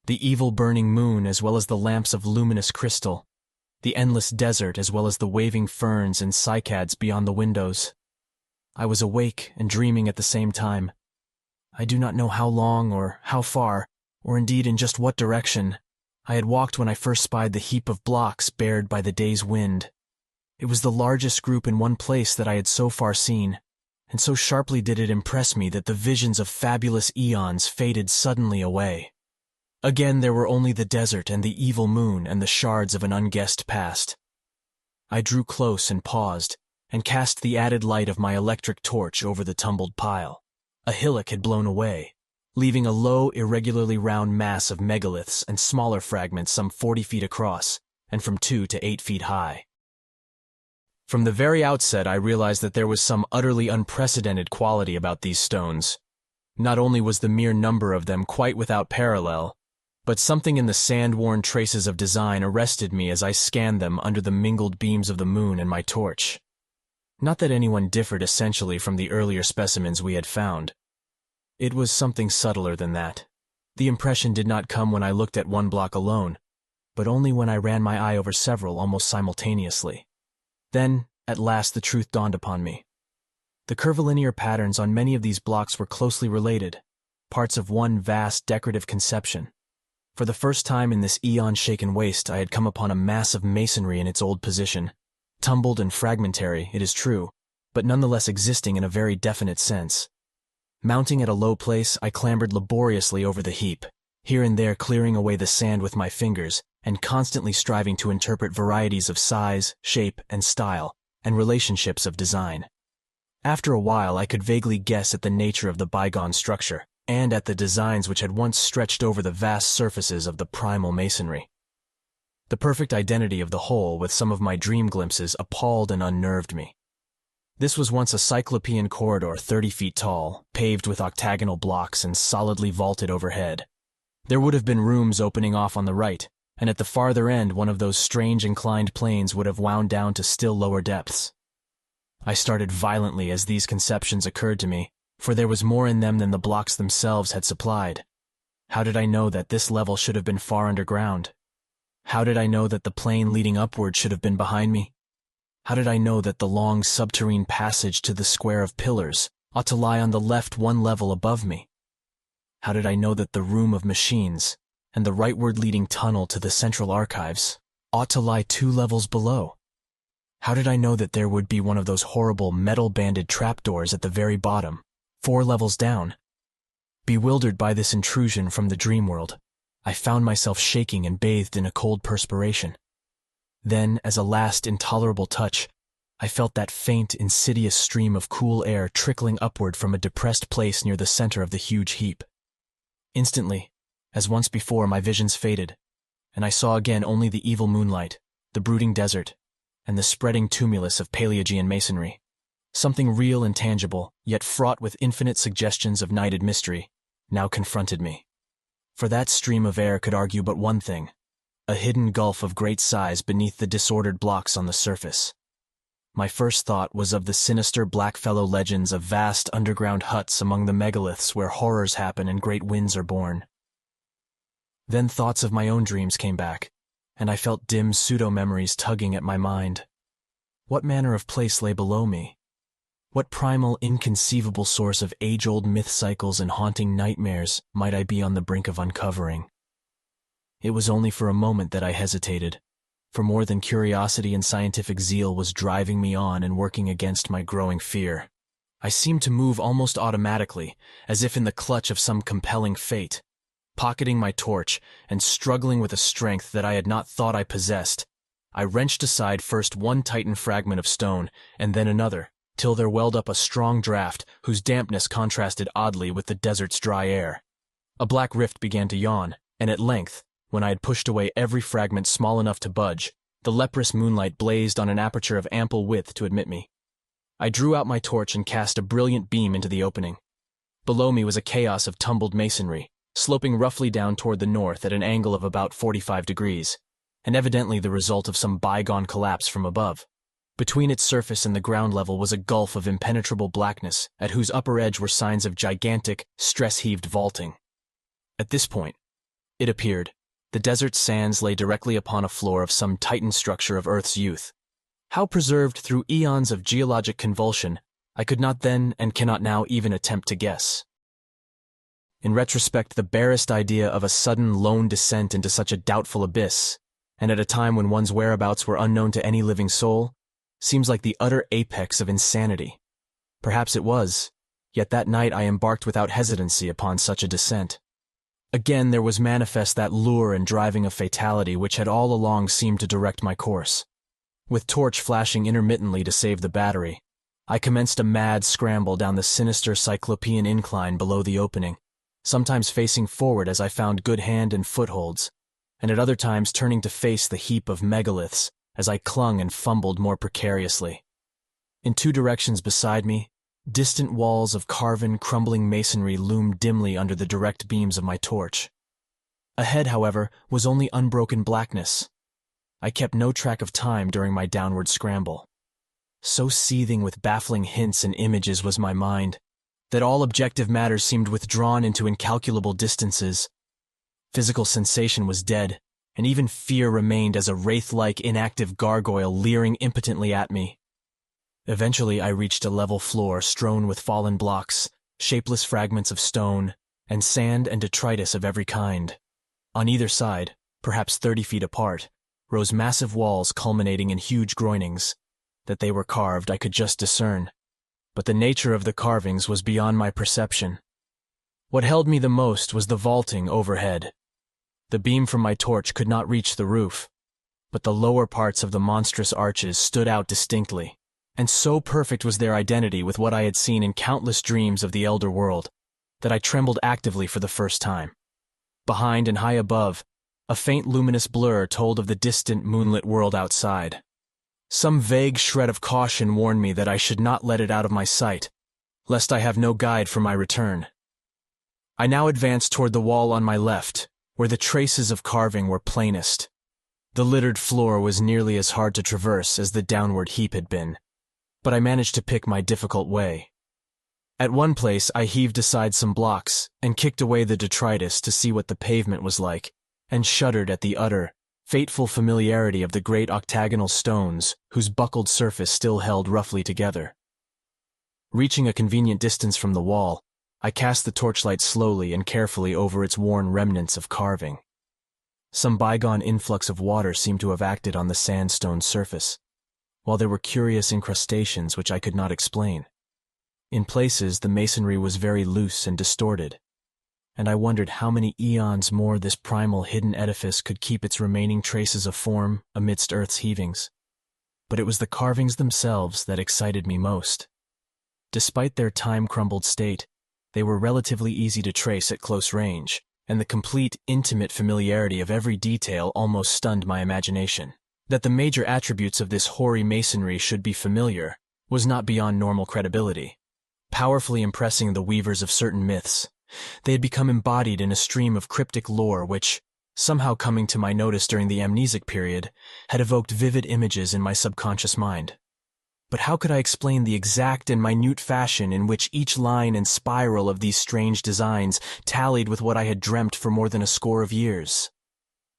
the evil burning moon as well as the lamps of luminous crystal, the endless desert as well as the waving ferns and cycads beyond the windows. I was awake and dreaming at the same time. I do not know how long or how far, or indeed in just what direction, I had walked when I first spied the heap of blocks bared by the day's wind. It was the largest group in one place that I had so far seen, and so sharply did it impress me that the visions of fabulous eons faded suddenly away. Again there were only the desert and the evil moon and the shards of an unguessed past. I drew close and paused, and cast the added light of my electric torch over the tumbled pile. A hillock had blown away, leaving a low, irregularly round mass of megaliths and smaller fragments some 40 feet across, and from 2 to 8 feet high. From the very outset, I realized that there was some utterly unprecedented quality about these stones. Not only was the mere number of them quite without parallel, but something in the sand-worn traces of design arrested me as I scanned them under the mingled beams of the moon and my torch. Not that anyone differed essentially from the earlier specimens we had found. It was something subtler than that. The impression did not come when I looked at one block alone, but only when I ran my eye over several almost simultaneously. Then, at last, the truth dawned upon me. The curvilinear patterns on many of these blocks were closely related, parts of one vast decorative conception. For the first time in this eon-shaken waste, I had come upon a mass of masonry in its old position, tumbled and fragmentary, it is true, but nonetheless existing in a very definite sense. Mounting at a low place, I clambered laboriously over the heap, here and there clearing away the sand with my fingers, and constantly striving to interpret varieties of size, shape, and style, and relationships of design. After a while, I could vaguely guess at the nature of the bygone structure, and at the designs which had once stretched over the vast surfaces of the primal masonry. The perfect identity of the whole, with some of my dream glimpses, appalled and unnerved me. This was once a cyclopean corridor 30 feet tall, paved with octagonal blocks and solidly vaulted overhead. There would have been rooms opening off on the right, and at the farther end one of those strange inclined planes would have wound down to still lower depths. I started violently as these conceptions occurred to me, for there was more in them than the blocks themselves had supplied. How did I know that this level should have been far underground? How did I know that the plane leading upward should have been behind me? How did I know that the long subterranean passage to the square of pillars ought to lie on the left one level above me? How did I know that the room of machines and the rightward leading tunnel to the central archives ought to lie 2 levels below? How did I know that there would be one of those horrible metal-banded trapdoors at the very bottom, 4 levels down? Bewildered by this intrusion from the dream world, I found myself shaking and bathed in a cold perspiration. Then, as a last intolerable touch, I felt that faint, insidious stream of cool air trickling upward from a depressed place near the center of the huge heap. Instantly, as once before, my visions faded, and I saw again only the evil moonlight, the brooding desert, and the spreading tumulus of Paleogean masonry. Something real and tangible, yet fraught with infinite suggestions of nighted mystery, now confronted me. For that stream of air could argue but one thing: a hidden gulf of great size beneath the disordered blocks on the surface. My first thought was of the sinister Blackfellow legends of vast underground huts among the megaliths where horrors happen and great winds are born. Then thoughts of my own dreams came back, and I felt dim pseudo-memories tugging at my mind. What manner of place lay below me? What primal, inconceivable source of age-old myth cycles and haunting nightmares might I be on the brink of uncovering? It was only for a moment that I hesitated, for more than curiosity and scientific zeal was driving me on and working against my growing fear. I seemed to move almost automatically, as if in the clutch of some compelling fate. Pocketing my torch and struggling with a strength that I had not thought I possessed, I wrenched aside first one titan fragment of stone and then another, till there welled up a strong draught whose dampness contrasted oddly with the desert's dry air. A black rift began to yawn, and at length, when I had pushed away every fragment small enough to budge, the leprous moonlight blazed on an aperture of ample width to admit me. I drew out my torch and cast a brilliant beam into the opening. Below me was a chaos of tumbled masonry, sloping roughly down toward the north at an angle of about 45 degrees, and evidently the result of some bygone collapse from above. Between its surface and the ground level was a gulf of impenetrable blackness, at whose upper edge were signs of gigantic, stress-heaved vaulting. At this point, it appeared, the desert's sands lay directly upon a floor of some titan structure of Earth's youth. How preserved through eons of geologic convulsion, I could not then and cannot now even attempt to guess. In retrospect, the barest idea of a sudden lone descent into such a doubtful abyss, and at a time when one's whereabouts were unknown to any living soul, seems like the utter apex of insanity. Perhaps it was, yet that night I embarked without hesitancy upon such a descent. Again there was manifest that lure and driving of fatality which had all along seemed to direct my course. With torch flashing intermittently to save the battery, I commenced a mad scramble down the sinister cyclopean incline below the opening, sometimes facing forward as I found good hand and footholds, and at other times turning to face the heap of megaliths as I clung and fumbled more precariously. In two directions beside me, distant walls of carven, crumbling masonry loomed dimly under the direct beams of my torch. Ahead, however, was only unbroken blackness. I kept no track of time during my downward scramble. So seething with baffling hints and images was my mind, that all objective matter seemed withdrawn into incalculable distances. Physical sensation was dead, and even fear remained as a wraith-like inactive gargoyle leering impotently at me. Eventually I reached a level floor strewn with fallen blocks, shapeless fragments of stone, and sand and detritus of every kind. On either side, perhaps 30 feet apart, rose massive walls culminating in huge groinings. That they were carved I could just discern, but the nature of the carvings was beyond my perception. What held me the most was the vaulting overhead. The beam from my torch could not reach the roof, but the lower parts of the monstrous arches stood out distinctly, and so perfect was their identity with what I had seen in countless dreams of the elder world, that I trembled actively for the first time. Behind and high above, a faint luminous blur told of the distant moonlit world outside. Some vague shred of caution warned me that I should not let it out of my sight, lest I have no guide for my return. I now advanced toward the wall on my left, where the traces of carving were plainest. The littered floor was nearly as hard to traverse as the downward heap had been, but I managed to pick my difficult way. At one place I heaved aside some blocks and kicked away the detritus to see what the pavement was like, and shuddered at the utter, fateful familiarity of the great octagonal stones whose buckled surface still held roughly together. Reaching a convenient distance from the wall, I cast the torchlight slowly and carefully over its worn remnants of carving. Some bygone influx of water seemed to have acted on the sandstone surface, while there were curious incrustations which I could not explain. In places, the masonry was very loose and distorted, and I wondered how many eons more this primal hidden edifice could keep its remaining traces of form amidst Earth's heavings. But it was the carvings themselves that excited me most. Despite their time-crumbled state, they were relatively easy to trace at close range, and the complete, intimate familiarity of every detail almost stunned my imagination. That the major attributes of this hoary masonry should be familiar was not beyond normal credibility. Powerfully impressing the weavers of certain myths, they had become embodied in a stream of cryptic lore which, somehow coming to my notice during the amnesic period, had evoked vivid images in my subconscious mind. But how could I explain the exact and minute fashion in which each line and spiral of these strange designs tallied with what I had dreamt for more than a score of years?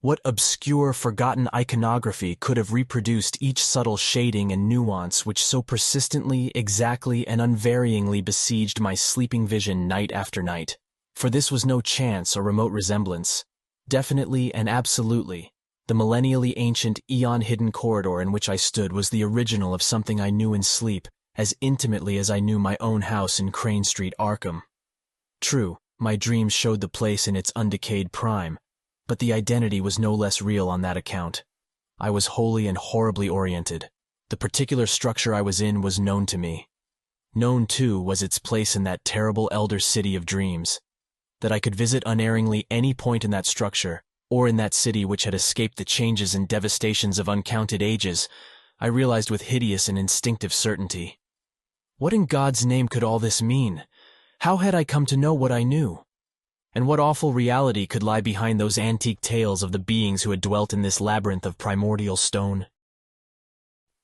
What obscure, forgotten iconography could have reproduced each subtle shading and nuance which so persistently, exactly, and unvaryingly besieged my sleeping vision night after night? For this was no chance or remote resemblance. Definitely and absolutely, the millennially ancient, eon-hidden corridor in which I stood was the original of something I knew in sleep as intimately as I knew my own house in Crane Street, Arkham. True, my dreams showed the place in its undecayed prime, but the identity was no less real on that account. I was wholly and horribly oriented. The particular structure I was in was known to me. Known, too, was its place in that terrible elder city of dreams. That I could visit unerringly any point in that structure, or in that city which had escaped the changes and devastations of uncounted ages, I realized with hideous and instinctive certainty. What in God's name could all this mean? How had I come to know what I knew? And what awful reality could lie behind those antique tales of the beings who had dwelt in this labyrinth of primordial stone?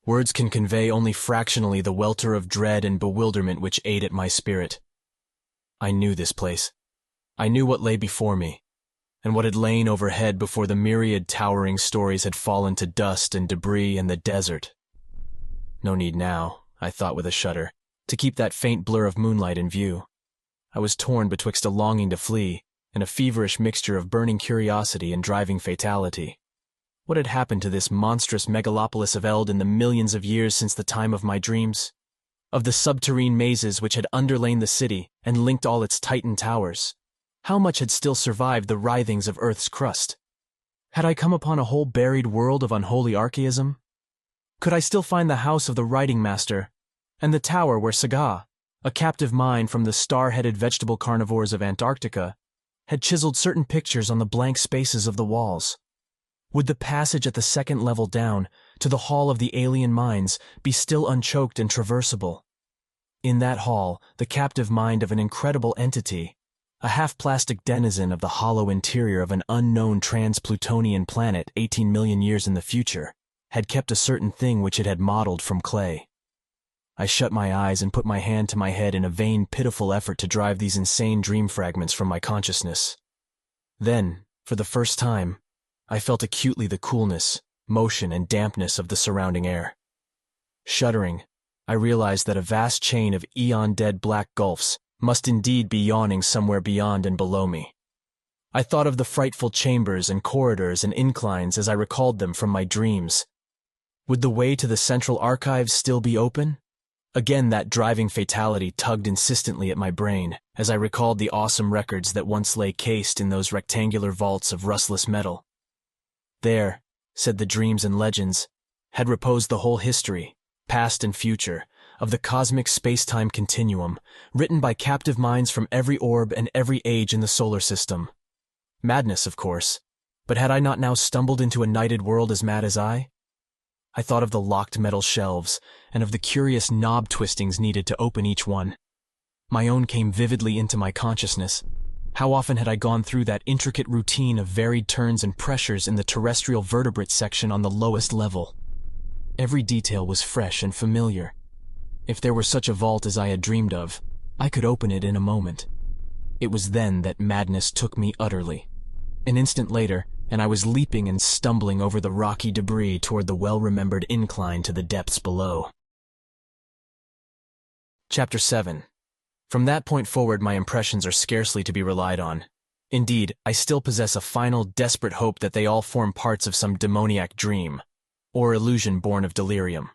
Words can convey only fractionally the welter of dread and bewilderment which ate at my spirit. I knew this place. I knew what lay before me, and what had lain overhead before the myriad towering stories had fallen to dust and debris in the desert. No need now, I thought with a shudder, to keep that faint blur of moonlight in view. I was torn betwixt a longing to flee and a feverish mixture of burning curiosity and driving fatality. What had happened to this monstrous megalopolis of Eld in the millions of years since the time of my dreams? Of the subterrane mazes which had underlain the city and linked all its Titan towers? How much had still survived the writhings of Earth's crust? Had I come upon a whole buried world of unholy archaism? Could I still find the house of the writing master, and the tower where Saga, a captive mind from the star-headed vegetable carnivores of Antarctica, had chiseled certain pictures on the blank spaces of the walls? Would the passage at the second level down, to the hall of the alien minds, be still unchoked and traversable. In that hall, the captive mind of an incredible entity, a half-plastic denizen of the hollow interior of an unknown trans-Plutonian planet 18 million years in the future, had kept a certain thing which it had modeled from clay. I shut my eyes and put my hand to my head in a vain, pitiful effort to drive these insane dream fragments from my consciousness. Then, for the first time, I felt acutely the coolness, motion, and dampness of the surrounding air. Shuddering, I realized that a vast chain of eon-dead black gulfs must indeed be yawning somewhere beyond and below me. I thought of the frightful chambers and corridors and inclines as I recalled them from my dreams. Would the way to the central archives still be open? Again, that driving fatality tugged insistently at my brain as I recalled the awesome records that once lay cased in those rectangular vaults of rustless metal. There, said the dreams and legends, had reposed the whole history, past and future, of the cosmic space-time continuum, written by captive minds from every orb and every age in the solar system. Madness, of course, but had I not now stumbled into a nighted world as mad as I? I thought of the locked metal shelves, and of the curious knob twistings needed to open each one. My own came vividly into my consciousness. How often had I gone through that intricate routine of varied turns and pressures in the terrestrial vertebrate section on the lowest level? Every detail was fresh and familiar. If there were such a vault as I had dreamed of, I could open it in a moment. It was then that madness took me utterly. An instant later, and I was leaping and stumbling over the rocky debris toward the well-remembered incline to the depths below. Chapter 7. From that point forward, my impressions are scarcely to be relied on. Indeed, I still possess a final, desperate hope that they all form parts of some demoniac dream, or illusion born of delirium.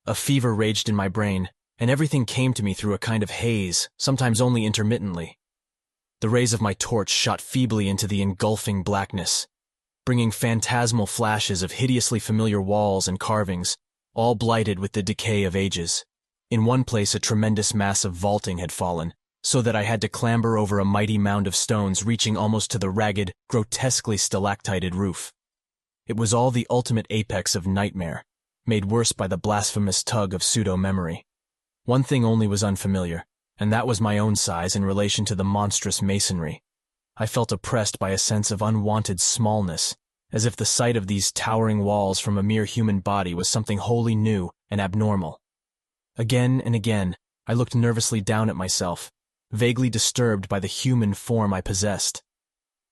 A fever raged in my brain, and everything came to me through a kind of haze, sometimes only intermittently. The rays of my torch shot feebly into the engulfing blackness, bringing phantasmal flashes of hideously familiar walls and carvings, all blighted with the decay of ages. In one place a tremendous mass of vaulting had fallen, so that I had to clamber over a mighty mound of stones reaching almost to the ragged, grotesquely stalactited roof. It was all the ultimate apex of nightmare, made worse by the blasphemous tug of pseudo-memory. One thing only was unfamiliar, and that was my own size in relation to the monstrous masonry. I felt oppressed by a sense of unwanted smallness, as if the sight of these towering walls from a mere human body was something wholly new and abnormal. Again and again, I looked nervously down at myself, vaguely disturbed by the human form I possessed.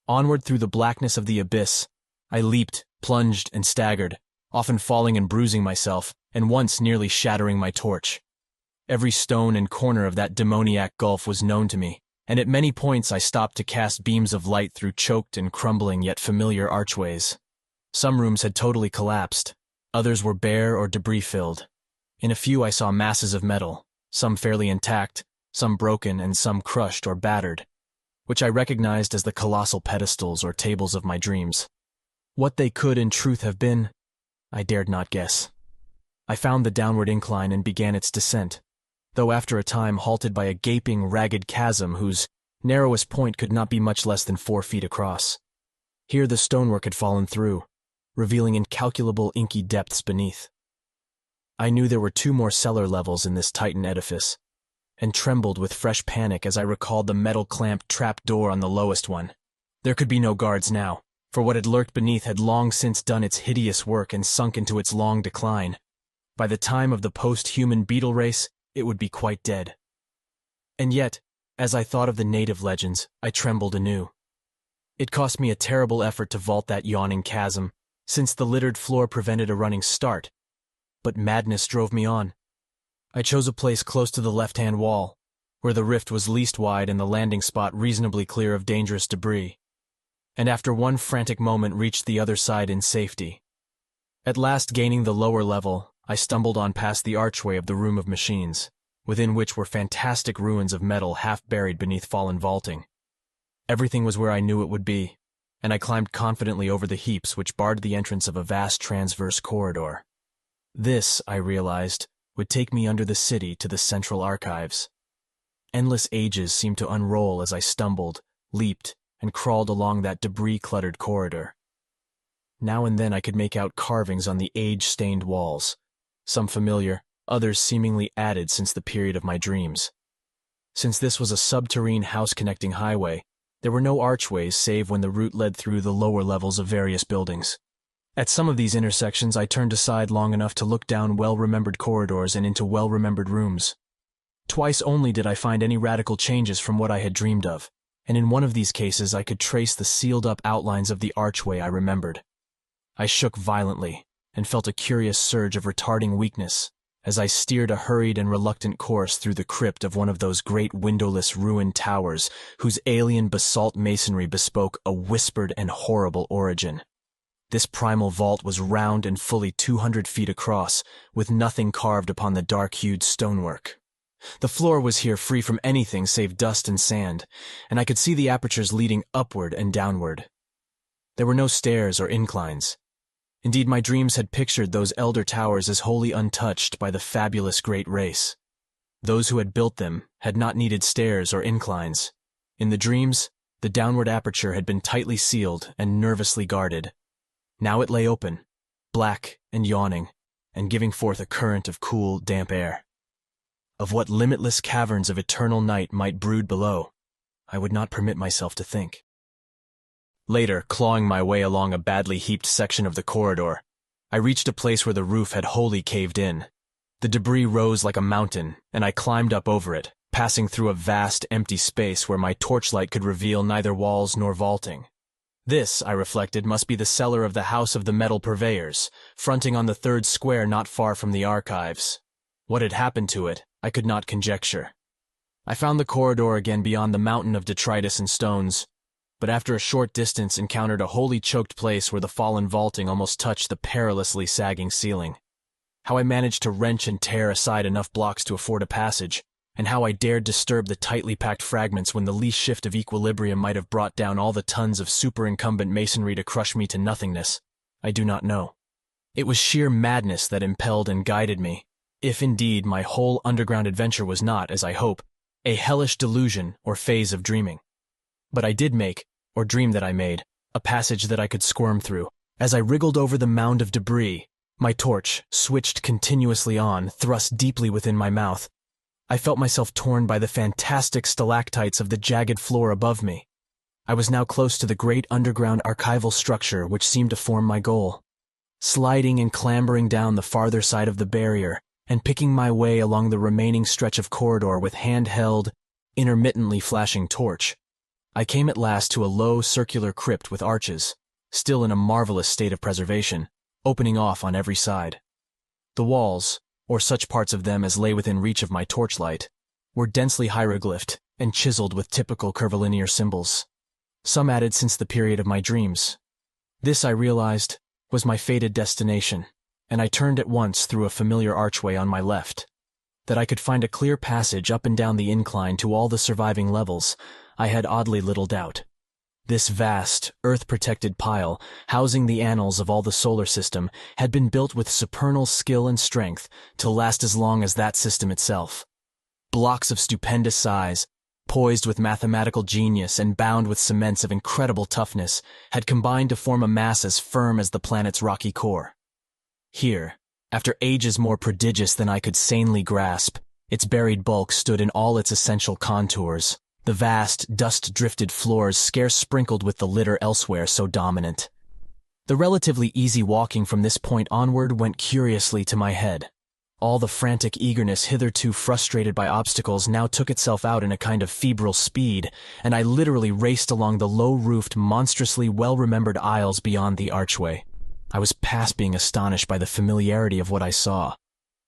Onward through the blackness of the abyss, I leaped, plunged, and staggered, often falling and bruising myself, and once nearly shattering my torch. Every stone and corner of that demoniac gulf was known to me, and at many points I stopped to cast beams of light through choked and crumbling yet familiar archways. Some rooms had totally collapsed, others were bare or debris-filled. In a few I saw masses of metal, some fairly intact, some broken, and some crushed or battered, which I recognized as the colossal pedestals or tables of my dreams. What they could in truth have been, I dared not guess. I found the downward incline and began its descent, though after a time halted by a gaping, ragged chasm whose narrowest point could not be much less than 4 feet across. Here the stonework had fallen through, revealing incalculable inky depths beneath. I knew there were 2 more cellar levels in this Titan edifice, and trembled with fresh panic as I recalled the metal-clamped trap door on the lowest one. There could be no guards now, for what had lurked beneath had long since done its hideous work and sunk into its long decline. By the time of the post-human beetle race, it would be quite dead. And yet, as I thought of the native legends, I trembled anew. It cost me a terrible effort to vault that yawning chasm, since the littered floor prevented a running start, but madness drove me on. I chose a place close to the left-hand wall, where the rift was least wide and the landing spot reasonably clear of dangerous debris, and after one frantic moment reached the other side in safety. At last gaining the lower level, I stumbled on past the archway of the room of machines, within which were fantastic ruins of metal half buried beneath fallen vaulting. Everything was where I knew it would be, and I climbed confidently over the heaps which barred the entrance of a vast transverse corridor. This, I realized, would take me under the city to the central archives. Endless ages seemed to unroll as I stumbled, leaped, and crawled along that debris-cluttered corridor. Now and then I could make out carvings on the age-stained walls, some familiar, others seemingly added since the period of my dreams. Since this was a subterranean house-connecting highway, there were no archways save when the route led through the lower levels of various buildings. At some of these intersections I turned aside long enough to look down well-remembered corridors and into well-remembered rooms. Twice only did I find any radical changes from what I had dreamed of, and in one of these cases I could trace the sealed-up outlines of the archway I remembered. I shook violently, and felt a curious surge of retarding weakness as I steered a hurried and reluctant course through the crypt of one of those great windowless ruined towers whose alien basalt masonry bespoke a whispered and horrible origin. This primal vault was round and fully 200 feet across, with nothing carved upon the dark-hued stonework. The floor was here free from anything save dust and sand, and I could see the apertures leading upward and downward. There were no stairs or inclines. Indeed, my dreams had pictured those elder towers as wholly untouched by the fabulous great race. Those who had built them had not needed stairs or inclines. In the dreams, the downward aperture had been tightly sealed and nervously guarded. Now it lay open, black and yawning, and giving forth a current of cool, damp air. Of what limitless caverns of eternal night might brood below, I would not permit myself to think. Later, clawing my way along a badly heaped section of the corridor, I reached a place where the roof had wholly caved in. The debris rose like a mountain, and I climbed up over it, passing through a vast, empty space where my torchlight could reveal neither walls nor vaulting. This, I reflected, must be the cellar of the House of the Metal Purveyors, fronting on the third square not far from the archives. What had happened to it, I could not conjecture. I found the corridor again beyond the mountain of detritus and stones, but after a short distance encountered a wholly choked place where the fallen vaulting almost touched the perilously sagging ceiling. How I managed to wrench and tear aside enough blocks to afford a passage, and how I dared disturb the tightly packed fragments when the least shift of equilibrium might have brought down all the tons of superincumbent masonry to crush me to nothingness, I do not know. It was sheer madness that impelled and guided me, if indeed my whole underground adventure was not, as I hope, a hellish delusion or phase of dreaming. But I did make, or dream that I made, a passage that I could squirm through. As I wriggled over the mound of debris, my torch, switched continuously on, thrust deeply within my mouth. I felt myself torn by the fantastic stalactites of the jagged floor above me. I was now close to the great underground archival structure which seemed to form my goal. Sliding and clambering down the farther side of the barrier, and picking my way along the remaining stretch of corridor with hand-held, intermittently flashing torch, I came at last to a low circular crypt with arches, still in a marvelous state of preservation, opening off on every side. The walls, or such parts of them as lay within reach of my torchlight, were densely hieroglyphed and chiseled with typical curvilinear symbols, some added since the period of my dreams. This, I realized, was my fated destination, and I turned at once through a familiar archway on my left. That I could find a clear passage up and down the incline to all the surviving levels, I had oddly little doubt. This vast, earth-protected pile, housing the annals of all the solar system, had been built with supernal skill and strength to last as long as that system itself. Blocks of stupendous size, poised with mathematical genius and bound with cements of incredible toughness, had combined to form a mass as firm as the planet's rocky core. Here, after ages more prodigious than I could sanely grasp, its buried bulk stood in all its essential contours, the vast, dust-drifted floors scarce sprinkled with the litter elsewhere so dominant. The relatively easy walking from this point onward went curiously to my head. All the frantic eagerness hitherto frustrated by obstacles now took itself out in a kind of febrile speed, and I literally raced along the low-roofed, monstrously well-remembered aisles beyond the archway. I was past being astonished by the familiarity of what I saw.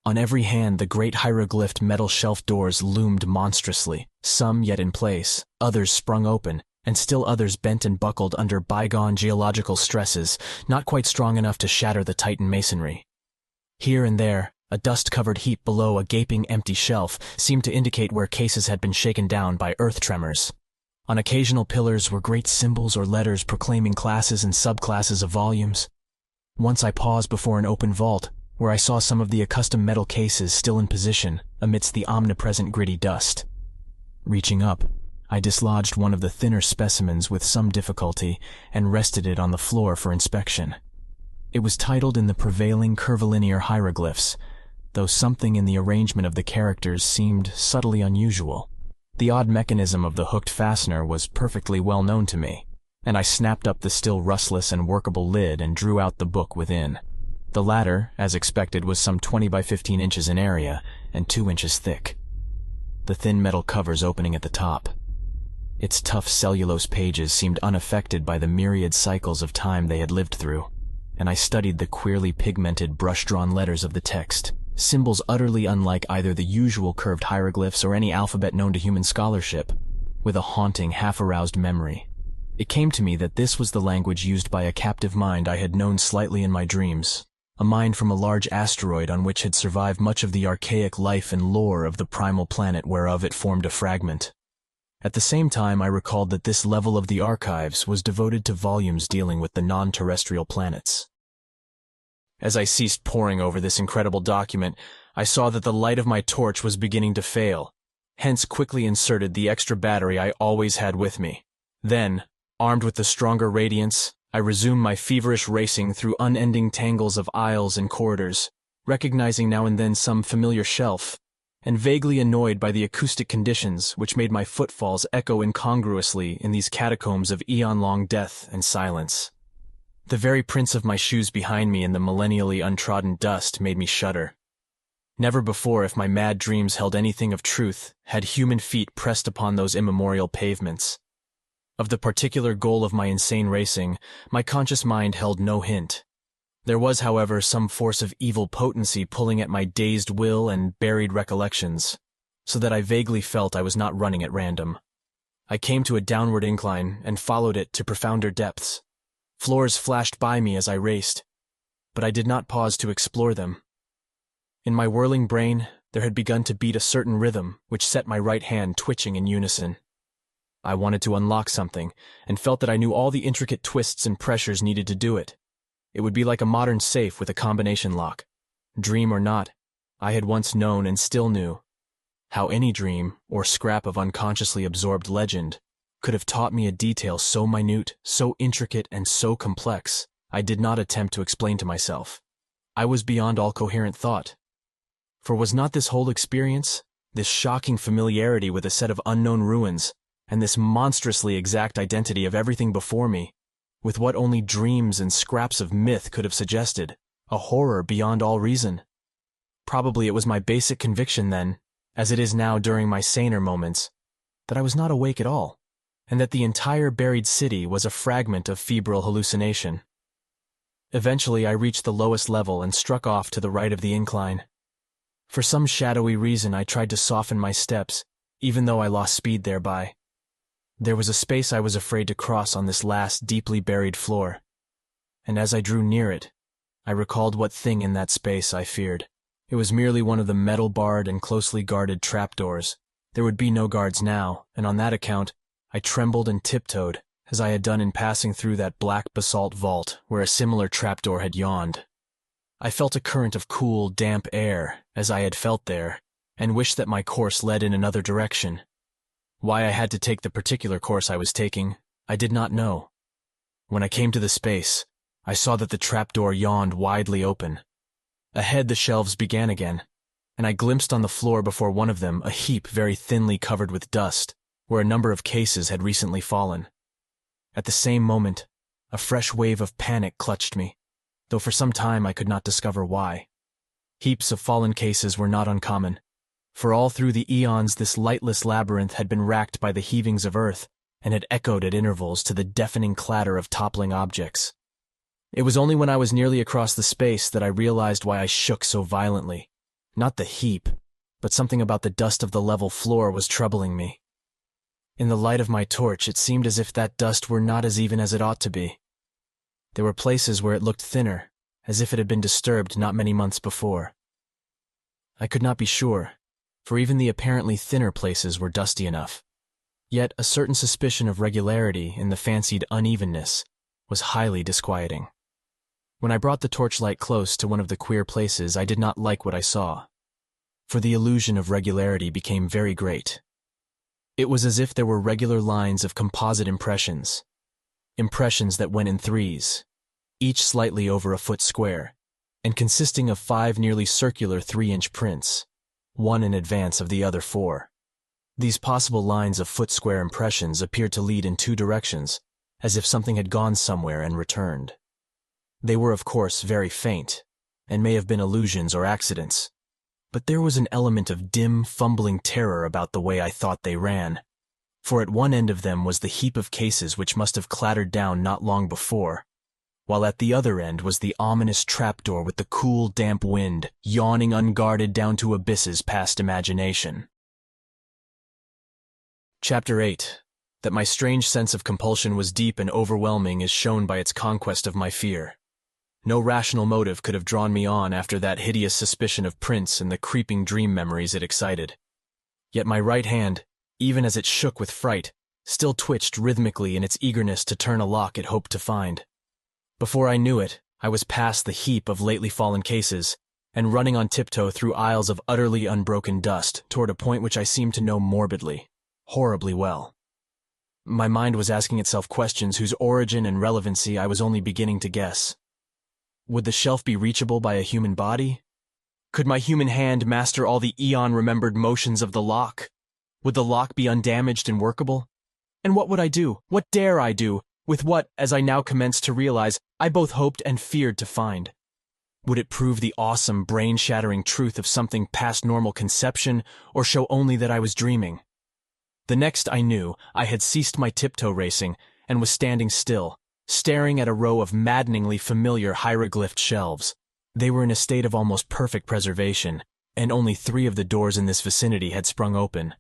On every hand the great hieroglyphed metal shelf doors loomed monstrously, some yet in place, others sprung open, and still others bent and buckled under bygone geological stresses, not quite strong enough to shatter the Titan masonry. Here and there, a dust-covered heap below a gaping empty shelf seemed to indicate where cases had been shaken down by earth tremors. On occasional pillars were great symbols or letters proclaiming classes and subclasses of volumes. Once I paused before an open vault, where I saw some of the accustomed metal cases still in position amidst the omnipresent gritty dust. Reaching up, I dislodged one of the thinner specimens with some difficulty and rested it on the floor for inspection. It was titled in the prevailing curvilinear hieroglyphs, though something in the arrangement of the characters seemed subtly unusual. The odd mechanism of the hooked fastener was perfectly well known to me, and I snapped up the still rustless and workable lid and drew out the book within. The latter, as expected, was some 20 by 15 inches in area and 2 inches thick, the thin metal covers opening at the top. Its tough cellulose pages seemed unaffected by the myriad cycles of time they had lived through, and I studied the queerly pigmented, brush-drawn letters of the text, symbols utterly unlike either the usual curved hieroglyphs or any alphabet known to human scholarship, with a haunting, half-aroused memory. It came to me that this was the language used by a captive mind I had known slightly in my dreams, a mind from a large asteroid on which had survived much of the archaic life and lore of the primal planet whereof it formed a fragment. At the same time, I recalled that this level of the archives was devoted to volumes dealing with the non-terrestrial planets. As I ceased poring over this incredible document, I saw that the light of my torch was beginning to fail, hence quickly inserted the extra battery I always had with me. Then, armed with the stronger radiance, I resumed my feverish racing through unending tangles of aisles and corridors, recognizing now and then some familiar shelf, and vaguely annoyed by the acoustic conditions which made my footfalls echo incongruously in these catacombs of eon-long death and silence. The very prints of my shoes behind me in the millennially untrodden dust made me shudder. Never before, if my mad dreams held anything of truth, had human feet pressed upon those immemorial pavements. Of the particular goal of my insane racing, my conscious mind held no hint. There was, however, some force of evil potency pulling at my dazed will and buried recollections, so that I vaguely felt I was not running at random. I came to a downward incline and followed it to profounder depths. Floors flashed by me as I raced, but I did not pause to explore them. In my whirling brain, there had begun to beat a certain rhythm which set my right hand twitching in unison. I wanted to unlock something, and felt that I knew all the intricate twists and pressures needed to do it. It would be like a modern safe with a combination lock. Dream or not, I had once known and still knew how any dream, or scrap of unconsciously absorbed legend, could have taught me a detail so minute, so intricate, and so complex, I did not attempt to explain to myself. I was beyond all coherent thought. For was not this whole experience, this shocking familiarity with a set of unknown ruins, and this monstrously exact identity of everything before me, with what only dreams and scraps of myth could have suggested, a horror beyond all reason? Probably it was my basic conviction then, as it is now during my saner moments, that I was not awake at all, and that the entire buried city was a fragment of febrile hallucination. Eventually I reached the lowest level and struck off to the right of the incline. For some shadowy reason I tried to soften my steps, even though I lost speed thereby. There was a space I was afraid to cross on this last deeply buried floor, and as I drew near it, I recalled what thing in that space I feared. It was merely one of the metal-barred and closely guarded trapdoors. There would be no guards now, and on that account, I trembled and tiptoed, as I had done in passing through that black basalt vault where a similar trapdoor had yawned. I felt a current of cool, damp air, as I had felt there, and wished that my course led in another direction. Why I had to take the particular course I was taking, I did not know. When I came to the space, I saw that the trapdoor yawned widely open. Ahead the shelves began again, and I glimpsed on the floor before one of them a heap very thinly covered with dust, where a number of cases had recently fallen. At the same moment, a fresh wave of panic clutched me, though for some time I could not discover why. Heaps of fallen cases were not uncommon, for all through the eons this lightless labyrinth had been racked by the heavings of earth and had echoed at intervals to the deafening clatter of toppling objects. It was only when I was nearly across the space that I realized why I shook so violently. Not the heap, but something about the dust of the level floor was troubling me. In the light of my torch, it seemed as if that dust were not as even as it ought to be. There were places where it looked thinner, as if it had been disturbed not many months before. I could not be sure, for even the apparently thinner places were dusty enough. Yet a certain suspicion of regularity in the fancied unevenness was highly disquieting. When I brought the torchlight close to one of the queer places, I did not like what I saw, for the illusion of regularity became very great. It was as if there were regular lines of composite impressions that went in threes, each slightly over a foot square, and consisting of 5 nearly circular 3-inch prints, one in advance of the other 4. These possible lines of foot-square impressions appeared to lead in 2 directions, as if something had gone somewhere and returned. They were, of course, very faint, and may have been illusions or accidents, but there was an element of dim, fumbling terror about the way I thought they ran, for at one end of them was the heap of cases which must have clattered down not long before, while at the other end was the ominous trapdoor with the cool, damp wind yawning unguarded down to abysses past imagination. Chapter 8. That my strange sense of compulsion was deep and overwhelming is shown by its conquest of my fear. No rational motive could have drawn me on after that hideous suspicion of prints and the creeping dream memories it excited. Yet my right hand, even as it shook with fright, still twitched rhythmically in its eagerness to turn a lock it hoped to find. Before I knew it, I was past the heap of lately fallen cases, and running on tiptoe through aisles of utterly unbroken dust toward a point which I seemed to know morbidly, horribly well. My mind was asking itself questions whose origin and relevancy I was only beginning to guess. Would the shelf be reachable by a human body? Could my human hand master all the eon-remembered motions of the lock? Would the lock be undamaged and workable? And what would I do? What dare I do? With what, as I now commenced to realize, I both hoped and feared to find. Would it prove the awesome, brain-shattering truth of something past normal conception, or show only that I was dreaming? The next I knew, I had ceased my tiptoe racing, and was standing still, staring at a row of maddeningly familiar hieroglyphed shelves. They were in a state of almost perfect preservation, and only 3 of the doors in this vicinity had sprung open.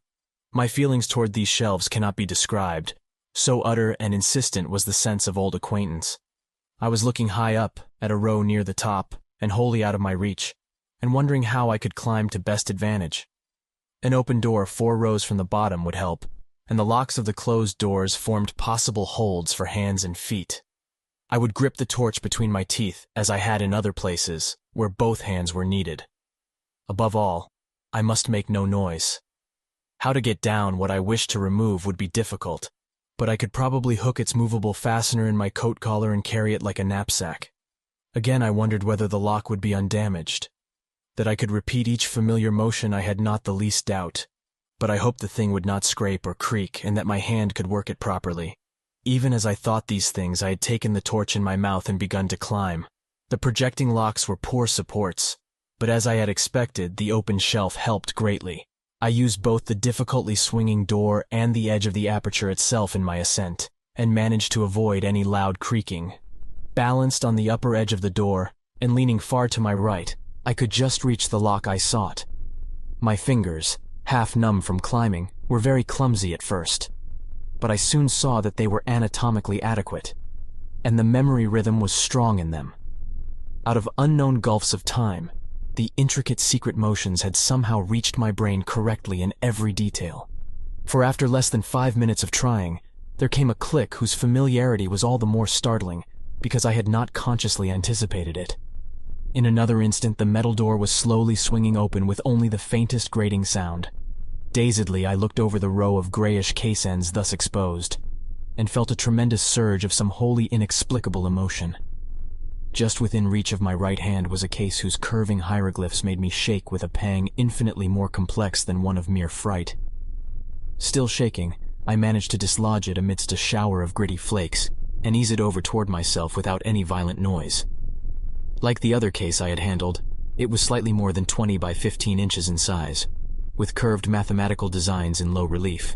My feelings toward these shelves cannot be described. So utter and insistent was the sense of old acquaintance. I was looking high up, at a row near the top, and wholly out of my reach, and wondering how I could climb to best advantage. An open door 4 rows from the bottom would help, and the locks of the closed doors formed possible holds for hands and feet. I would grip the torch between my teeth, as I had in other places, where both hands were needed. Above all, I must make no noise. How to get down what I wished to remove would be difficult, but I could probably hook its movable fastener in my coat collar and carry it like a knapsack. Again I wondered whether the lock would be undamaged. That I could repeat each familiar motion I had not the least doubt, but I hoped the thing would not scrape or creak and that my hand could work it properly. Even as I thought these things, I had taken the torch in my mouth and begun to climb. The projecting locks were poor supports, but as I had expected, the open shelf helped greatly. I used both the difficultly swinging door and the edge of the aperture itself in my ascent, and managed to avoid any loud creaking. Balanced on the upper edge of the door, and leaning far to my right, I could just reach the lock I sought. My fingers, half numb from climbing, were very clumsy at first, but I soon saw that they were anatomically adequate, and the memory rhythm was strong in them. Out of unknown gulfs of time, the intricate secret motions had somehow reached my brain correctly in every detail. For after less than 5 minutes of trying, there came a click whose familiarity was all the more startling because I had not consciously anticipated it. In another instant, the metal door was slowly swinging open with only the faintest grating sound. Dazedly, I looked over the row of grayish case ends thus exposed, and felt a tremendous surge of some wholly inexplicable emotion. Just within reach of my right hand was a case whose curving hieroglyphs made me shake with a pang infinitely more complex than one of mere fright. Still shaking, I managed to dislodge it amidst a shower of gritty flakes, and ease it over toward myself without any violent noise. Like the other case I had handled, it was slightly more than 20 by 15 inches in size, with curved mathematical designs in low relief.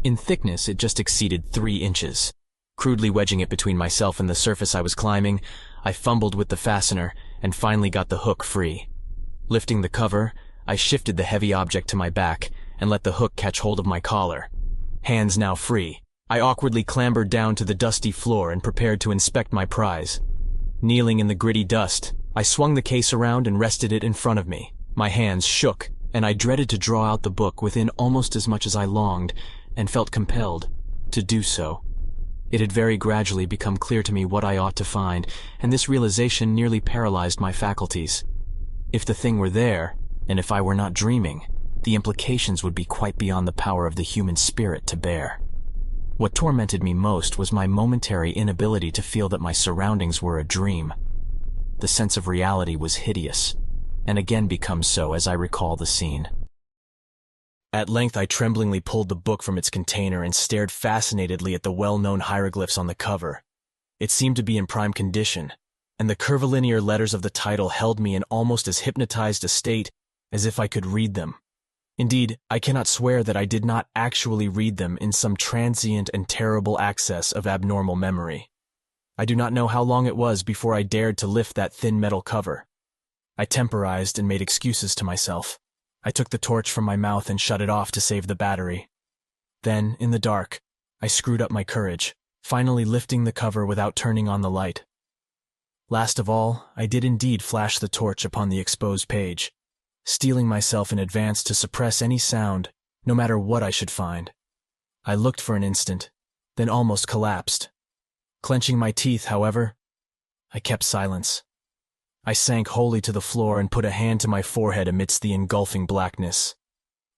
In thickness, it just exceeded 3 inches. Crudely wedging it between myself and the surface I was climbing, I fumbled with the fastener and finally got the hook free. Lifting the cover, I shifted the heavy object to my back and let the hook catch hold of my collar. Hands now free, I awkwardly clambered down to the dusty floor and prepared to inspect my prize. Kneeling in the gritty dust, I swung the case around and rested it in front of me. My hands shook, and I dreaded to draw out the book within almost as much as I longed, and felt compelled to do so. It had very gradually become clear to me what I ought to find, and this realization nearly paralyzed my faculties. If the thing were there, and if I were not dreaming, the implications would be quite beyond the power of the human spirit to bear. What tormented me most was my momentary inability to feel that my surroundings were a dream. The sense of reality was hideous, and again becomes so as I recall the scene. At length I tremblingly pulled the book from its container and stared fascinatedly at the well-known hieroglyphs on the cover. It seemed to be in prime condition, and the curvilinear letters of the title held me in almost as hypnotized a state as if I could read them. Indeed, I cannot swear that I did not actually read them in some transient and terrible access of abnormal memory. I do not know how long it was before I dared to lift that thin metal cover. I temporized and made excuses to myself. I took the torch from my mouth and shut it off to save the battery. Then, in the dark, I screwed up my courage, finally lifting the cover without turning on the light. Last of all, I did indeed flash the torch upon the exposed page, steeling myself in advance to suppress any sound, no matter what I should find. I looked for an instant, then almost collapsed. Clenching my teeth, however, I kept silence. I sank wholly to the floor and put a hand to my forehead amidst the engulfing blackness.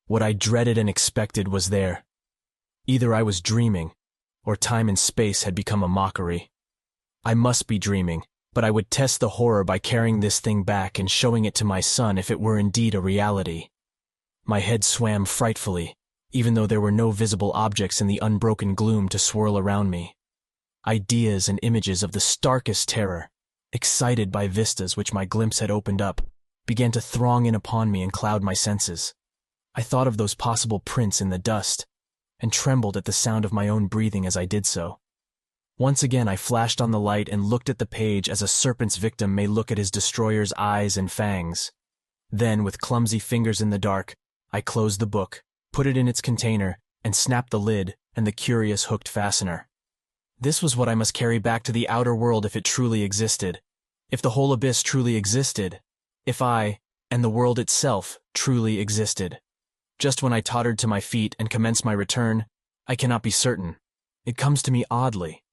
What I dreaded and expected was there. Either I was dreaming, or time and space had become a mockery. I must be dreaming, but I would test the horror by carrying this thing back and showing it to my son if it were indeed a reality. My head swam frightfully, even though there were no visible objects in the unbroken gloom to swirl around me. Ideas and images of the starkest terror, excited by vistas which my glimpse had opened up, began to throng in upon me and cloud my senses. I thought of those possible prints in the dust, and trembled at the sound of my own breathing as I did so. Once again I flashed on the light and looked at the page as a serpent's victim may look at his destroyer's eyes and fangs. Then, with clumsy fingers in the dark, I closed the book, put it in its container, and snapped the lid and the curious hooked fastener. This was what I must carry back to the outer world if it truly existed, if the whole abyss truly existed, if I, and the world itself, truly existed. Just when I tottered to my feet and commenced my return, I cannot be certain. It comes to me oddly,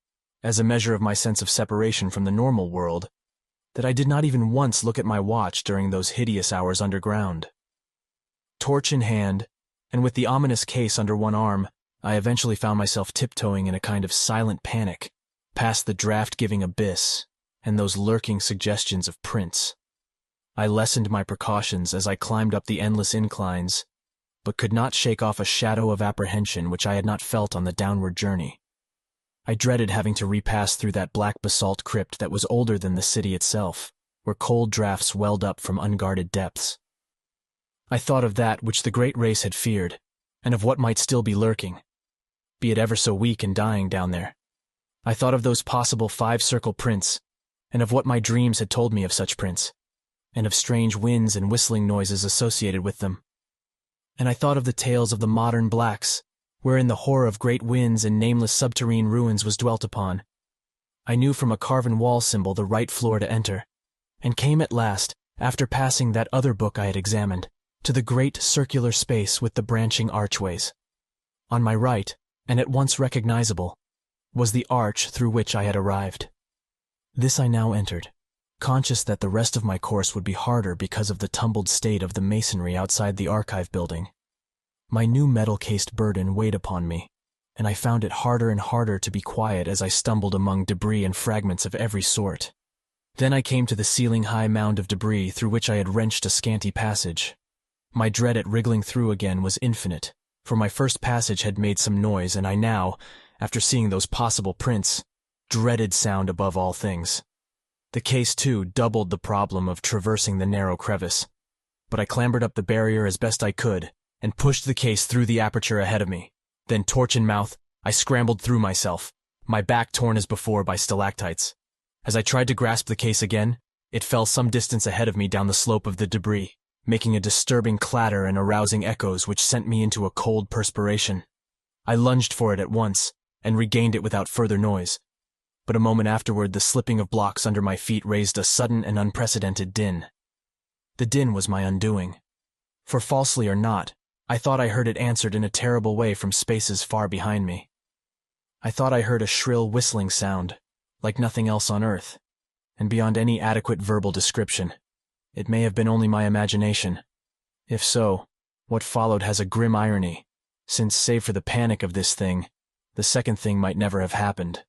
as a measure of my sense of separation from the normal world, that I did not even once look at my watch during those hideous hours underground. Torch in hand, and with the ominous case under one arm, I eventually found myself tiptoeing in a kind of silent panic, past the draft-giving abyss and those lurking suggestions of prints. I lessened my precautions as I climbed up the endless inclines, but could not shake off a shadow of apprehension which I had not felt on the downward journey. I dreaded having to repass through that black basalt crypt that was older than the city itself, where cold draughts welled up from unguarded depths. I thought of that which the great race had feared, and of what might still be lurking, be it ever so weak and dying down there. I thought of those possible 5-circle prints, and of what my dreams had told me of such prints, and of strange winds and whistling noises associated with them. And I thought of the tales of the modern blacks, wherein the horror of great winds and nameless subterranean ruins was dwelt upon. I knew from a carven wall symbol the right floor to enter, and came at last, after passing that other book I had examined, to the great circular space with the branching archways. On my right, and at once recognizable, was the arch through which I had arrived. This I now entered, conscious that the rest of my course would be harder because of the tumbled state of the masonry outside the archive building. My new metal-cased burden weighed upon me, and I found it harder and harder to be quiet as I stumbled among debris and fragments of every sort. Then I came to the ceiling-high mound of debris through which I had wrenched a scanty passage. My dread at wriggling through again was infinite, for my first passage had made some noise, and I now, after seeing those possible prints, dreaded sound above all things. The case, too, doubled the problem of traversing the narrow crevice, but I clambered up the barrier as best I could, and pushed the case through the aperture ahead of me. Then, torch in mouth, I scrambled through myself, my back torn as before by stalactites. As I tried to grasp the case again, it fell some distance ahead of me down the slope of the debris, making a disturbing clatter and arousing echoes which sent me into a cold perspiration. I lunged for it at once, and regained it without further noise. But a moment afterward the slipping of blocks under my feet raised a sudden and unprecedented din. The din was my undoing. For falsely or not, I thought I heard it answered in a terrible way from spaces far behind me. I thought I heard a shrill whistling sound, like nothing else on earth, and beyond any adequate verbal description. It may have been only my imagination. If so, what followed has a grim irony, since, save for the panic of this thing, the second thing might never have happened.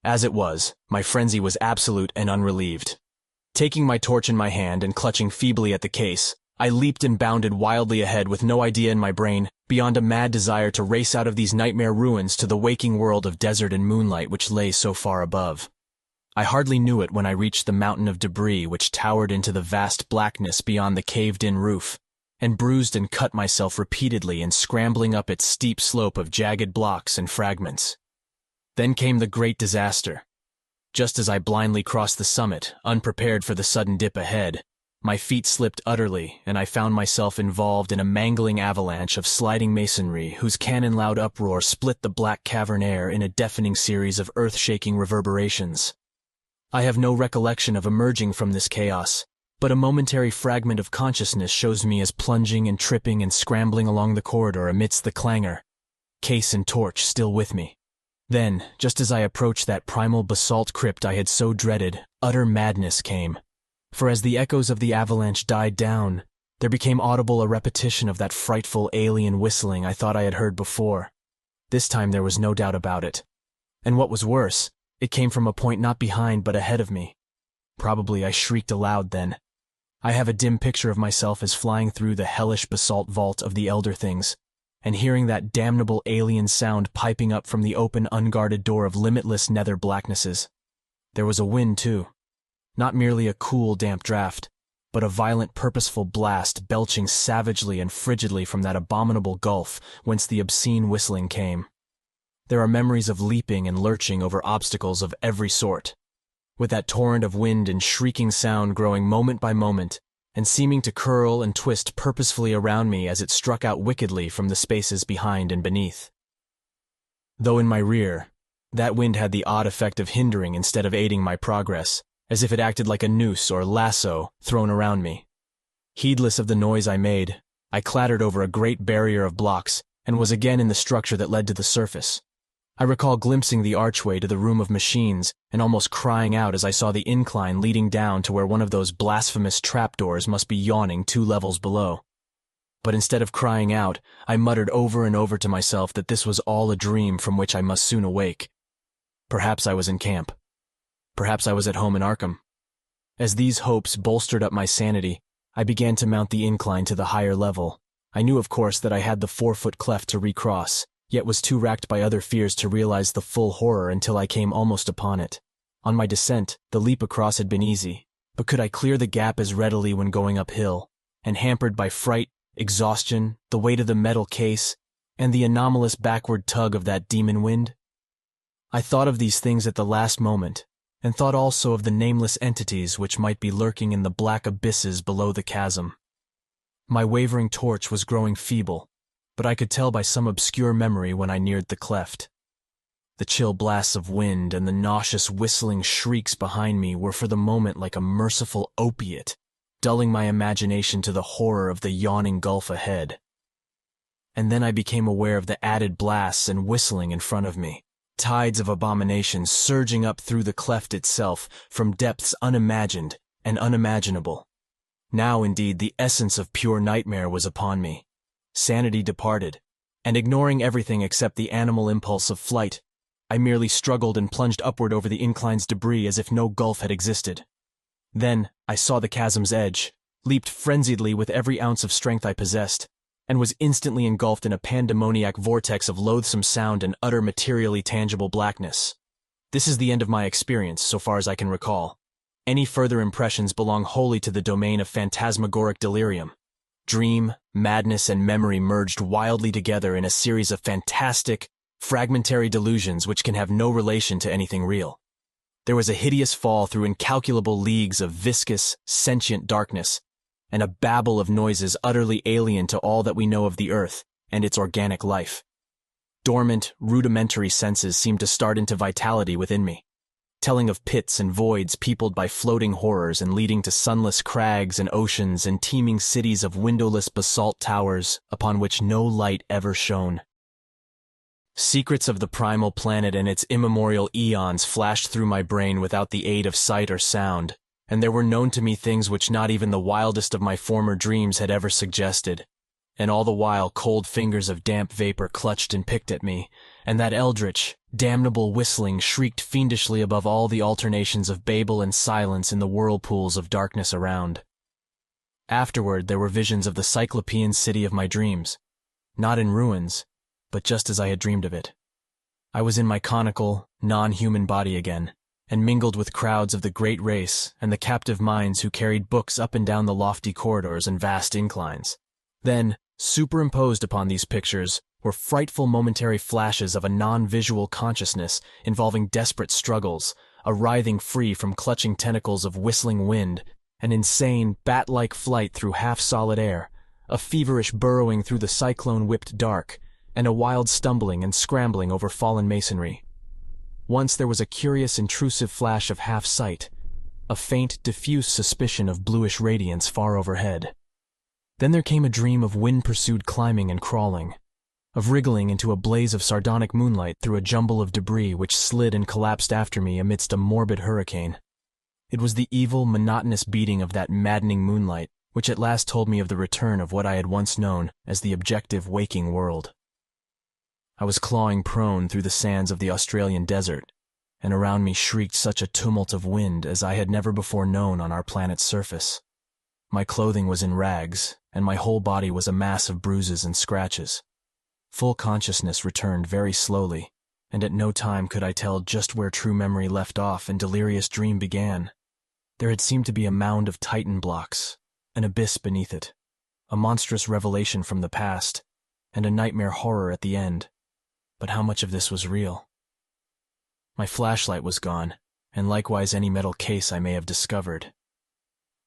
As it was, my frenzy was absolute and unrelieved. Taking my torch in my hand and clutching feebly at the case, I leaped and bounded wildly ahead with no idea in my brain beyond a mad desire to race out of these nightmare ruins to the waking world of desert and moonlight which lay so far above. I hardly knew it when I reached the mountain of debris which towered into the vast blackness beyond the caved-in roof, and bruised and cut myself repeatedly in scrambling up its steep slope of jagged blocks and fragments. Then came the great disaster. Just as I blindly crossed the summit, unprepared for the sudden dip ahead, my feet slipped utterly, and I found myself involved in a mangling avalanche of sliding masonry whose cannon-loud uproar split the black cavern air in a deafening series of earth-shaking reverberations. I have no recollection of emerging from this chaos, but a momentary fragment of consciousness shows me as plunging and tripping and scrambling along the corridor amidst the clangor, case and torch still with me. Then, just as I approached that primal basalt crypt I had so dreaded, utter madness came. For as the echoes of the avalanche died down, there became audible a repetition of that frightful alien whistling I thought I had heard before. This time there was no doubt about it. And what was worse, it came from a point not behind but ahead of me. Probably I shrieked aloud then. I have a dim picture of myself as flying through the hellish basalt vault of the Elder Things, and hearing that damnable alien sound piping up from the open, unguarded door of limitless nether blacknesses. There was a wind, too. Not merely a cool, damp draft, but a violent, purposeful blast belching savagely and frigidly from that abominable gulf whence the obscene whistling came. There are memories of leaping and lurching over obstacles of every sort, with that torrent of wind and shrieking sound growing moment by moment, and seeming to curl and twist purposefully around me as it struck out wickedly from the spaces behind and beneath. Though in my rear, that wind had the odd effect of hindering instead of aiding my progress, as if it acted like a noose or lasso thrown around me. Heedless of the noise I made, I clattered over a great barrier of blocks and was again in the structure that led to the surface. I recall glimpsing the archway to the room of machines and almost crying out as I saw the incline leading down to where one of those blasphemous trapdoors must be yawning 2 levels below. But instead of crying out, I muttered over and over to myself that this was all a dream from which I must soon awake. Perhaps I was in camp. Perhaps I was at home in Arkham. As these hopes bolstered up my sanity, I began to mount the incline to the higher level. I knew, of course, that I had the 4-foot cleft to recross, yet was too racked by other fears to realize the full horror until I came almost upon it. On my descent, the leap across had been easy, but could I clear the gap as readily when going uphill, and hampered by fright, exhaustion, the weight of the metal case, and the anomalous backward tug of that demon wind? I thought of these things at the last moment, and thought also of the nameless entities which might be lurking in the black abysses below the chasm. My wavering torch was growing feeble, but I could tell by some obscure memory when I neared the cleft. The chill blasts of wind and the nauseous whistling shrieks behind me were for the moment like a merciful opiate, dulling my imagination to the horror of the yawning gulf ahead. And then I became aware of the added blasts and whistling in front of me, tides of abomination surging up through the cleft itself from depths unimagined and unimaginable. Now, indeed, the essence of pure nightmare was upon me. Sanity departed, and ignoring everything except the animal impulse of flight, I merely struggled and plunged upward over the incline's debris as if no gulf had existed. Then I saw the chasm's edge, leaped frenziedly with every ounce of strength I possessed, and was instantly engulfed in a pandemoniac vortex of loathsome sound and utter materially tangible blackness. This is the end of my experience, so far as I can recall. Any further impressions belong wholly to the domain of phantasmagoric delirium. Dream, madness, and memory merged wildly together in a series of fantastic, fragmentary delusions which can have no relation to anything real. There was a hideous fall through incalculable leagues of viscous, sentient darkness, and a babble of noises utterly alien to all that we know of the earth and its organic life. Dormant, rudimentary senses seemed to start into vitality within me, telling of pits and voids peopled by floating horrors and leading to sunless crags and oceans and teeming cities of windowless basalt towers upon which no light ever shone. Secrets of the primal planet and its immemorial eons flashed through my brain without the aid of sight or sound, and there were known to me things which not even the wildest of my former dreams had ever suggested. and all the while cold fingers of damp vapor clutched and picked at me, and that eldritch, damnable whistling shrieked fiendishly above all the alternations of babel and silence in the whirlpools of darkness around. Afterward, there were visions of the cyclopean city of my dreams, not in ruins, but just as I had dreamed of it. I was in my conical, non-human body again, and mingled with crowds of the great race and the captive minds who carried books up and down the lofty corridors and vast inclines. Then, superimposed upon these pictures, were frightful momentary flashes of a non-visual consciousness involving desperate struggles, a writhing free from clutching tentacles of whistling wind, an insane, bat-like flight through half-solid air, a feverish burrowing through the cyclone-whipped dark, and a wild stumbling and scrambling over fallen masonry. Once there was a curious intrusive flash of half-sight, a faint, diffuse suspicion of bluish radiance far overhead. Then there came a dream of wind-pursued climbing and crawling, of wriggling into a blaze of sardonic moonlight through a jumble of debris which slid and collapsed after me amidst a morbid hurricane. It was the evil, monotonous beating of that maddening moonlight which at last told me of the return of what I had once known as the objective waking world. I was clawing prone through the sands of the Australian desert, and around me shrieked such a tumult of wind as I had never before known on our planet's surface. My clothing was in rags, and my whole body was a mass of bruises and scratches. Full consciousness returned very slowly, and at no time could I tell just where true memory left off and delirious dream began. There had seemed to be a mound of Titan blocks, an abyss beneath it, a monstrous revelation from the past, and a nightmare horror at the end. But how much of this was real? My flashlight was gone, and likewise any metal case I may have discovered.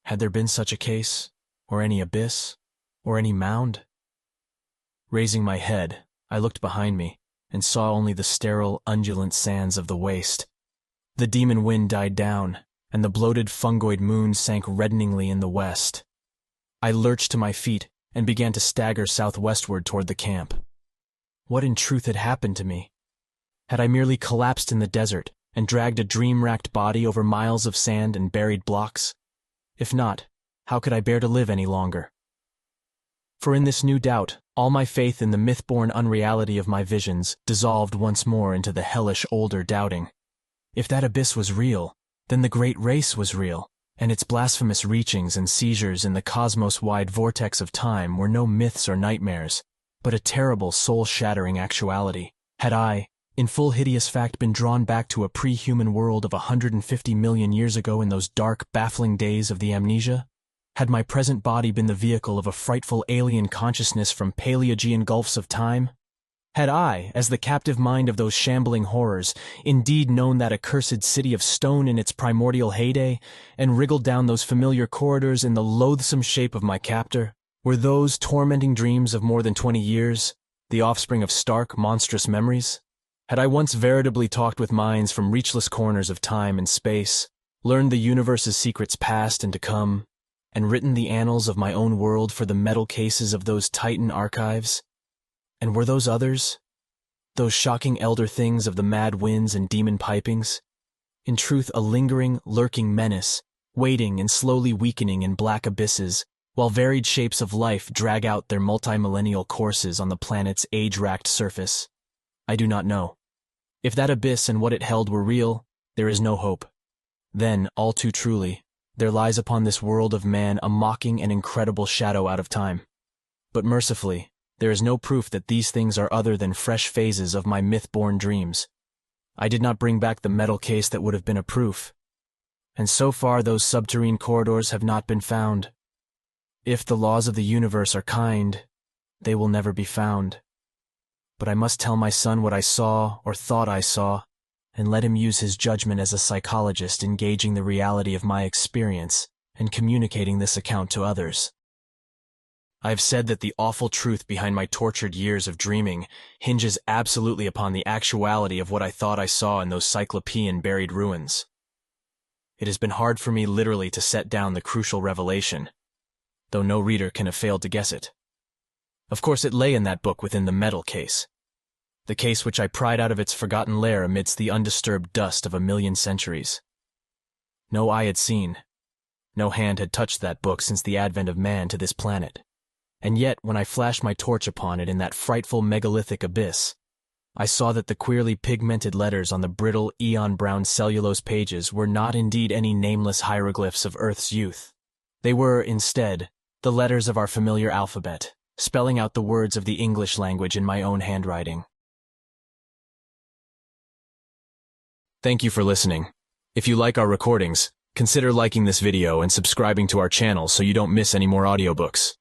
Had there been such a case, or any abyss, or any mound? Raising my head, I looked behind me, and saw only the sterile, undulant sands of the waste. The demon wind died down, and the bloated fungoid moon sank reddeningly in the west. I lurched to my feet and began to stagger southwestward toward the camp. What in truth had happened to me? Had I merely collapsed in the desert and dragged a dream-racked body over miles of sand and buried blocks? If not, how could I bear to live any longer? For in this new doubt, all my faith in the myth-born unreality of my visions dissolved once more into the hellish older doubting. If that abyss was real, then the great race was real, and its blasphemous reachings and seizures in the cosmos-wide vortex of time were no myths or nightmares, but a terrible, soul-shattering actuality. Had I, in full hideous fact, been drawn back to a pre-human world of 150 million years ago in those dark, baffling days of the amnesia? Had my present body been the vehicle of a frightful alien consciousness from Paleogean gulfs of time? Had I, as the captive mind of those shambling horrors, indeed known that accursed city of stone in its primordial heyday, and wriggled down those familiar corridors in the loathsome shape of my captor? Were those tormenting dreams of more than 20 years the offspring of stark, monstrous memories? Had I once veritably talked with minds from reachless corners of time and space, learned the universe's secrets past and to come, and written the annals of my own world for the metal cases of those Titan archives? And were those others, those shocking elder things of the mad winds and demon pipings, in truth a lingering, lurking menace, waiting and slowly weakening in black abysses, while varied shapes of life drag out their multi-millennial courses on the planet's age-racked surface? I do not know. If that abyss and what it held were real, there is no hope. Then, all too truly, there lies upon this world of man a mocking and incredible shadow out of time. But mercifully, there is no proof that these things are other than fresh phases of my myth-born dreams. I did not bring back the metal case that would have been a proof. And so far those subterrane corridors have not been found. If the laws of the universe are kind, they will never be found. But I must tell my son what I saw or thought I saw, and let him use his judgment as a psychologist in gauging the reality of my experience and communicating this account to others. I have said that the awful truth behind my tortured years of dreaming hinges absolutely upon the actuality of what I thought I saw in those cyclopean buried ruins. It has been hard for me literally to set down the crucial revelation, though no reader can have failed to guess it. Of course, it lay in that book within the metal case, the case which I pried out of its forgotten lair amidst the undisturbed dust of a million centuries. No eye had seen, no hand had touched that book since the advent of man to this planet, and yet when I flashed my torch upon it in that frightful megalithic abyss, I saw that the queerly pigmented letters on the brittle, eon-brown cellulose pages were not indeed any nameless hieroglyphs of Earth's youth. They were, instead, the letters of our familiar alphabet, spelling out the words of the English language in my own handwriting. Thank you for listening. If you like our recordings, consider liking this video and subscribing to our channel so you don't miss any more audiobooks.